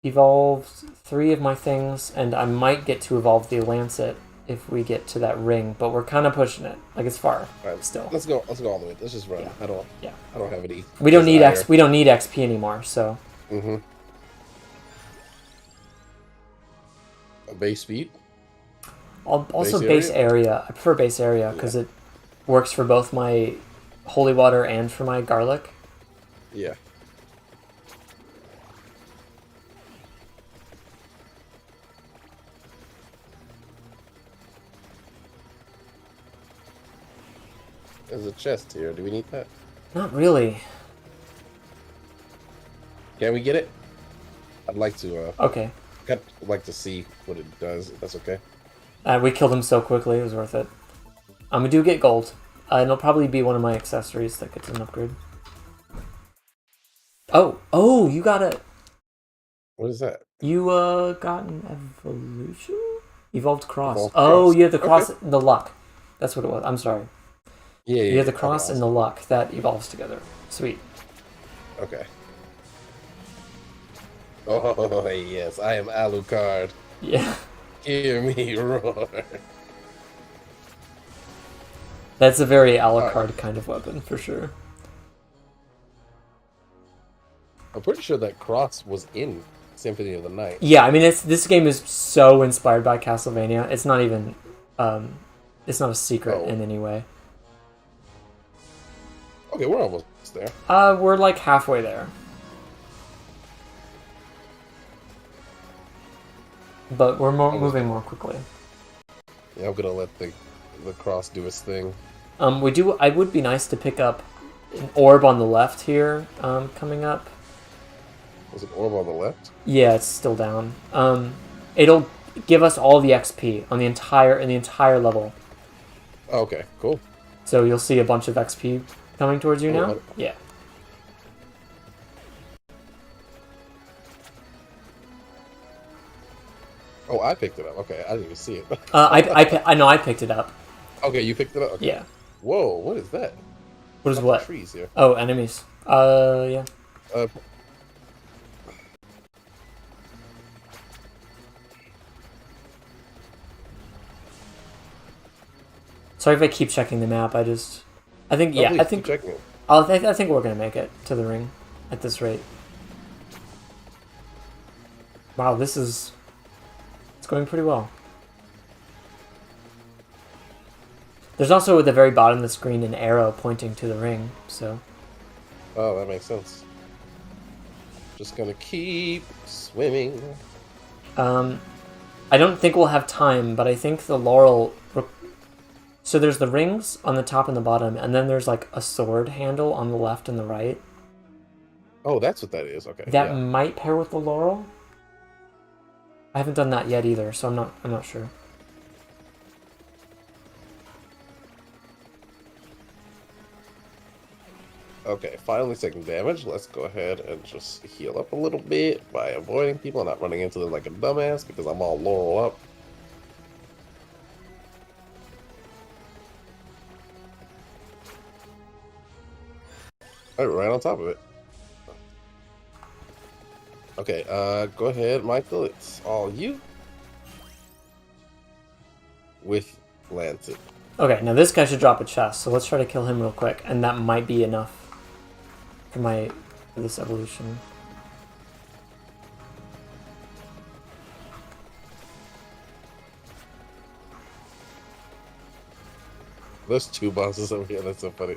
evolved 3 of my things, and I might get to evolve the Lancet if we get to that ring, but we're kind of pushing it. Like, it's far still. Let's go all the way. Let's just run. Yeah. I don't have any. We don't need XP anymore, so. Mm-hmm. A base speed? Also base area. I prefer base area because it works for both my holy water and for my garlic. Yeah. There's a chest here. Do we need that? Not really. Can we get it? I'd like to. Okay. I'd like to see what it does. If that's okay. We killed him so quickly, it was worth it. We do get gold. And it'll probably be one of my accessories that gets an upgrade. Oh, you got it. What is that? You got an evolution? Evolved cross. Evolved oh, cross. You have the cross, Okay. the luck. That's what it was. I'm sorry. Yeah. You have the cross and the luck that evolves together. Sweet. Okay. Oh yes, I am Alucard. Yeah. Hear me roar. That's a very Alucard kind of weapon, for sure. I'm pretty sure that cross was in Symphony of the Night. Yeah, I mean, this game is so inspired by Castlevania. It's not even, it's not a secret in any way. Okay, we're almost there. We're like halfway there. But we're moving more quickly. Yeah, I'm gonna let the cross do its thing. I would be nice to pick up an orb on the left here, coming up. Was an orb on the left? Yeah, it's still down. It'll give us all the XP on the entire level. Oh, okay, cool. So you'll see a bunch of XP coming towards you now. Yeah. Oh, I picked it up. Okay, I didn't even see it. I know I picked it up. Okay, you picked it up. Okay. Yeah. Whoa, what is that? What is what? Trees here. Oh, enemies. Yeah. Sorry if I keep checking the map. I think I think we're gonna make it to the ring at this rate. Wow, it's going pretty well. There's also at the very bottom of the screen an arrow pointing to the ring, so. Oh, that makes sense. Just gonna keep swimming. I don't think we'll have time, but I think the laurel. So there's the rings on the top and the bottom, and then there's like a sword handle on the left and the right. Oh, that's what that is. Okay. That yeah. might pair with the laurel. I haven't done that yet either, so I'm not sure. Okay, finally taking damage. Let's go ahead and just heal up a little bit by avoiding people and not running into them like a dumbass because I'm all laurel up. Right on top of it. Okay, go ahead, Michael. It's all you. With Lancet. Okay, now this guy should drop a chest, so let's try to kill him real quick, and that might be enough for this evolution. There's two bosses over here. That's so funny.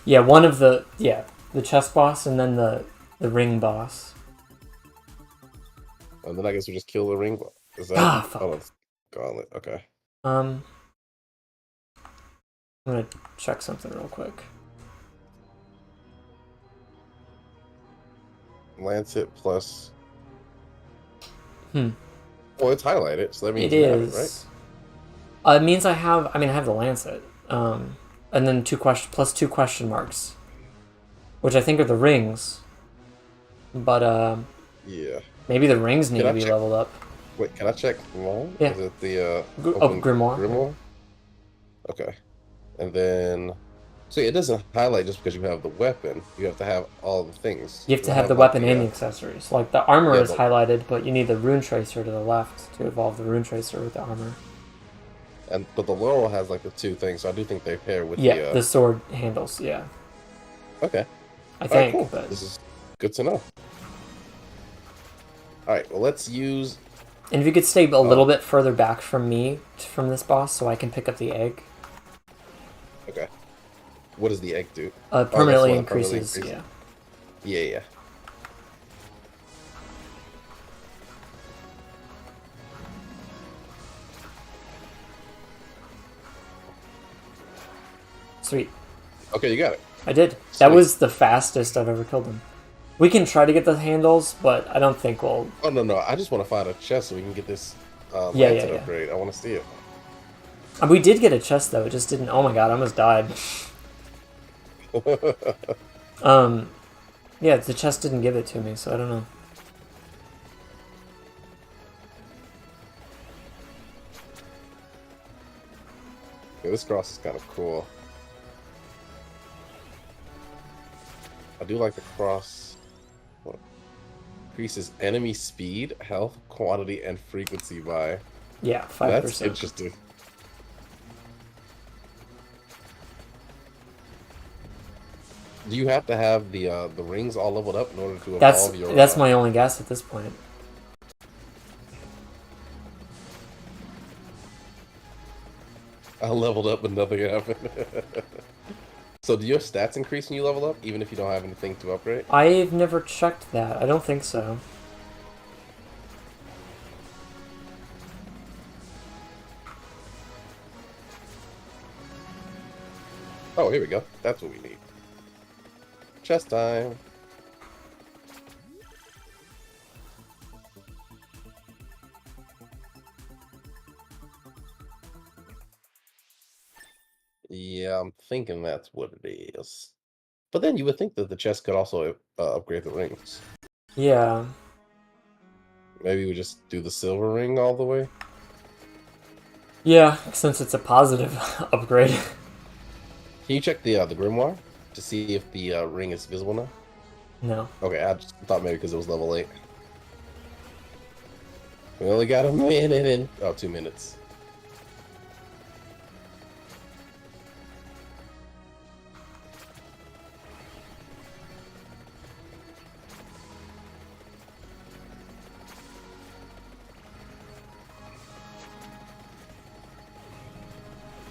Yeah, the chest boss and then the ring boss. And then I guess we just kill the ring. Is that? Fuck. Oh, it's gauntlet. Okay. I'm gonna check something real quick. Lancet plus. Well, it's highlighted, so that means it you have is. it, right? It means I have the Lancet. And then two question marks, which I think are the rings. But Yeah. maybe the rings need Can I to be check- leveled up. Wait, can I check more? Yeah. Is it the Grimoire. Grimoire? Okay. And then so it doesn't highlight just because you have the weapon. You have to have all the things. You have to I have the like weapon and the accessories. Like the armor Yeah, is but- highlighted, but you need the rune tracer to the left to evolve the rune tracer with the armor. but the laurel has like the two things, so I do think they pair with Yeah, the sword handles. Yeah, Okay. I All right, think. cool. But This is good to know. Alright, well let's use and if you could stay a little bit further back from from this boss, so I can pick up the egg. okay. What does the egg do? Permanently one that increases. permanently Yeah. Yeah. Sweet. Okay, you got it. I did. That Sweet. was the fastest I've ever killed him. We can try to get the handles, but I don't think we'll. Oh no, I just want to find a chest so we can get this Yeah, Lancet yeah. upgrade. I want to see it. We did get a chest though. It just didn't. Oh my god! I almost died. Yeah, the chest didn't give it to me, so I don't know. Yeah, this cross is kind of cool. I do like the cross. What? Increases enemy speed, health, quantity, and frequency by. Yeah, 5%. That's interesting. Do you have to have the rings all leveled up in order to evolve your? That's my only guess at this point. I leveled up, but nothing happened. So do your stats increase when you level up, even if you don't have anything to upgrade? I've never checked that. I don't think so. Oh, here we go. That's what we need. Chest time. Yeah, I'm thinking that's what it is. But then you would think that the chest could also upgrade the rings. Yeah. Maybe we just do the silver ring all the way? Yeah, since it's a positive upgrade. Can you check the grimoire to see if the ring is visible now? No. Okay, I just thought maybe because it was level 8. We only got a minute and... Oh, 2 minutes.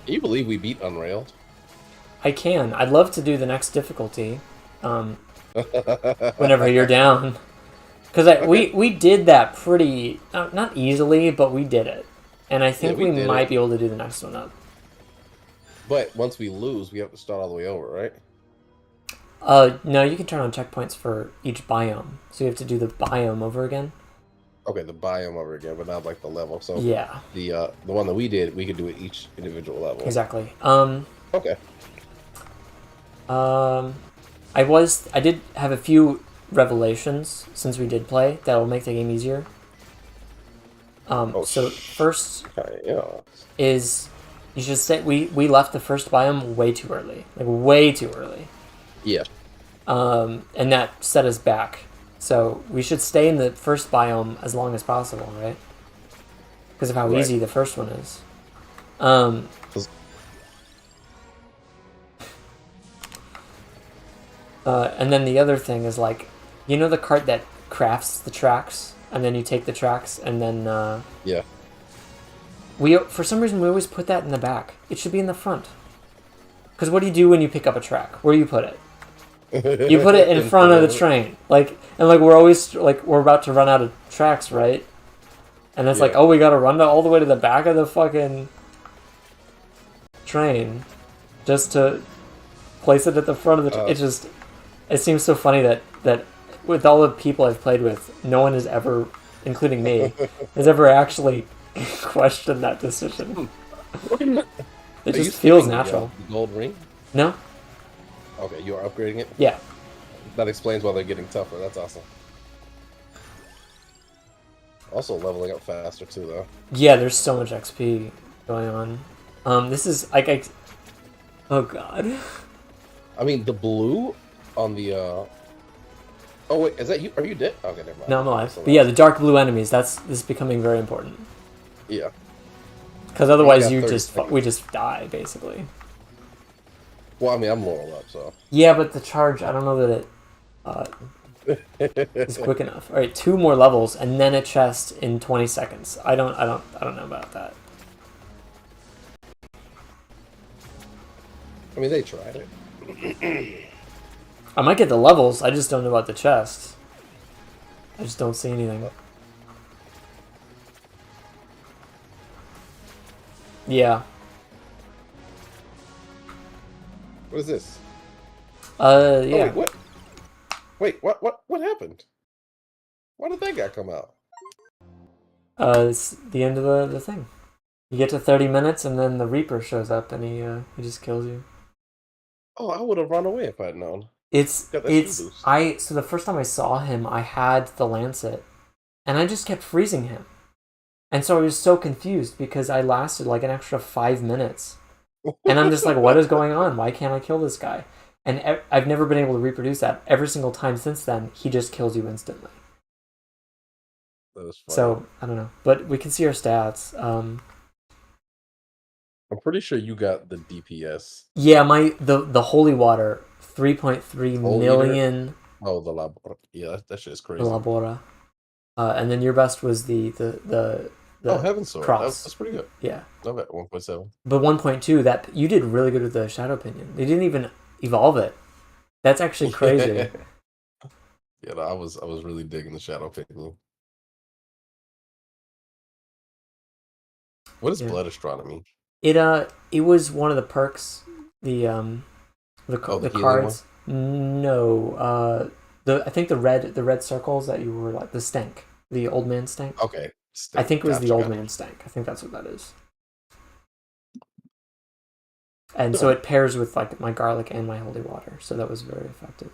Can you believe we beat Unrailed? I can. I'd love to do the next difficulty. Whenever you're down. Because we did that pretty not easily, but we did it, and I think we we did might it. be able to do the next one up. But once we lose, we have to start all the way over, right? No, you can turn on checkpoints for each biome, so you have to do the biome over again. Okay, the biome over again, but not like the level. So Yeah, the one that we did, we could do it each individual level. exactly. Okay. I did have a few revelations since we did play that will make the game easier. So first yeah. is you should say we left the first biome way too early, like way too early. Yeah. And that set us back. So we should stay in the first biome as long as possible, right? Because of how easy the first one is. And then the other thing is like, you know the cart that crafts the tracks, and then you take the tracks, and then Yeah. we for some reason we always put that in the back. It should be in the front. Because what do you do when you pick up a track? Where do you put it? You put it in front of the train, like, and like we're always like we're about to run out of tracks, right? And it's like, oh, we gotta run all the way to the back of the fucking train just to place it at the front of the. It seems so funny that with all the people I've played with, no one has ever, including me, has ever actually questioned that decision. It just feels natural. The gold ring? No. Okay, you are upgrading it? Yeah. That explains why they're getting tougher. That's awesome. Also leveling up faster too, though. Yeah, there's so much XP going on. This is like, oh god. I mean, the blue on the. Oh wait, is that you? Are you dead? Okay, never mind. No, I'm alive. But yeah, the dark blue enemies. This is becoming very important. Yeah. Because otherwise, we just die basically. Well, I mean, I'm level up, so. Yeah, but the charge, I don't know that it is quick enough. All right, 2 more levels and then a chest in 20 seconds. I don't know about that. I mean, they tried it. I might get the levels. I just don't know about the chest. I just don't see anything. Yeah. What is this? Yeah. Oh, wait, what? Wait, what happened? Why did that guy come out? It's the end of the thing. You get to 30 minutes and then the Reaper shows up and he just kills you. Oh, I would have run away if I'd known. So the first time I saw him, I had the Lancet, and I just kept freezing him. And so I was so confused because I lasted like an extra 5 minutes. And I'm just like, what is going on? Why can't I kill this guy? And I've never been able to reproduce that. Every single time since then, he just kills you instantly. That was funny. So, I don't know. But we can see our stats. I'm pretty sure you got the DPS. Yeah, the holy water, 3.3 million. Oh, the Labora. Yeah, that shit is crazy. The Labora. And then your best was the Heaven's Sword. cross. That's pretty good. Yeah. I'm at 1.7. But 1.2, that you did really good with the Shadow Pinion. They didn't even evolve it. That's actually crazy. Yeah, no, I was really digging the Shadow Pinion. What is Blood Astronomy? It was one of the perks. The cards. One? No. I think the red circles that you were like the stank. The old man stank. Okay. I think it was the old man stank. I think that's what that is. And so it pairs with like my garlic and my holy water, so that was very effective.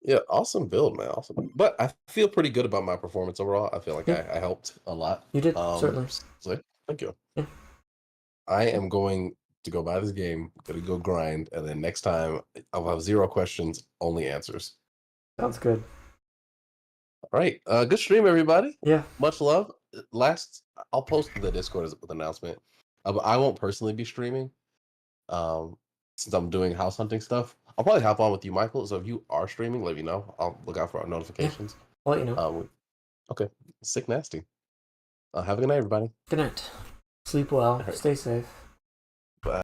Yeah, awesome build, man. Awesome. But I feel pretty good about my performance overall. I feel like I helped a lot. You did, certainly. So, thank you. Yeah. I am going to go buy this game, gonna go grind, and then next time I'll have 0 questions, only answers. Sounds good. All right. Good stream, everybody. Yeah. Much love. I'll post the Discord with an announcement. But I won't personally be streaming. Since I'm doing house hunting stuff. I'll probably hop on with you, Michael. So if you are streaming, let me know. I'll look out for our notifications. Yeah. I'll let you know. Okay. Sick nasty. Have a good night, everybody. Good night. Sleep well. Stay safe.